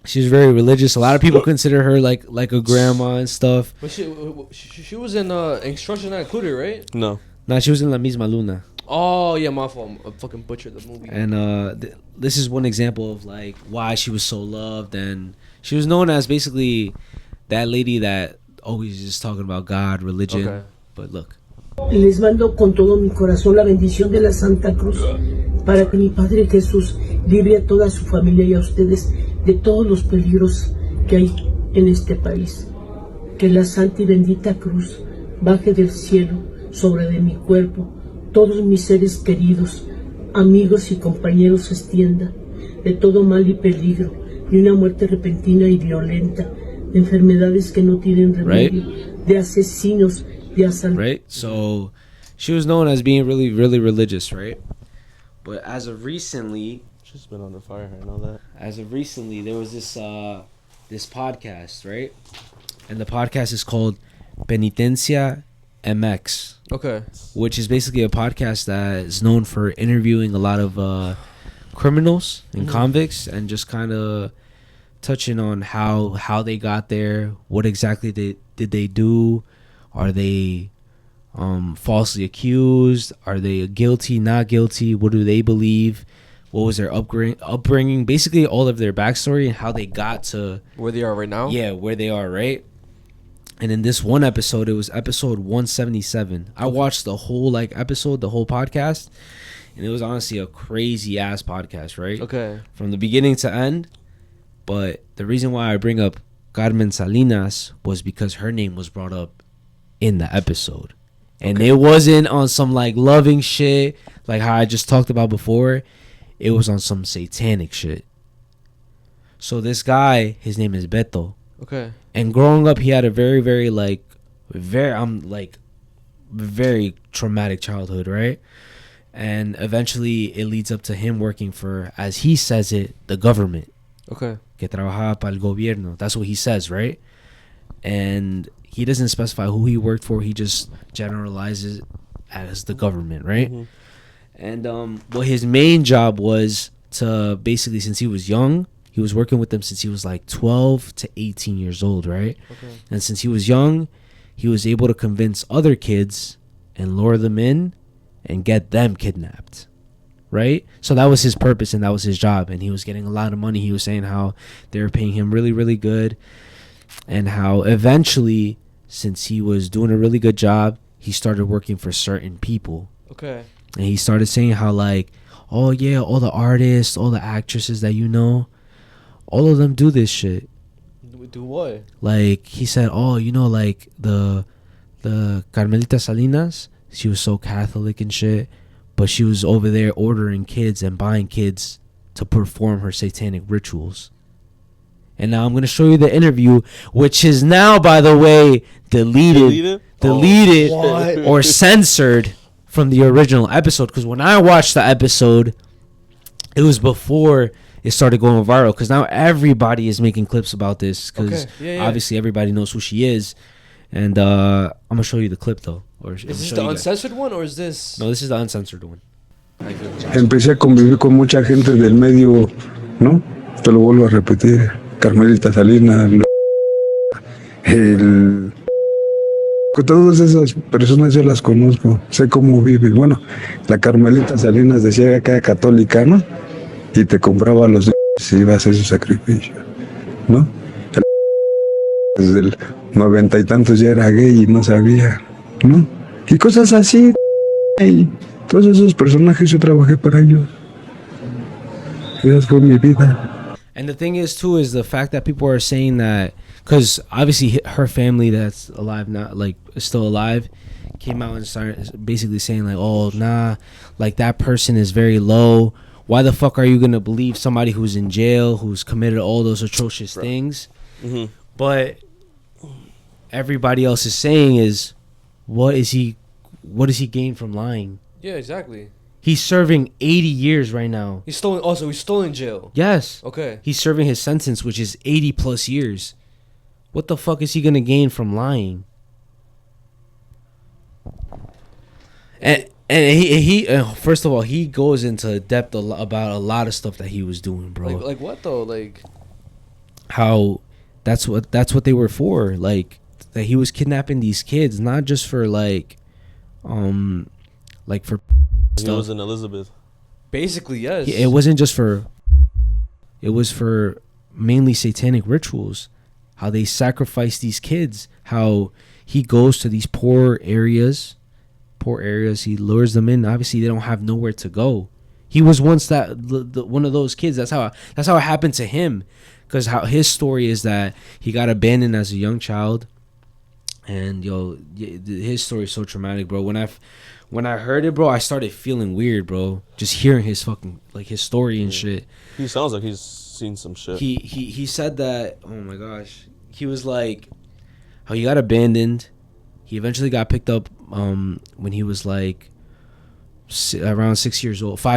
She was very religious. A lot of people consider her like a grandma and stuff. But she was in Instruction Not Included, right? No, she was in La Misma Luna. Oh yeah, my fault. I fucking butchered the movie. And this is one example of like why she was so loved, and she was known as basically that lady that always is talking about God, religion. Okay. But look. Les mando con todo mi corazón la bendición de la Santa Cruz para que mi Padre Jesús libre a toda su familia y a ustedes de todos los peligros que hay en este país. Que la Santa y bendita Cruz baje del cielo sobre de mi cuerpo, todos mis seres queridos, amigos y compañeros se extienda de todo mal y peligro, de una muerte repentina y violenta, de enfermedades que no tienen remedio, de asesinos. Right? So she was known as being really, really religious, right? But as of recently, she's been under fire, I know that. As of recently, there was this podcast, right? And the podcast is called Penitencia MX. Okay. Which is basically a podcast that is known for interviewing a lot of criminals and convicts and just kind of touching on how they got there, what exactly did they do. Are they falsely accused? Are they guilty, not guilty? What do they believe? What was their upbringing? Basically, all of their backstory and how they got to... Where they are right now? Yeah, where they are, right? And in this one episode, it was episode 177. I watched the whole episode, the whole podcast. And it was honestly a crazy-ass podcast, right? Okay. From the beginning to end. But the reason why I bring up Carmen Salinas was because her name was brought up in the episode, and it wasn't on some like loving shit like how I just talked about before. It was on some satanic shit. So this guy, his name is Beto. Okay. And growing up, he had a very, very very traumatic childhood, right? And eventually, it leads up to him working for, as he says it, the government. Okay. Que trabajaba para el gobierno. That's what he says, right? And he doesn't specify who he worked for. He just generalizes as the government, right? Mm-hmm. And what his main job was to basically, since he was young, he was working with them since he was like 12 to 18 years old, right? Okay. And since he was young, he was able to convince other kids and lure them in and get them kidnapped, right? So that was his purpose and that was his job. And he was getting a lot of money. He was saying how they were paying him really, really good. And how eventually, since he was doing a really good job, he started working for certain people. Okay. And he started saying how like, oh yeah, all the artists, all the actresses that you know, all of them do this shit. Do what? Like he said, oh, you know, like the Carmelita Salinas, she was so Catholic and shit, but she was over there ordering kids and buying kids to perform her satanic rituals. And now I'm going to show you the interview, which is now, by the way, deleted or censored from the original episode. Because when I watched the episode, it was before it started going viral. Because now everybody is making clips about this. Because obviously everybody knows who she is. And I'm going to show you the clip, though. Is this the uncensored one or is this? No, this is the uncensored one. Empecé a convivir con mucha gente del medio, ¿no? Te lo vuelvo a repetir. Carmelita Salinas, todas esas personas yo las conozco, sé cómo viven. Bueno, la Carmelita Salinas decía que era católica, ¿no? Y te compraba los y iba a hacer su sacrificio, ¿no? Desde el 90 y tantos ya era gay y no sabía, ¿no? Y cosas así. Y todos esos personajes yo trabajé para ellos. Esa fue mi vida. And the thing is, too, is the fact that people are saying that, because obviously her family that's alive now, like, is still alive, came out and started basically saying, like, oh, nah, like, that person is very low. Why the fuck are you going to believe somebody who's in jail, who's committed all those atrocious things? Mm-hmm. But everybody else is saying is, what does he gain from lying? Yeah, exactly. He's serving 80 years right now. He's still in jail. Yes. Okay. He's serving his sentence, which is 80 plus years. What the fuck is he gonna gain from lying? And he first of all, he goes into depth about a lot of stuff that he was doing, bro. Like what though? Like how that's what they were for. Like that he was kidnapping these kids, not just for like for he was in Elizabeth. Basically, yes. It wasn't just for. It was for mainly satanic rituals. How they sacrifice these kids. How he goes to these poor areas. He lures them in. Obviously, they don't have nowhere to go. He was once one of those kids. That's how it happened to him. Because how his story is that he got abandoned as a young child. And his story is so traumatic, bro. When I heard it, bro, I started feeling weird, bro. Just hearing his fucking his story and shit. He sounds like he's seen some shit. He said that. Oh my gosh, he was like, how he got abandoned. He eventually got picked up when he was like around 5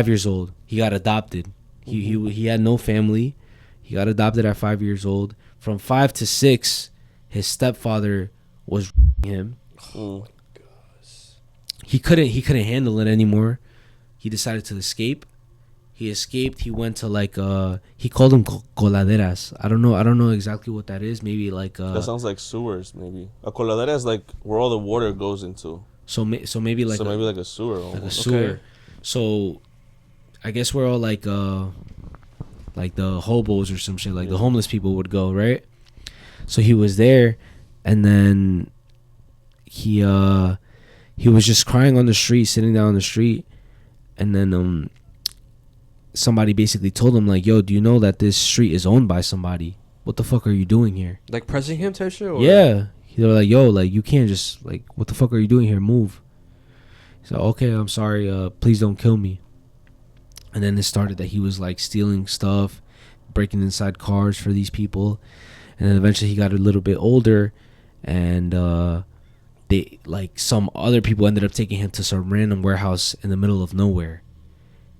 years old. He got adopted. He had no family. He got adopted at 5 years old. From 5 to 6, his stepfather was him. He couldn't handle it anymore. He decided to escape. He escaped. He went to he called them coladeras. I don't know exactly what that is. Maybe that sounds like sewers. Maybe a coladera is like where all the water goes into. So maybe like a sewer. Almost. Like a sewer. Okay. So I guess we're all like the hobos or some shit. Like the homeless people would go, right? So he was there, and then he was just crying on the street, sitting down on the street, and then somebody basically told him like, "Yo, do you know that this street is owned by somebody? What the fuck are you doing here?" Like pressing him type shit? Or? Yeah. They were like, "Yo, like you can't just like, what the fuck are you doing here? Move." He's like, "Okay, I'm sorry. Please don't kill me." And then it started that he was like stealing stuff, breaking inside cars for these people, and then eventually he got a little bit older, and they like some other people ended up taking him to some random warehouse in the middle of nowhere.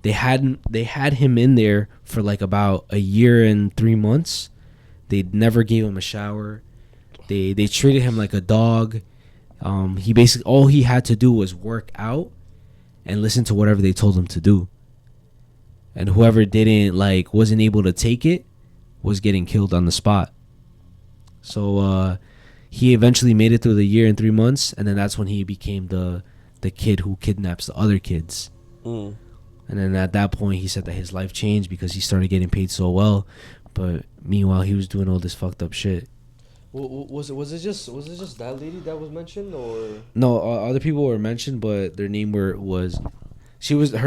They had him in there for like about a year and 3 months. They never gave him a shower. They treated him like a dog. He basically, all he had to do was work out and listen to whatever they told him to do. And whoever wasn't able to take it was getting killed on the spot. So he eventually made it through the year and 3 months, and then that's when he became the kid who kidnaps the other kids. And then at that point, he said that his life changed because he started getting paid so well. But meanwhile, he was doing all this fucked up shit. Was it just that lady that was mentioned, or no? Other people were mentioned, but their name her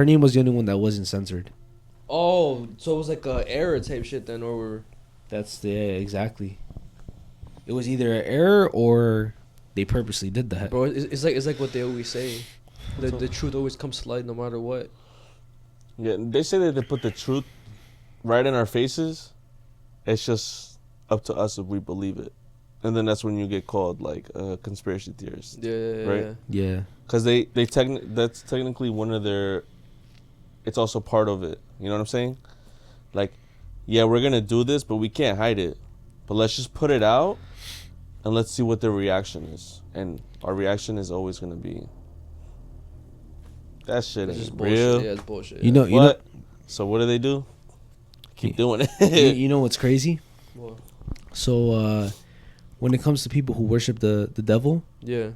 name was the only one that wasn't censored. Oh, so it was like a error type shit then, or exactly. It was either an error or they purposely did that. Bro, it's like what they always say. The truth always comes to light no matter what. Yeah, they say that they put the truth right in our faces. It's just up to us if we believe it. And then that's when you get called like a conspiracy theorist. Yeah. Right? Yeah. Because that's technically one of their, it's also part of it. You know what I'm saying? Like, yeah, we're going to do this, but we can't hide it. But let's just put it out and let's see what their reaction is. And our reaction is always going to be, that shit It's ain't just real. bullshit. Yeah, it's bullshit. You know. So what do? Keep doing it. You know what's crazy? What? So when it comes to people who worship the devil, Yeah.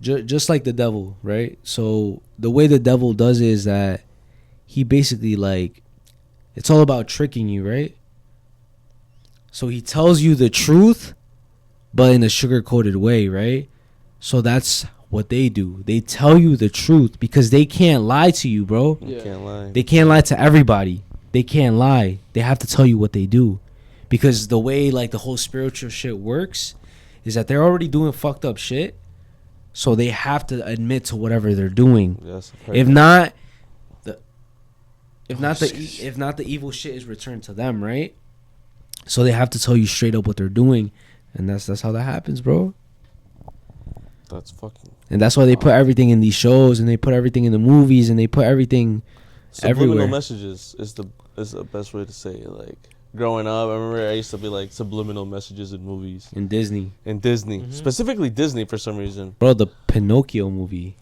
just like the devil, right? So the way the devil does is that he basically like, it's all about tricking you, right? So he tells you the truth, but in a sugar-coated way, right? So that's what they do. They tell you the truth because they can't lie to you, bro. You can't lie. They can't lie to everybody. They can't lie. They have to tell you what they do. Because the way like the whole spiritual shit works is that they're already doing fucked up shit. So they have to admit to whatever they're doing. Yes, If not the evil shit is returned to them, right? So they have to tell you straight up what they're doing. And that's how that happens, bro. That's fucking. And that's why they put everything in these shows and they put everything in the movies and they put everything Subliminal everywhere. messages is the best way to say it. Like growing up, I remember I used to be like subliminal messages in movies. In Disney. Specifically Disney for some reason. Bro, the Pinocchio movie.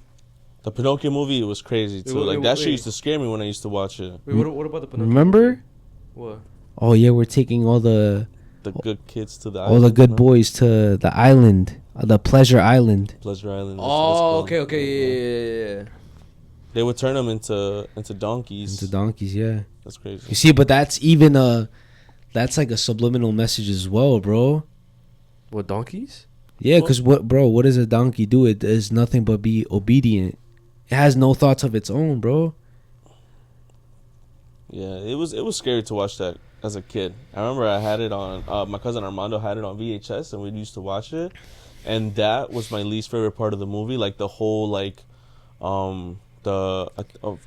The Pinocchio movie, it was crazy too. Like that shit used to scare me when I used to watch it. Wait, what about the Pinocchio? Remember? What? Oh yeah, we're taking all the good kids to the all the good boys to the island, the Pleasure Island. Pleasure Island. Oh, okay, yeah. They would turn them into donkeys. Into donkeys, yeah. That's crazy. You see, but that's that's like a subliminal message as well, bro. What, donkeys? Yeah, because what does a donkey do? It does nothing but be obedient. It has no thoughts of its own, bro. Yeah, it was scary to watch that as a kid. I remember I had it on, my cousin Armando had it on VHS and we used to watch it. And that was my least favorite part of the movie. Like the whole, like,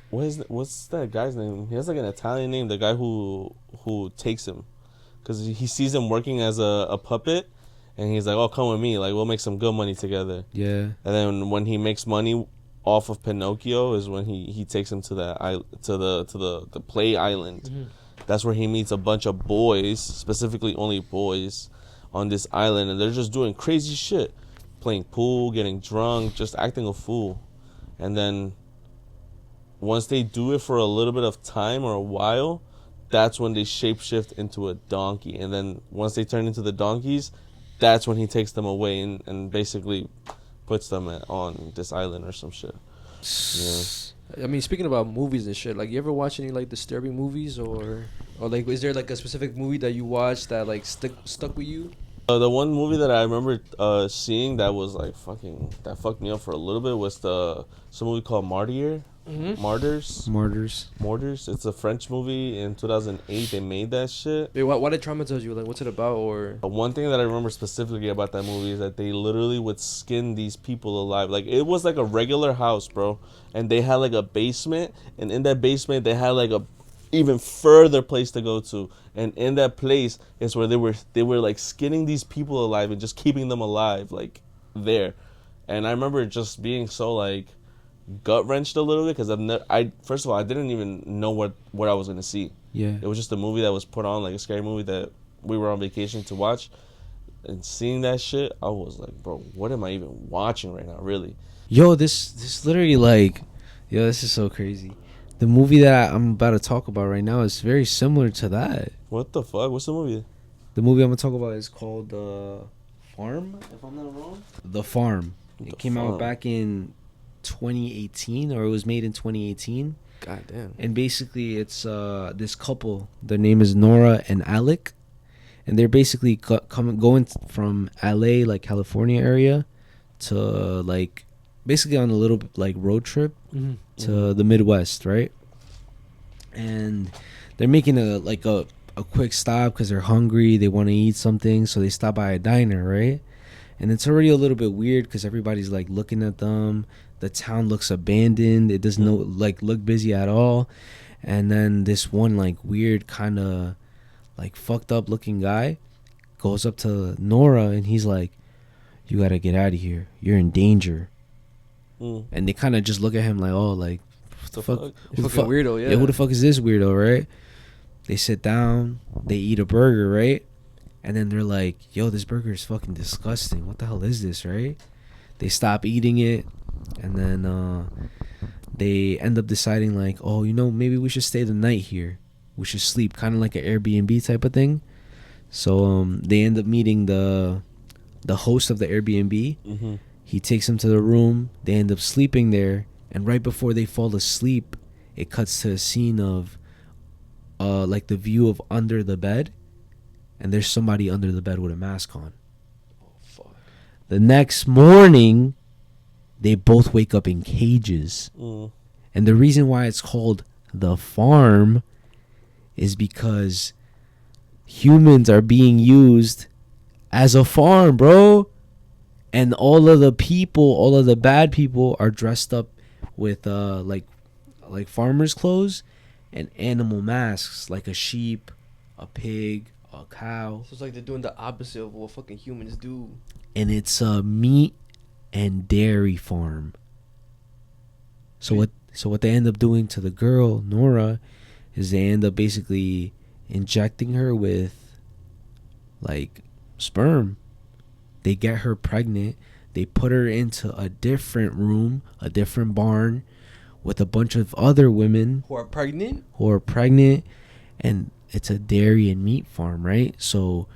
what's that guy's name? He has like an Italian name, the guy who takes him. Because he sees him working as a puppet and he's like, oh, come with me. Like, we'll make some good money together. Yeah. And then when he makes money off of Pinocchio is when he takes him to the play island. Mm-hmm. That's where he meets a bunch of boys, specifically only boys, on this island, and they're just doing crazy shit, playing pool, getting drunk, just acting a fool. And then once they do it for a little bit of time or a while, that's when they shapeshift into a donkey. And then once they turn into the donkeys, that's when he takes them away and basically puts them on this island or some shit. Yeah. I mean, speaking about movies and shit, like, you ever watch any like disturbing movies or like, is there like a specific movie that you watched that like stuck with you? The one movie that I remember seeing that was like that fucked me up for a little bit was some movie called Martyrs. Martyrs. It's a French movie in 2008. They made that shit. Wait, why did it traumatize you? Like, what's it about? Or one thing that I remember specifically about that movie is that they literally would skin these people alive. Like, it was like a regular house, bro, and they had like a basement, and in that basement they had like a even further place to go to, and in that place is where they were like skinning these people alive and just keeping them alive like there. And I remember just being so like gut wrenched a little bit because first of all, I didn't even know what I was gonna see. Yeah, it was just a movie that was put on, like a scary movie that we were on vacation to watch, and seeing that shit, I was like, bro, what am I even watching right now? Really? Yo, this literally like, yo, this is so crazy. The movie that I'm about to talk about right now is very similar to that. What the fuck? What's the movie? The movie I'm gonna talk about is called Farm, if I'm not wrong. The Farm. It came out back in 2018, or it was made in 2018. God damn. And basically it's this couple, their name is Nora and Alec, and they're basically going from LA, like California area, to like basically on a little like road trip to the Midwest, right? And they're making a quick stop because they're hungry, they want to eat something, so they stop by a diner, right? And it's already a little bit weird because everybody's like looking at them. The town looks abandoned. It doesn't look busy at all. And then this one like weird kind of like fucked up looking guy goes up to Nora and he's like, "You gotta get out of here. You're in danger." And they kind of just look at him like, "Oh, like, what the fuck? Who the fuck? Weirdo, yeah. Who the fuck is this weirdo, right?" They sit down, they eat a burger, right? And then they're like, "Yo, this burger is fucking disgusting. What the hell is this, right?" They stop eating it, and then they end up deciding like, "Oh, you know, maybe we should stay the night here. We should sleep," kind of like an Airbnb type of thing. So they end up meeting the host of the Airbnb. He takes them to the room. They end up sleeping there, and right before they fall asleep, it cuts to a scene of like the view of under the bed, and there's somebody under the bed with a mask on. Oh fuck. The next morning, they both wake up in cages. And the reason why it's called the farm is because humans are being used as a farm, bro. And all of the people, all of the bad people are dressed up with like farmers' clothes and animal masks, like a sheep, a pig, a cow. So it's like they're doing the opposite of what fucking humans do. And it's a meat and dairy farm. So what they end up doing to the girl, Nora, is they end up basically injecting her with like sperm. They get her pregnant. They put her into a different room, a different barn with a bunch of other women Who are pregnant? And it's a dairy and meat farm, right? So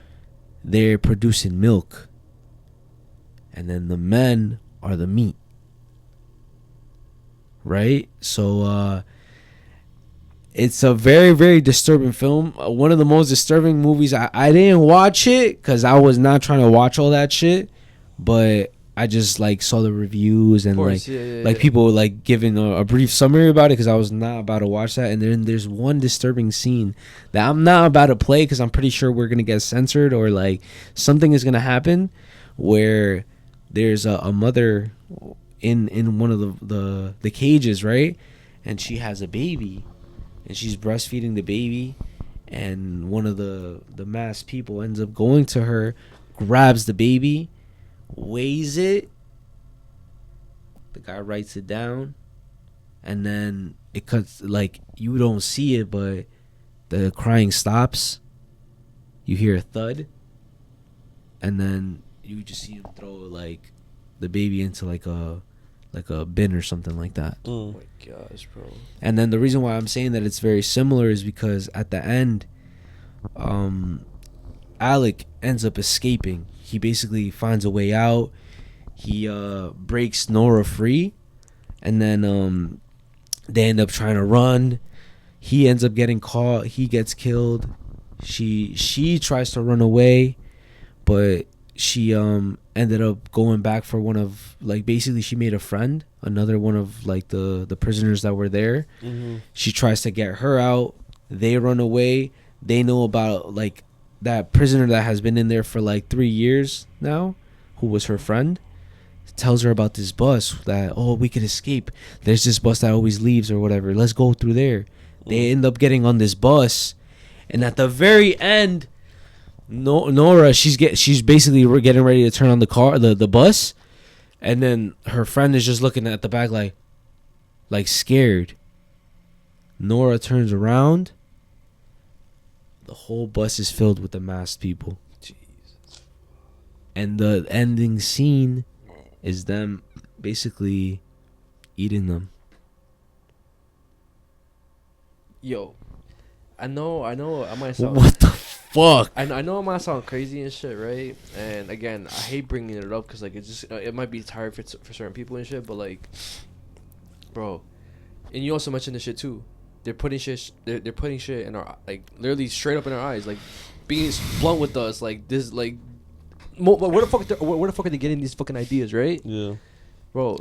they're producing milk. And then the men are the meat. Right? So it's a very, very disturbing film. One of the most disturbing movies. I didn't watch it because I was not trying to watch all that shit. But I just like saw the reviews and course, like people like giving a brief summary about it because I was not about to watch that. And then there's one disturbing scene that I'm not about to play because I'm pretty sure we're gonna get censored or like something is gonna happen where there's a mother in one of the cages, right? And she has a baby. And she's breastfeeding the baby, and one of the masked people ends up going to her, grabs the baby, weighs it. The guy writes it down, and then it cuts, like, you don't see it, but the crying stops. You hear a thud, and then you just see him throw like the baby into like a bin or something like that. Oh my gosh, bro. And then the reason why I'm saying that it's very similar is because at the end, Alec ends up escaping. He basically finds a way out. He breaks Nora free, and then they end up trying to run. He ends up getting caught. He gets killed. She tries to run away, but she ended up going back for one of, like, basically she made a friend, another one of like the prisoners that were there. She tries to get her out. They run away. They know about like that prisoner that has been in there for like 3 years now, who was her friend, tells her about this bus that, oh, we could escape. There's this bus that always leaves or whatever. Let's go through there. They end up getting on this bus, and at the very end, Nora, she's basically getting ready to turn on the car, the bus, and then her friend is just looking at the back like scared. Nora turns around. The whole bus is filled with the masked people. Jesus. And the ending scene is them basically eating them. Yo, I know I might sound... What the fuck? I know it might sound crazy and shit, right? And again, I hate bringing it up because like it's just it might be tired for certain people and shit, but like, bro, and you also mentioned this shit too. They're putting shit in our, like, literally straight up in our eyes, like being blunt with us, like this, like, where the fuck are they getting these fucking ideas, right? Yeah, bro.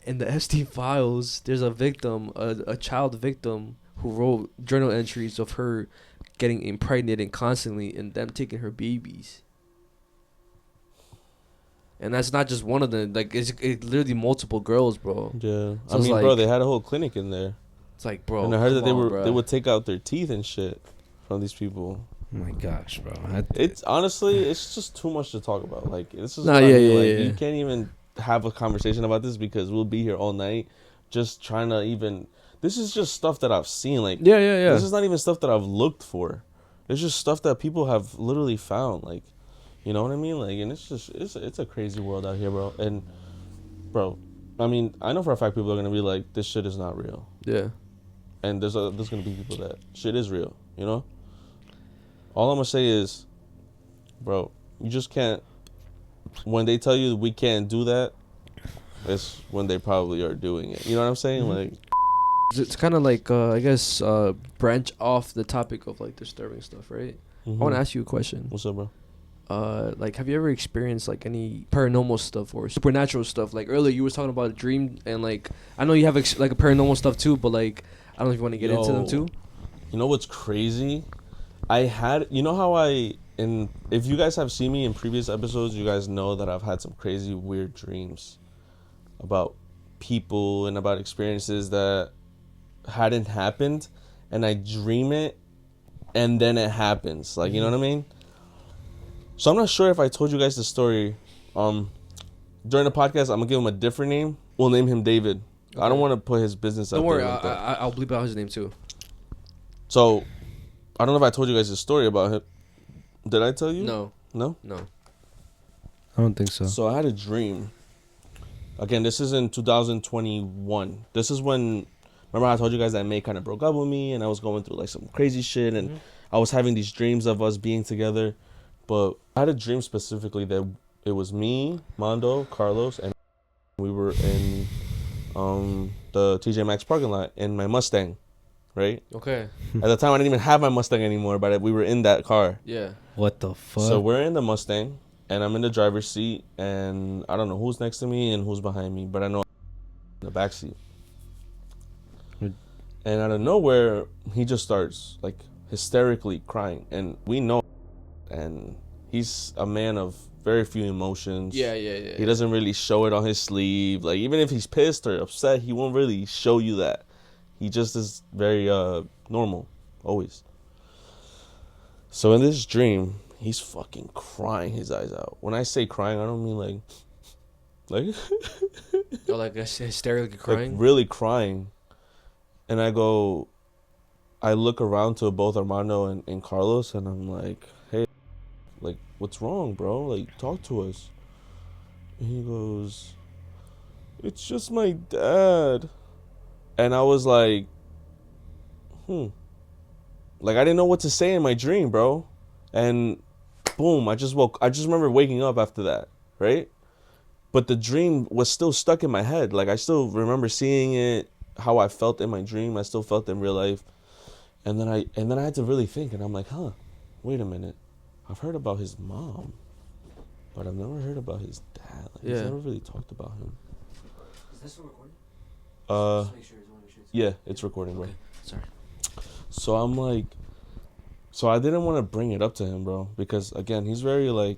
In the Epstein files, there's a victim, a child victim, who wrote journal entries of her getting impregnated constantly and them taking her babies. And that's not just one of them. Like, it's literally multiple girls, bro. Yeah. So I mean, like, bro, they had a whole clinic in there. It's like, bro. And I heard that they would take out their teeth and shit from these people. my gosh, bro. It's honestly, it's just too much to talk about. Like, this is Nah, yeah. You can't even have a conversation about this because we'll be here all night just trying to even. This is just stuff that I've seen. Like, Yeah. This is not even stuff that I've looked for. It's just stuff that people have literally found. Like, you know what I mean? Like, and it's a crazy world out here, bro. And, bro, I mean, I know for a fact people are gonna be like, this shit is not real. Yeah. And there's gonna be people that shit is real. You know. All I'm gonna say is, bro, you just can't. When they tell you we can't do that, it's when they probably are doing it. You know what I'm saying? Mm-hmm. Like, it's kind of like I guess branch off the topic of like disturbing stuff, right? I want to ask you a question. What's up, bro? Like, have you ever experienced like any paranormal stuff or supernatural stuff? Like earlier, you was talking about a dream, and like I know you have like a paranormal stuff too, but like I don't know if you want to get into them too. You know what's crazy? You know how if you guys have seen me in previous episodes, you guys know that I've had some crazy weird dreams about people and about experiences that hadn't happened, and I dream it and then it happens. Like, you know what I mean? So I'm not sure if I told you guys the story. During the podcast, I'm gonna give him a different name. We'll name him David. Okay. I don't want to put his business out there. Don't worry, I'll bleep out his name too. So, I don't know if I told you guys the story about him. Did I tell you? No. No? No. I don't think so. So I had a dream. Again, this is in 2021. This is when, remember I told you guys that May kind of broke up with me and I was going through like some crazy shit and I was having these dreams of us being together. But I had a dream specifically that it was me, Mondo, Carlos, and we were in the TJ Maxx parking lot in my Mustang. Right? Okay. At the time, I didn't even have my Mustang anymore, but we were in that car. Yeah. What the fuck? So we're in the Mustang, and I'm in the driver's seat, and I don't know who's next to me and who's behind me, but I know I'm in the back seat. And out of nowhere, he just starts like hysterically crying, and we know, and he's a man of very few emotions. Yeah. He doesn't really show it on his sleeve. Like, even if he's pissed or upset, he won't really show you that. He just is very normal, always. So in this dream, he's fucking crying his eyes out. When I say crying, I don't mean like Oh, like hysterically crying? Like really crying. And I look around to both Armando and Carlos, and I'm like, hey, like, what's wrong, bro? Like, talk to us. And he goes, it's just my dad. And I was like, Like, I didn't know what to say in my dream, bro. And boom, I just remember waking up after that, right? But the dream was still stuck in my head. Like, I still remember seeing it, how I felt in my dream. I still felt it in real life. And then I had to really think, and I'm like, wait a minute. I've heard about his mom, but I've never heard about his dad. Like, he's never really talked about him. Is this recording? Just make sure yeah, it's recording, bro. Okay. Sorry. So I'm like, I didn't want to bring it up to him, bro, because again, he's very like,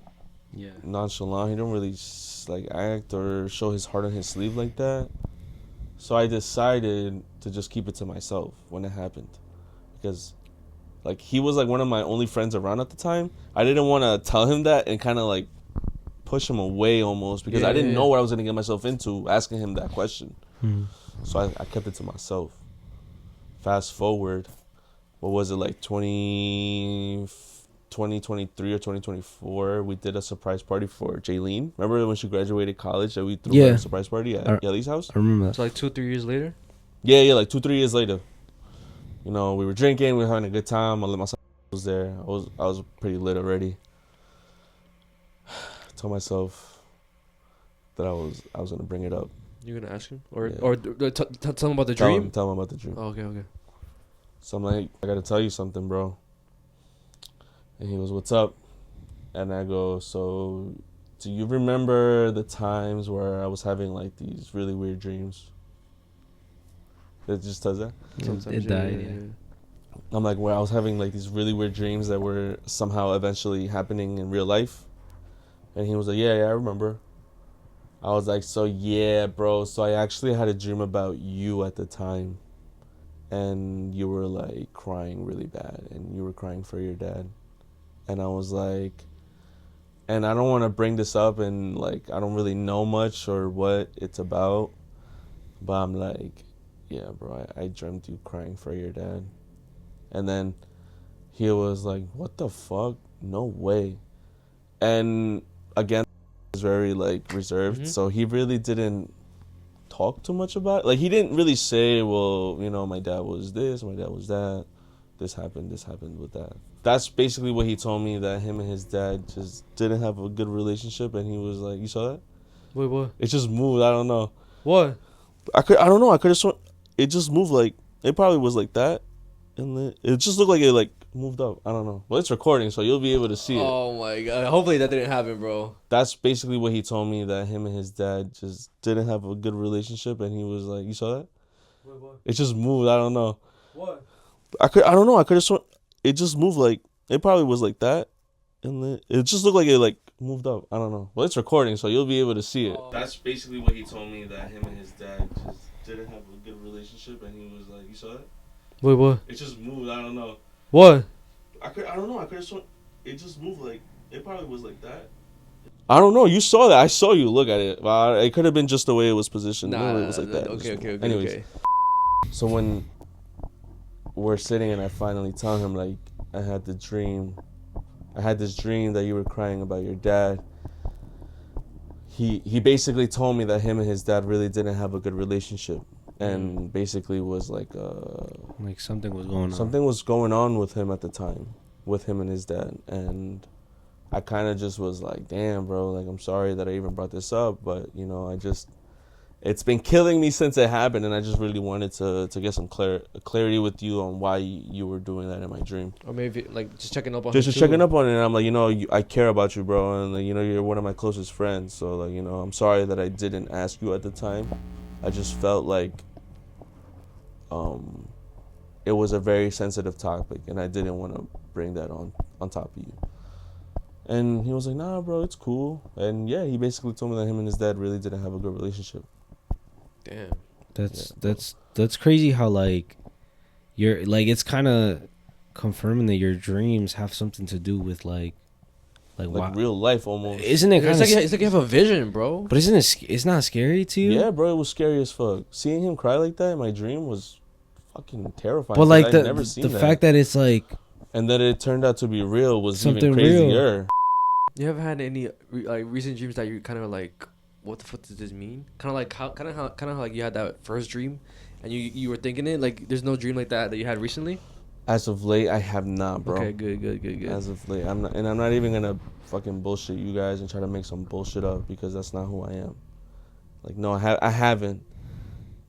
nonchalant. He don't really like act or show his heart on his sleeve like that. So I decided to just keep it to myself when it happened, because like he was like one of my only friends around at the time. I didn't want to tell him that and kind of like push him away almost, because I didn't know what I was gonna get myself into asking him that question. So I kept it to myself. Fast forward, what was it, like 2023 or 2024, we did a surprise party for Jaylene. Remember when she graduated college that we threw her a surprise party at Yelly's house? I remember that. So like 2-3 years later? Yeah, like 2-3 years later. You know, we were drinking, we were having a good time. My son was there. I was pretty lit already. I told myself that I was gonna bring it up. You're gonna ask him, or tell him about the dream. Tell him about the dream. Oh, okay. So I'm like, I gotta tell you something, bro. And he goes, what's up? And I go, so do you remember the times where I was having like these really weird dreams? It just does that? It died, yeah. I'm like, where I was having like these really weird dreams that were somehow eventually happening in real life. And he was like, yeah, I remember. I was like, so yeah, bro. So I actually had a dream about you at the time. And you were like crying really bad. And you were crying for your dad. and I was like, and I don't want to bring this up, and like I don't really know much or what it's about, but I'm like, yeah, bro, I dreamt you crying for your dad. And then he was like, what the fuck? No way. And again, he was very like reserved, so he really didn't talk too much about it. Like he didn't really say, well, you know, my dad was this, my dad was that, this happened with that. That's basically what he told me, that him and his dad just didn't have a good relationship, and he was like, you saw that? Wait, what? It just moved. I don't know. What? I don't know. I could have sworn it just moved, like it probably was like that, and then it just looked like it like moved up. I don't know. Well, it's recording, so you'll be able to see it. Oh my god! Hopefully that didn't happen, bro. That's basically what he told me, that him and his dad just didn't have a good relationship, and he was like, "You saw that? Wait, what? It just moved. I don't know. What? I don't know. I could have sworn it just moved, like it probably was like that, and then it just looked like it like moved up. I don't know. Well, it's recording, so you'll be able to see it. That's basically what he told me, that him and his dad just didn't have a good relationship, and he was like, "You saw that? Wait, what? It just moved. I don't know. What? I don't know. I could have sworn it just moved, like it probably was like that. I don't know. You saw that. I saw you look at it. It could have been just the way it was positioned. It was like that. Okay. Anyways, so when we're sitting and I finally tell him, like, I had this dream that you were crying about your dad. He basically told me that him and his dad really didn't have a good relationship, and basically was like something was going on. Something was going on with him at the time, with him and his dad, and I kind of just was like, damn, bro, like I'm sorry that I even brought this up, but you know, it's been killing me since it happened, and I just really wanted to get some clarity with you on why you were doing that in my dream. Or maybe like just checking up on just checking up on it. And I'm like, you know, I care about you, bro, and like, you know, you're one of my closest friends. So like, you know, I'm sorry that I didn't ask you at the time. I just felt like it was a very sensitive topic, and I didn't want to bring that on top of you. And he was like, nah, bro, it's cool. And yeah, he basically told me that him and his dad really didn't have a good relationship. Damn. That's crazy how like you're like, it's kind of confirming that your dreams have something to do with like real life almost. Isn't it? It's like you have a vision, bro. But isn't it? It's not scary to you? Yeah, bro, it was scary as fuck. Seeing him cry like that in my dream was fucking terrifying. But like I'd never seen the fact that it's like, and that it turned out to be real was something even crazier. real. You ever had any like recent dreams that you kind of like, what the fuck does this mean? Kind of like how like you had that first dream, and you were thinking it like there's no dream like that you had recently. As of late, I have not, bro. Okay, good. As of late, I'm not even gonna fucking bullshit you guys and try to make some bullshit up, because that's not who I am. Like, no, I haven't.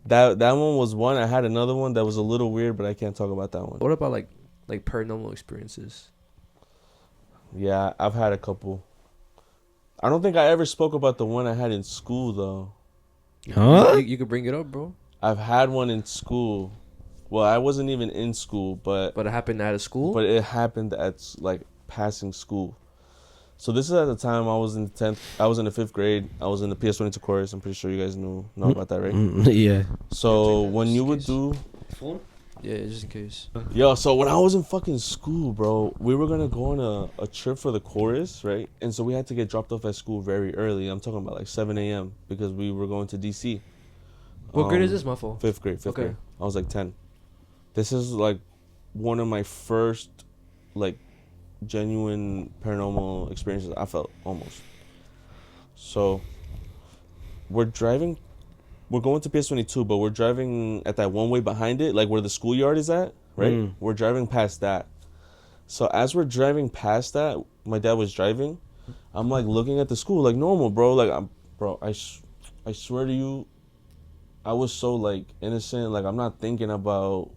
That one was one. I had another one that was a little weird, but I can't talk about that one. What about like paranormal experiences? Yeah, I've had a couple. I don't think I ever spoke about the one I had in school, though. Huh? You could bring it up, bro. I've had one in school. Well, I wasn't even in school, but it happened at a school? But it happened at, like, passing school. So this is at the time I was in 10th. I was in the 5th grade. I was in the PS22 course. I'm pretty sure you guys know about that, right? Yeah. So when you would do... Phone? Yeah, just in case. Yo, so when I was in fucking school, bro, we were going to go on a trip for the chorus, right? And so we had to get dropped off at school very early. I'm talking about like 7 a.m. because we were going to D.C. What grade is this, Muffle? 5th grade. 5th grade. I was like 10. This is like one of my first like genuine paranormal experiences I felt, almost. So we're going to PS22, but we're driving at that one way behind it, like where the schoolyard is at, right? We're driving past that. So as we're driving past that, my dad was driving. I'm like looking at the school like normal, bro. Like I swear to you, I was so like innocent. Like I'm not thinking about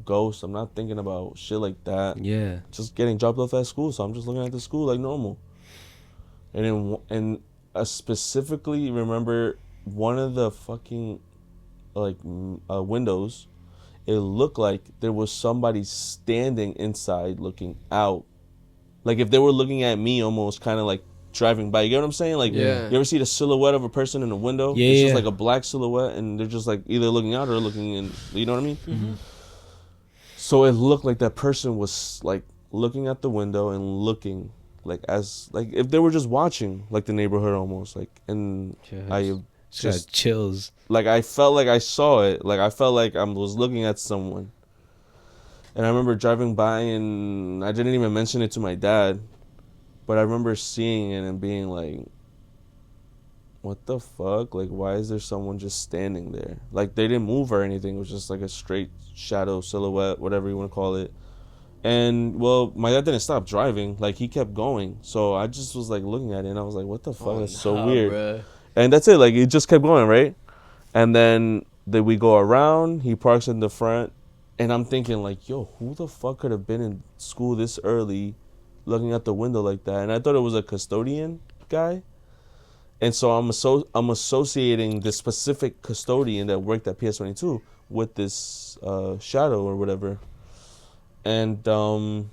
ghosts. I'm not thinking about shit like that. Yeah. Just getting dropped off at school, so I'm just looking at the school like normal. And I specifically remember one of the fucking like windows. It looked like there was somebody standing inside looking out. Like if they were looking at me, almost kind of like driving by. You get what I'm saying? Like, yeah. You ever see the silhouette of a person in a window? Yeah, it's just like a black silhouette, and they're just like either looking out or looking in. You know what I mean? Mm-hmm. So it looked like that person was like looking at the window and looking like as like if they were just watching like the neighborhood almost like, and I just chills. Like I felt like I saw it. Like I felt like I was looking at someone. And I remember driving by and I didn't even mention it to my dad, but I remember seeing it and being like, what the fuck? Like, why is there someone just standing there? Like, they didn't move or anything. It was just like a straight shadow, silhouette, whatever you want to call it. And, well, my dad didn't stop driving. Like, he kept going. So I just was, like, looking at it and I was like, what the fuck? That's so weird. Bruh. And that's it. Like, it just kept going, right? And then we go around. He parks in the front. And I'm thinking, like, yo, who the fuck could have been in school this early looking at the window like that? And I thought it was a custodian guy. And so I'm associating this specific custodian that worked at PS22 with this shadow or whatever. And, bro,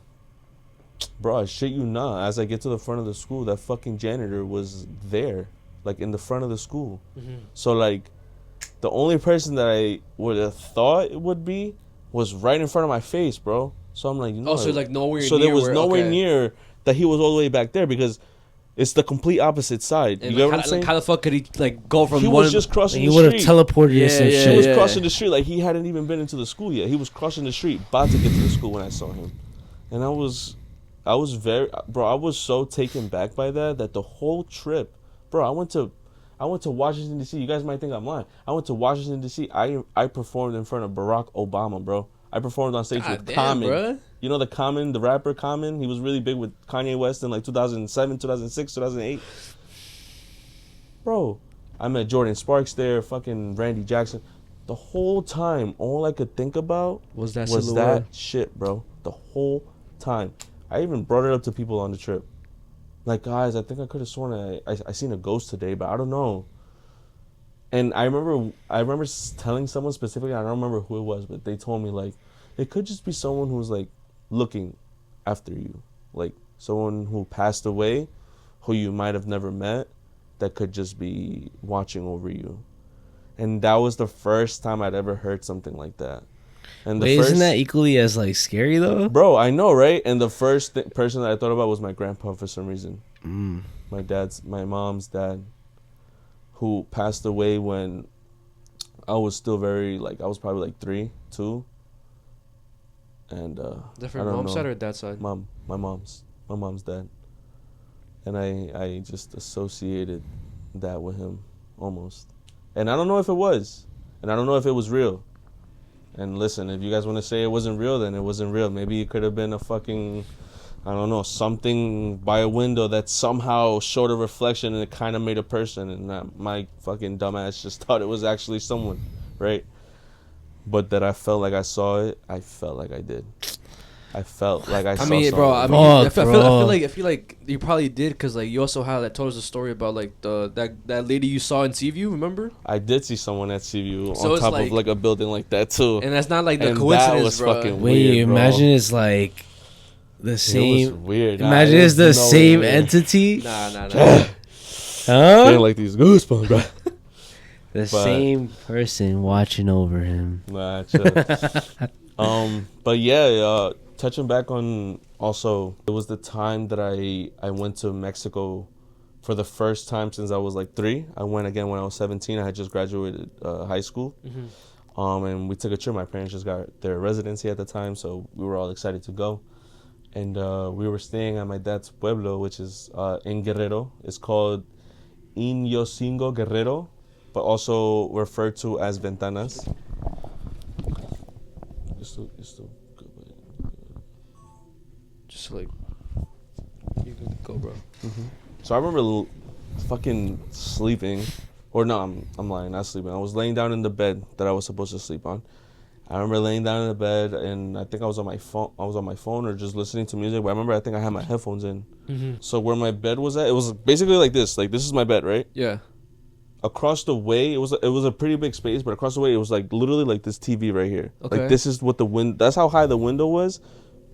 I shit you not. As I get to the front of the school, that fucking janitor was there, like, in the front of the school. Mm-hmm. So, like, the only person that I would have thought it would be was right in front of my face, bro. So I'm like, you know. Oh, so like nowhere near. So there was nowhere near that he was all the way back there because it's the complete opposite side. And you get what I'm saying? Like how the fuck could he like go from he one? He was just crossing the street. He would have teleported some shit. He was crossing the street like he hadn't even been into the school yet. He was crossing the street, about to get to the school when I saw him. And I was very, bro, I was so taken back by that the whole trip, bro, I went to Washington, D.C. You guys might think I'm lying. I went to Washington, D.C. I performed in front of Barack Obama, bro. I performed on stage with Common. Bro. You know the Common, the rapper Common? He was really big with Kanye West in like 2007, 2006, 2008. Bro, I met Jordan Sparks there, fucking Randy Jackson. The whole time, all I could think about was that shit, bro. The whole time. I even brought it up to people on the trip. Like, guys, I think I could have sworn I seen a ghost today, but I don't know. And I remember telling someone specifically, I don't remember who it was, but they told me, like, it could just be someone who's, like, looking after you. Like, someone who passed away, who you might have never met, that could just be watching over you. And that was the first time I'd ever heard something like that. And isn't that equally as, like, scary, though? Bro, I know, right? And the first person that I thought about was my grandpa for some reason. My mom's dad, who passed away when I was still very, like, I was probably, like, 3, 2. And, different mom's side or dad's side? My mom's dad. And I just associated that with him, almost. And I don't know if it was. And I don't know if it was real. And listen, if you guys want to say it wasn't real, then it wasn't real. Maybe it could have been a fucking, I don't know, something by a window that somehow showed a reflection and it kind of made a person. And my fucking dumbass just thought it was actually someone, right? But that I felt like I saw it, I felt like I did. I felt like I saw something. Bro, I mean, I feel like you probably did because like you also told us a story about like that lady you saw in Seaview. Remember? I did see someone at Seaview on top of like a building like that too. And that's not like the coincidence, that was bro. Fucking Wait, weird, bro. Imagine it's like the same. It was weird. Imagine it's the same entity. Nah. Huh? Getting like these goosebumps, bro. The same person watching over him. Nah, chill. But yeah, touching back on also, it was the time that I went to Mexico for the first time since I was like 3. I went again when I was 17. I had just graduated high school. Mm-hmm. And we took a trip. My parents just got their residency at the time, so we were all excited to go. And we were staying at my dad's pueblo, which is in Guerrero. It's called Inyocingo Guerrero, but also referred to as Ventanas. Just like you good to go, bro. Mm-hmm. So I remember fucking sleeping, or no, I'm lying, not sleeping. I was laying down in the bed that I was supposed to sleep on. I remember laying down in the bed, and I think I was on my phone or just listening to music. But I remember I think I had my headphones in. Mm-hmm. So where my bed was at, it was basically like this. Like this is my bed, right? Yeah. Across the way, it was a pretty big space, but across the way, it was like literally like this TV right here. Okay. Like this is what that's how high the window was,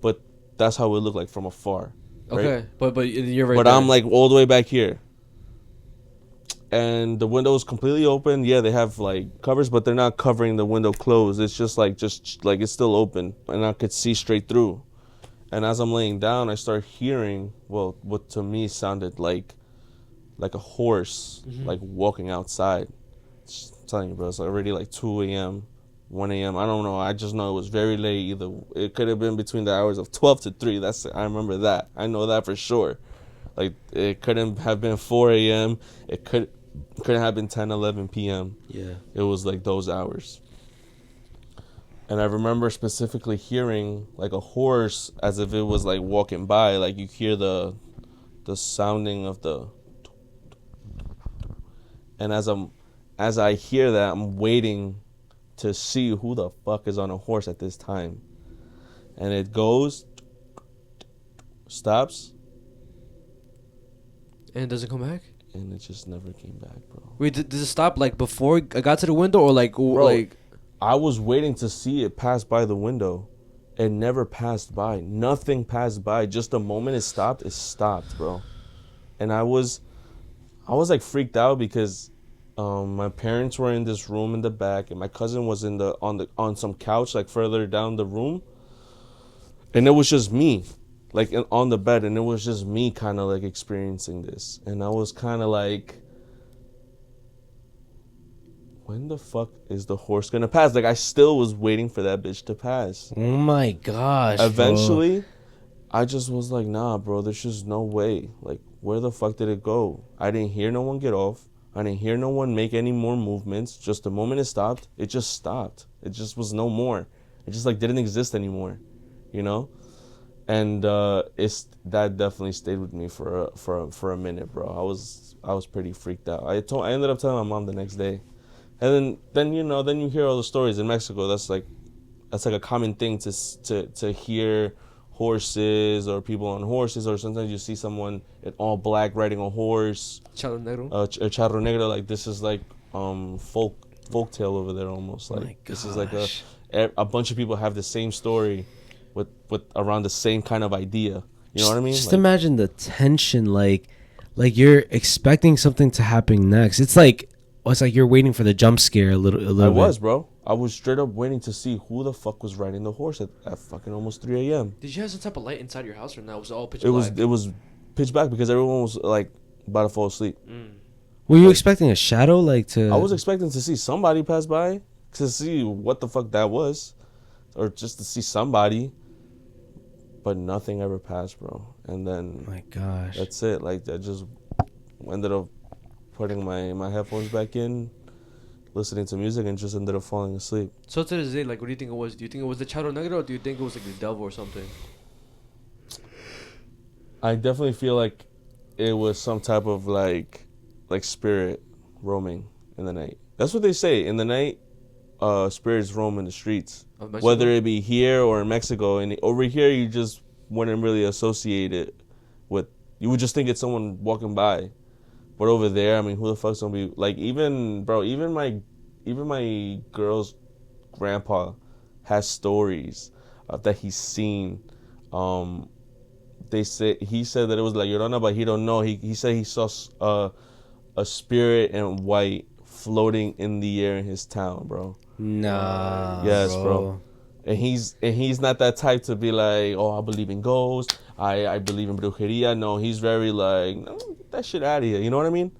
but that's how it looked like from afar. Right? Okay, but you're right. But there. I'm like all the way back here, and the window is completely open. Yeah, they have like covers, but they're not covering the window closed. It's just like it's still open, and I could see straight through. And as I'm laying down, I start hearing, well, what to me sounded like a horse, like walking outside. Just telling you, bro, it's already like 2 a.m., 1 a.m. I don't know. I just know it was very late. Either it could have been between the hours of 12 to 3. I remember that. I know that for sure. Like, it couldn't have been 4 a.m. It couldn't have been 10, 11 p.m. Yeah. It was like those hours. And I remember specifically hearing like a horse as if it was like walking by. Like, you hear the sounding of the... And as I hear that, I'm waiting to see who the fuck is on a horse at this time. And it goes, stops. And it doesn't come back? And it just never came back, bro. Wait, did it stop like before I got to the window or like... Bro, like? I was waiting to see it pass by the window. It never passed by. Nothing passed by. Just the moment it stopped, bro. And I was like freaked out because my parents were in this room in the back, and my cousin was on some couch like further down the room, and it was just me, like on the bed, and it was just me kind of like experiencing this, and I was kind of like, when the fuck is the horse gonna pass? Like, I still was waiting for that bitch to pass. Oh my gosh. Eventually, bro. I just was like, nah, bro, there's just no way. Like, where the fuck did it go? I didn't hear no one get off. I didn't hear no one make any more movements. Just the moment it stopped, it just stopped. It just was no more. It just like didn't exist anymore, you know? And that definitely stayed with me for a minute, bro. I was pretty freaked out. I ended up telling my mom the next day. And then you hear all the stories in Mexico. That's like a common thing to hear horses or people on horses, or sometimes you see someone in all black riding a horse. Charro Negro. Charro Negro. Like, this is like folk tale over there almost. Like, this is like a bunch of people have the same story with around the same kind of idea. You know what I mean? Just imagine the tension. Like you're expecting something to happen next. It's like you're waiting for the jump scare a little bit. I was, bro. I was straight up waiting to see who the fuck was riding the horse at fucking almost 3 a.m. Did you have some type of light inside your house, or no? Was it all pitch black? It was pitch black because everyone was like about to fall asleep. Were you expecting a shadow, I was expecting to see somebody pass by, to see what the fuck that was, or just to see somebody. But nothing ever passed, bro. And then, my gosh, that's it. Like, I just ended up putting my headphones back in, listening to music, and just ended up falling asleep. So to this day, like, what do you think it was? Do you think it was the Charro Negro, or do you think it was like the devil or something? I definitely feel like it was some type of like spirit roaming in the night. That's what they say. In the night, spirits roam in the streets, whether it be here or in Mexico. And over here, you just wouldn't really associate it with. You would just think it's someone walking by. But over there, I mean, who the fuck's gonna be like? Even my girl's grandpa has stories that he's seen. He said that it was like Llorona, but he don't know. He said he saw a spirit in white floating in the air in his town, bro. Nah. Yes, bro. And he's not that type to be like, oh, I believe in ghosts. I believe in brujeria. No, he's very like, no, get that shit out of here. You know what I mean?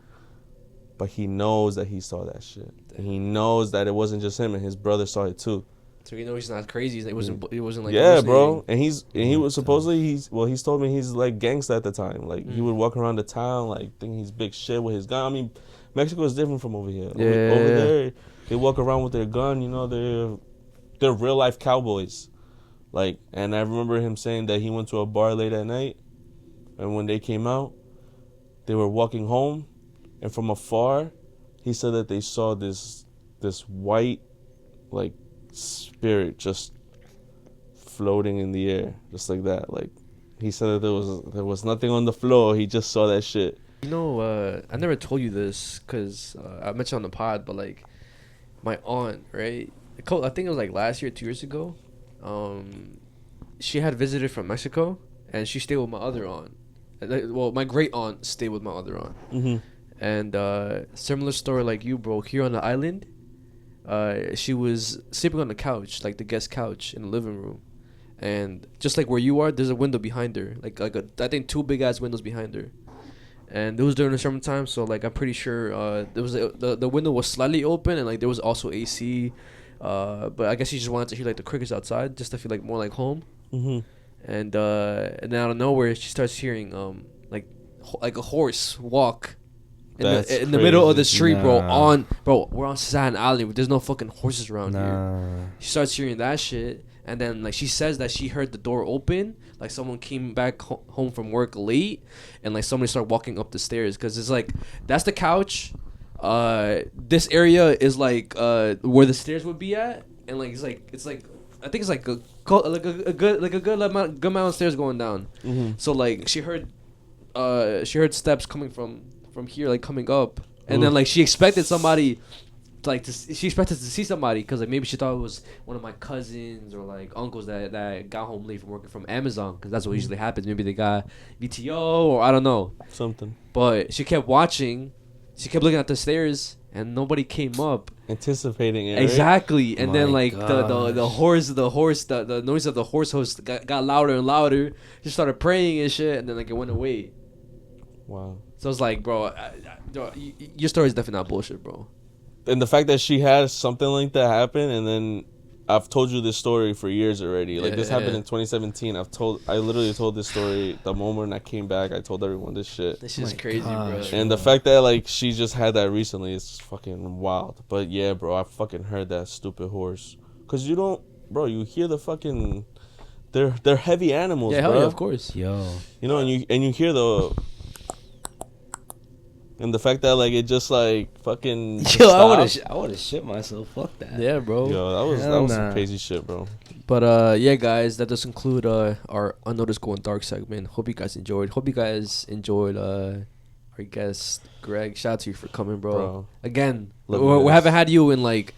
But he knows that he saw that shit. And he knows that it wasn't just him, and his brother saw it too. So you know he's not crazy. It wasn't like, yeah, bro. And he was supposedly he's told me he's like gangsta at the time. Like, he would walk around the town like thinking he's big shit with his gun. I mean, Mexico is different from over here. Yeah. Over there, they walk around with their gun. You know, they're real life cowboys. Like, and I remember him saying that he went to a bar late at night, and when they came out, they were walking home, and from afar, he said that they saw this white, like, spirit just floating in the air, just like that. Like, he said that there was nothing on the floor. He just saw that shit. You know, I never told you this because I mentioned on the pod, but like, my aunt, right? I think it was like last year, 2 years ago. She had visited from Mexico, and she stayed with my other aunt. Well, my great aunt stayed with my other aunt. Mm-hmm. And similar story like you, bro. Here on the island, she was sleeping on the couch, like the guest couch in the living room, and just like where you are, there's a window behind her, like I think 2 big ass windows behind her, and it was during the summertime, so like I'm pretty sure there was the window was slightly open, and like there was also AC, but I guess she just wanted to hear like the crickets outside, just to feel like more like home. And then out of nowhere she starts hearing like a horse walk in the middle of the street, bro. We're on Staten Island. There's no fucking horses around here. She starts hearing that shit, and then like she says that she heard the door open, like someone came back home from work late, and like somebody started walking up the stairs, because it's like that's the couch. This area is like where the stairs would be at, and like it's like I think it's like a good amount of stairs going down. So like she heard steps coming from here, like coming up, and then like she expected somebody, like she expected to see somebody, because like maybe she thought it was one of my cousins or like uncles that got home late from working from Amazon, because that's what usually happens. Maybe they got VTO or I don't know something. But she kept watching. She kept looking at the stairs, and nobody came up, anticipating it. Exactly, right? And then like the noise of the horse host got louder and louder. She started praying and shit, and then like it went away. Wow. So it's like, bro, your story is definitely not bullshit, bro. And the fact that she had something like that happen, and then I've told you this story for years already. Like this happened in 2017. I literally told this story the moment I came back. I told everyone this shit. This shit's crazy, bro. And the fact that like she just had that recently is fucking wild. But yeah, bro, I fucking heard that stupid horse. Cause you don't, bro. You hear the fucking, they're heavy animals, yeah, bro. hell yeah, of course. Yo. You know, and you hear the. And the fact that like it just like fucking I would have shit myself. Fuck that. Yeah, bro. Yo, that was some crazy shit, bro. But yeah, guys, that does conclude our Unnoticed Going Dark segment. Hope you guys enjoyed. Our guest Greg. Shout out to you for coming, bro. Again, we haven't had you in like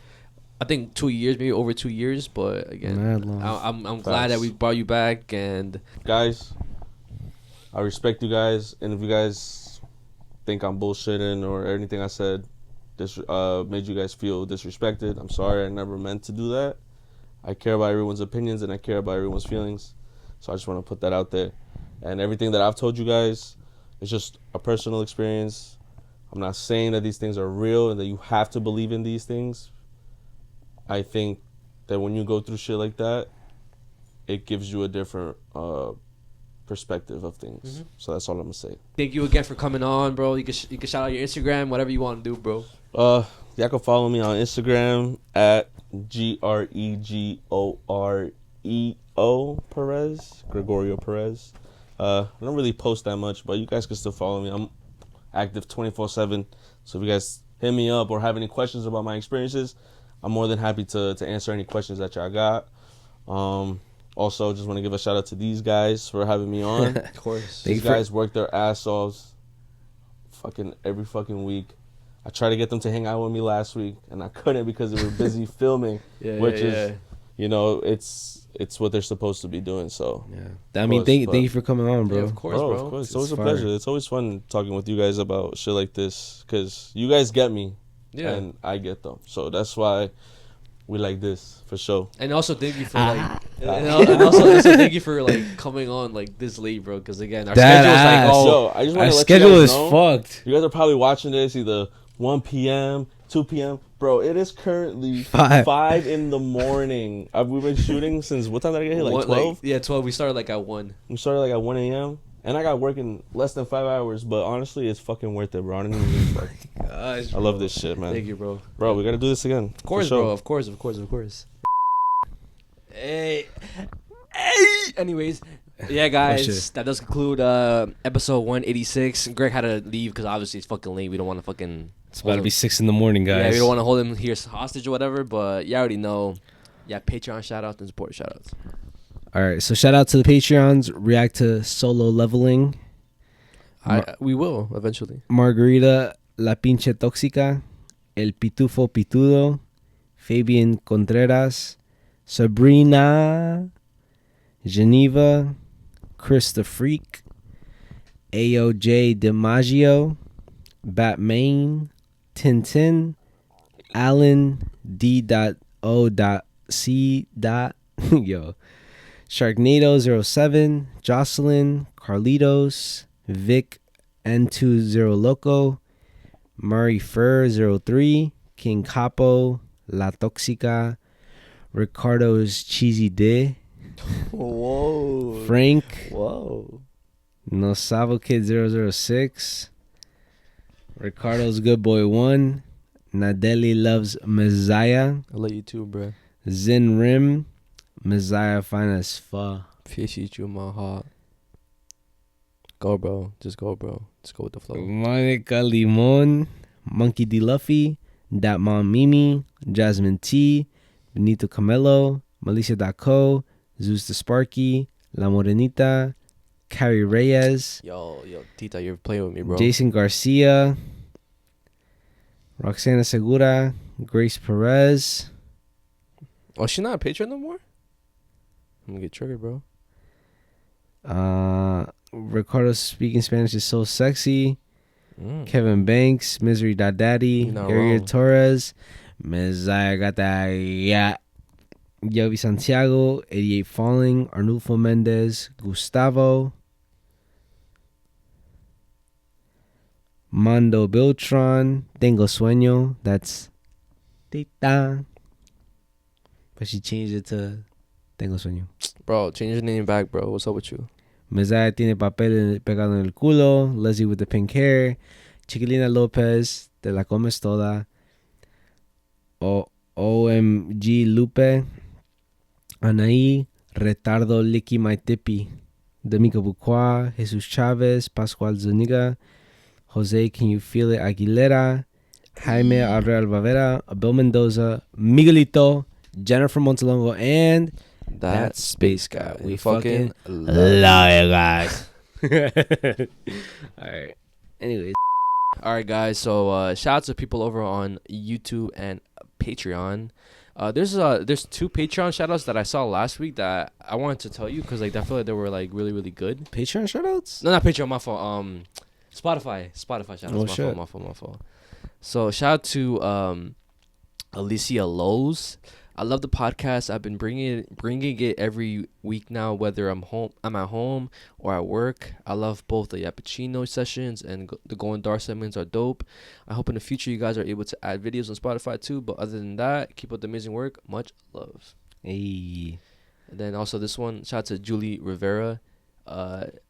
I think 2 years, maybe over 2 years. But again, I'm glad that we brought you back. And guys, I respect you guys, and if you guys think I'm bullshitting or anything I said made you guys feel disrespected, I'm sorry. I never meant to do that. I care about everyone's opinions and I care about everyone's feelings, so I just want to put that out there. And everything that I've told you guys is just a personal experience. I'm not saying that these things are real and that you have to believe in these things. I think that when you go through shit like that, it gives you a different perspective of things. So that's all I'm gonna say. Thank you again for coming on, bro. You can shout out your Instagram, whatever you want to do, bro. Y'all can follow me on Instagram at GREGOREO Perez, Gregorio Perez. I don't really post that much, but you guys can still follow me. I'm active 24/7. So if you guys hit me up or have any questions about my experiences, I'm more than happy to answer any questions that y'all got. Also, just want to give a shout out to these guys for having me on. Of course. These guys work their ass off every fucking week. I tried to get them to hang out with me last week, and I couldn't because they were busy filming, which is, you know, it's what they're supposed to be doing. So, I mean, thank you for coming on, bro. Yeah, of course, bro. Of course. It's always a pleasure. It's always fun talking with you guys about shit like this, because you guys get me, and I get them. So that's why we like this, for sure. And also thank you for and also thank you for like coming on like this late, bro. Because again, our schedule is like I just want to let you guys know, fucked. You guys are probably watching this either 1 p.m., 2 p.m. Bro, it is currently 5 in the morning. We've been shooting since what time did I get here? Like 12? Yeah, 12. We started like at 1. We started like at 1 a.m. And I got work in less than 5 hours, but honestly, it's fucking worth it, bro. I don't even gosh, I love this shit, man. Thank you, bro. Bro, we gotta do this again. Of course, bro. Of course. Hey. Anyways, yeah, guys, that does conclude episode 186. Greg had to leave because obviously it's fucking late. We don't want to fucking. It's about to be 6 in the morning, guys. Yeah, we don't want to hold him here hostage or whatever. But you already know. Yeah, Patreon shout outs and support shout outs. All right, so shout out to the Patreons. React to Solo Leveling. We will eventually. Margarita La Pinche Tóxica, El Pitufo Pitudo, Fabian Contreras, Sabrina, Geneva, Chris the Freak, AOJ DiMaggio, Batman, Tintin, Alan D.O.C. Yo. Sharknado07, Jocelyn, Carlitos, Vic N20 Loco, Murray Fur 03, King Capo, La Toxica, Ricardo's Cheesy Day, Whoa. Frank, Whoa. Nosavo Kid 006, Ricardo's Good Boy 1, Nadeli Loves Mezziah, I love you too, bro. Zin Rim, Mezziah Fine as Fuck. Appreciate you in my heart. Go, bro. Just go, bro. Just go with the flow. Monica Limon, Monkey D. Luffy, Dat Mom Mimi, Jasmine T, Benito Camelo, Malicia.co, Zeus the Sparky, La Morenita, Carrie Reyes, Yo, Tita, you're playing with me, bro. Jason Garcia, Roxana Segura, Grace Perez. Oh, she's not a patron no more? I'm gonna get triggered, bro. Ricardo speaking Spanish is so sexy. Kevin Banks, Misery Daddy, Gary Torres, Mezziah got that, yeah. Yovi Santiago, 88 Falling, Arnulfo Mendez, Gustavo, Mando Beltran, Tengo Sueño, that's Tita. But she changed it to Tengo Sueño. Bro, change your name back, bro. What's up with you? Mezziah tiene papel pegado en el culo. Leslie with the pink hair. Chiquilina Lopez, te la comes toda. OMG Lupe. Anaí, Retardo Licky My Tippy. D'Amico Bucua, Jesus Chavez, Pascual Zuniga, Jose Can You Feel It Aguilera, Jaime Abreu Bavera, Abel Mendoza, Miguelito, Jennifer Montalongo, and that space guy. We fucking love you guys. Alright. Anyways. Alright, guys. So shout out to people over on YouTube and Patreon. There's 2 Patreon shout outs that I saw last week that I wanted to tell you because like I feel like they were like really, really good. Patreon shout outs? No, not Patreon, my fault. Spotify shout outs. My fault. So shout out to Alicia Lowe's. I love the podcast. I've been bringing it every week now, whether I'm at home or at work. I love both the Yappuccino sessions and the Going Dark segments are dope. I hope in the future you guys are able to add videos on Spotify too. But other than that, keep up the amazing work. Much love. Hey. And then also this one, shout out to Julie Rivera.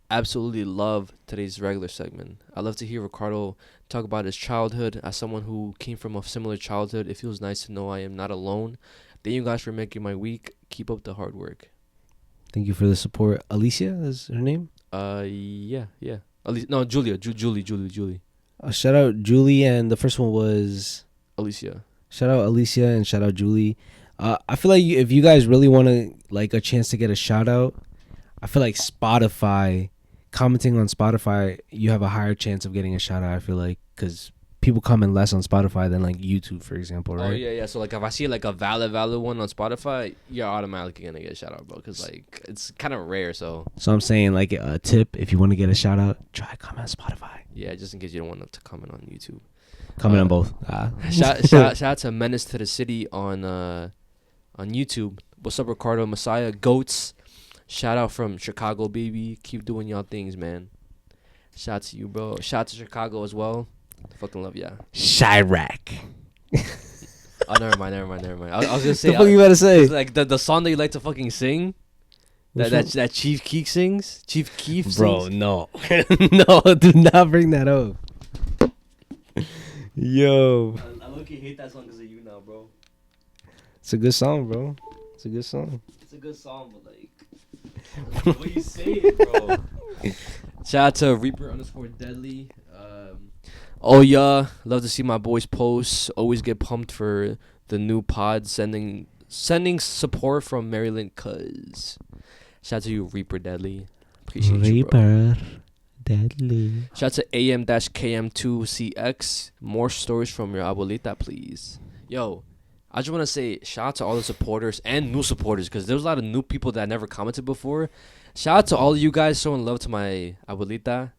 Absolutely love today's regular segment. I love to hear Ricardo talk about his childhood. As someone who came from a similar childhood, it feels nice to know I am not alone. Thank you guys for making my week. Keep up the hard work. Thank you for the support. Alicia is her name? Yeah. No, Julia. Julie. Shout out Julie, and the first one was Alicia. Shout out Alicia and shout out Julie. I feel like if you guys really want to like a chance to get a shout out, I feel like Spotify, commenting on Spotify, you have a higher chance of getting a shout out. I feel like because people comment less on Spotify than like YouTube, for example, right? Oh yeah. So like if I see like a valid one on Spotify, you're automatically gonna get a shout out, bro. Because like it's kind of rare. So I'm saying like a tip: if you want to get a shout out, try comment on Spotify. Yeah, just in case you don't want to comment on YouTube. Comment on both. Shout out to Menace to the City on YouTube. What's up, Ricardo, Messiah, Goats? Shout out from Chicago, baby. Keep doing y'all things, man. Shout out to you, bro. Shout out to Chicago as well. Fucking love ya. Chirac. Oh, never mind. I was gonna say. The fuck you about to say? Like the song that you like to fucking sing. That Chief Keef sings. Chief Keef sings. Bro, no, no, do not bring that up. Yo. I low-key hate that song because of you now, bro. It's a good song, bro. It's a good song. It's a good song, but like, the way you say it, bro. Shout out to Reaper_Deadly. Oh yeah, love to see my boys post. Always get pumped for the new pod. Sending support from Maryland, cuz. Shout out to you, Reaper Deadly. Appreciate you, bro. Reaper Deadly. Shout out to AM-KM2CX. More stories from your abuelita, please. Yo, I just want to say shout out to all the supporters and new supporters because there was a lot of new people that never commented before. Shout out to all of you guys showing love to my abuelita.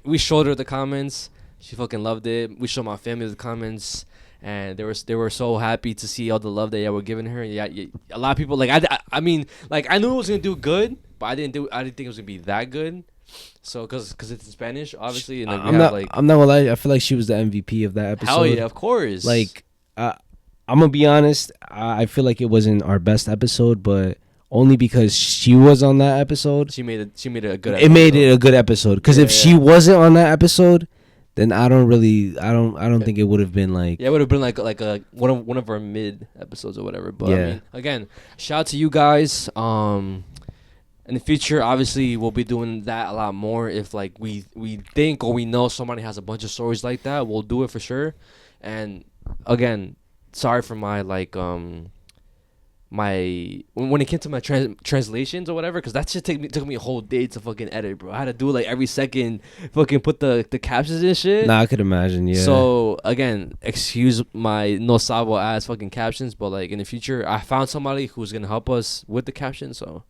We showed her the comments. She fucking loved it. We showed my family the comments. and they were so happy to see all the love that y'all were giving her. Yeah, a lot of people like I mean like I knew it was gonna do good, but I didn't think it was gonna be that good. So because it's in Spanish, obviously, and I'm not gonna lie. I feel like she was the MVP of that episode. Hell yeah, of course. Like, I'm gonna be honest. I feel like it wasn't our best episode, but only because she was on that episode. She made it a good. It made it a good episode. Because if she wasn't on that episode, then I don't think it would have been like. Yeah, it would have been like a one of our mid episodes or whatever. But I mean, again, shout out to you guys. In the future, obviously, we'll be doing that a lot more. If like we think or we know somebody has a bunch of stories like that, we'll do it for sure. And again, sorry for my like my when it came to my translations or whatever, because that shit took me a whole day to fucking edit, bro. I had to do it like every second, fucking put the captions and shit. Nah, I could imagine, yeah. So again, excuse my no sabo ass fucking captions, but like in the future, I found somebody who's gonna help us with the captions, so.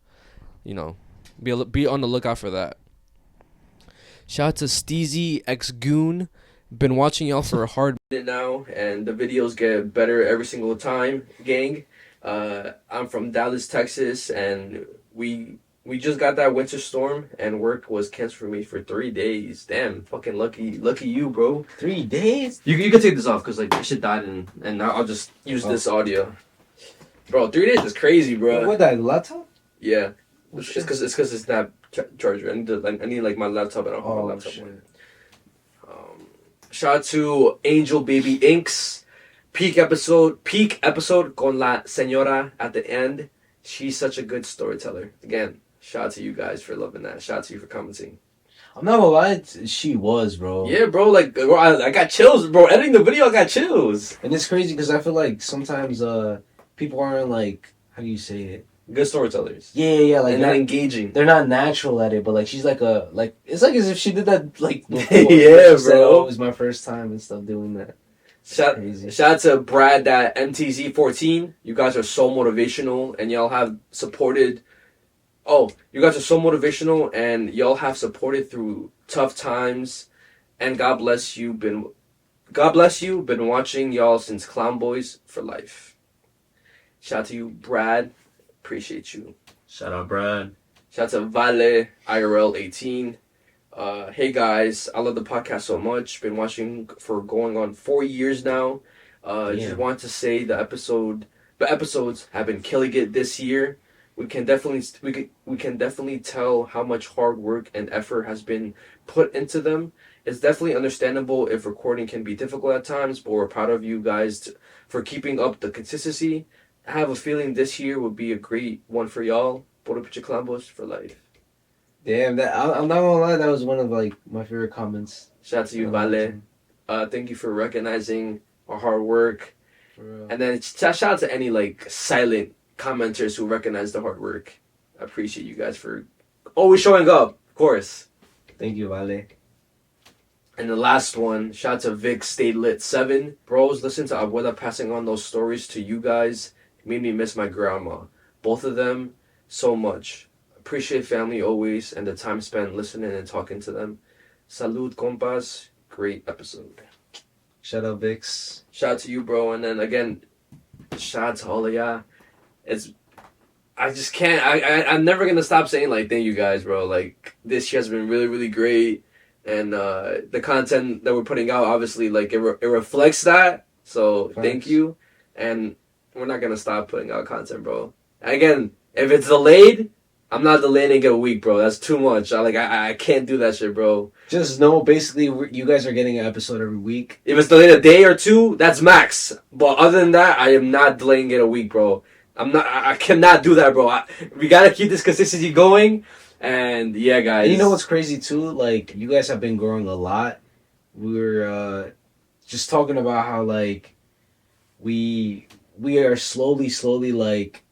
You know, be on the lookout for that. Shout out to Steezy X Goon. Been watching y'all for a hard minute now, and the videos get better every single time, gang. I'm from Dallas, Texas, and we just got that winter storm, and work was canceled for me for 3 days. Damn, fucking lucky you, bro. 3 days? You can take this off because like this shit died, and I'll just use this audio. Bro, 3 days is crazy, bro. What died? Laptop? Yeah. It's because it's not charger. I need like my laptop, and I don't have my laptop. Shout out to Angel Baby Inks. Peak episode con la señora at the end. She's such a good storyteller. Again, shout out to you guys for loving that. Shout out to you for commenting. I'm not gonna lie, she was, bro. Yeah, bro. Like, bro, I got chills, bro. Editing the video, I got chills. And it's crazy because I feel like sometimes people aren't like, how do you say it? Good storytellers. Yeah, like they're not engaging. They're not natural at it, but like she's like it's like as if she did that like before. Yeah, bro. Said, it was my first time and stuff doing that. Shout out to Brad at MTZ14. You guys are so motivational, and y'all have supported. Oh, you guys are so motivational, and y'all have supported through tough times. And God bless you. Been watching y'all since Clown Boys for life. Shout out to you, Brad. Appreciate you. Shout out, Brad. Shout out to Vale IRL 18. Hey guys, I love the podcast so much. Been watching for going on 4 years now. Just want to say the episodes have been killing it this year. We can definitely tell how much hard work and effort has been put into them. It's definitely understandable if recording can be difficult at times, but we're proud of you guys for keeping up the consistency. I have a feeling this year would be a great one for y'all. Puro Piche Clambos for life. Damn, I'm not gonna lie, that was one of like my favorite comments. Shout out to you, Vale. Thank you for recognizing our hard work. And then shout out to any like silent commenters who recognize the hard work. I appreciate you guys for always showing up, of course. Thank you, Vale. And the last one, shout out to Vic Stay Lit 7. Bros, listen to Abuela passing on those stories to you guys. It made me miss my grandma. Both of them, so much. Appreciate family always and the time spent listening and talking to them. Salud, compas. Great episode. Shout out, Vix. Shout out to you, bro. And then again, shout out to all of y'all. I just can't. I'm never going to stop saying, like, thank you guys, bro. Like, this year has been really, really great. And the content that we're putting out, obviously, like, it reflects that. So, thank you. And we're not going to stop putting out content, bro. Again, if it's delayed, I'm not delaying it a week, bro. That's too much. I can't do that shit, bro. Just know, basically, you guys are getting an episode every week. If it's delayed a day or two, that's max. But other than that, I am not delaying it a week, bro. I cannot do that, bro. We got to keep this consistency going. And yeah, guys. And you know what's crazy too? Like, you guys have been growing a lot. We were just talking about how like we are slowly like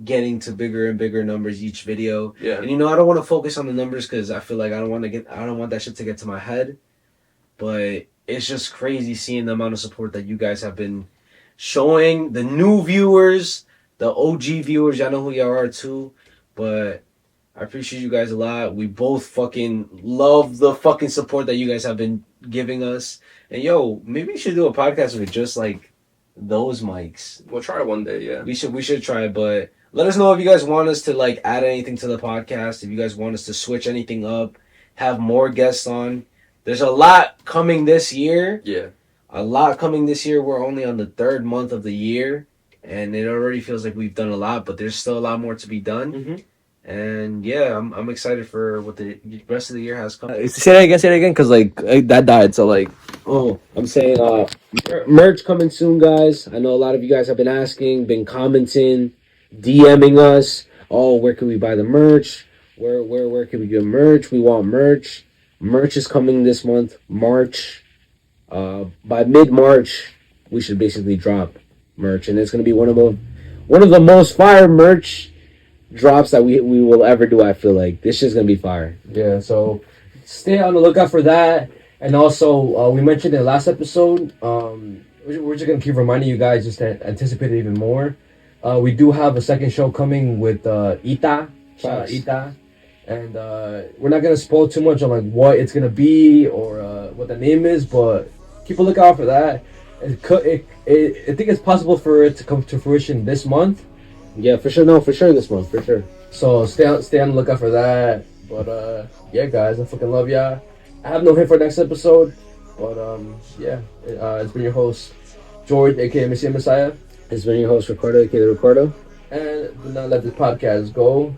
getting to bigger and bigger numbers each video. Yeah. And you know, I don't want to focus on the numbers because I feel like I don't want that shit to get to my head. But it's just crazy seeing the amount of support that you guys have been showing. The new viewers, the OG viewers, y'all know who y'all are too. But I appreciate you guys a lot. We both fucking love the fucking support that you guys have been giving us. And yo, maybe you should do a podcast with just like those mics. We'll try one day. Yeah. We should try it, but let us know if you guys want us to like add anything to the podcast. If you guys want us to switch anything up, have more guests on. There's a lot coming this year. Yeah. A lot coming this year. We're only on the 3rd month of the year, and it already feels like we've done a lot, but there's still a lot more to be done. Mm-hmm. And yeah, I'm excited for what the rest of the year has come. Say that again, because like that died. So like, I'm saying merch coming soon, guys. I know a lot of you guys have been asking, been commenting, DMing us. Oh, where can we buy the merch? Where can we get merch? We want merch. Merch is coming this month, March. By mid-March, we should basically drop merch, and it's gonna be one of the most fire merch drops that we will ever do. I feel like this shit's gonna be fire. Yeah, so stay on the lookout for that. And also, we mentioned in the last episode, we're just gonna keep reminding you guys just to anticipate it even more. We do have a second show coming with Ita. Shout out Ita. And we're not gonna spoil too much on like what it's gonna be or what the name is, but keep a lookout for that. I think it's possible for it to come to fruition this month. Yeah, for sure. No, for sure this month, for sure. So stay on the lookout for that. But yeah, guys, I fucking love y'all. I have no hint for next episode, but yeah, it's been your host George, aka Mezziah. It's been your host Ricardo, aka Ricardo. And do not let this podcast go.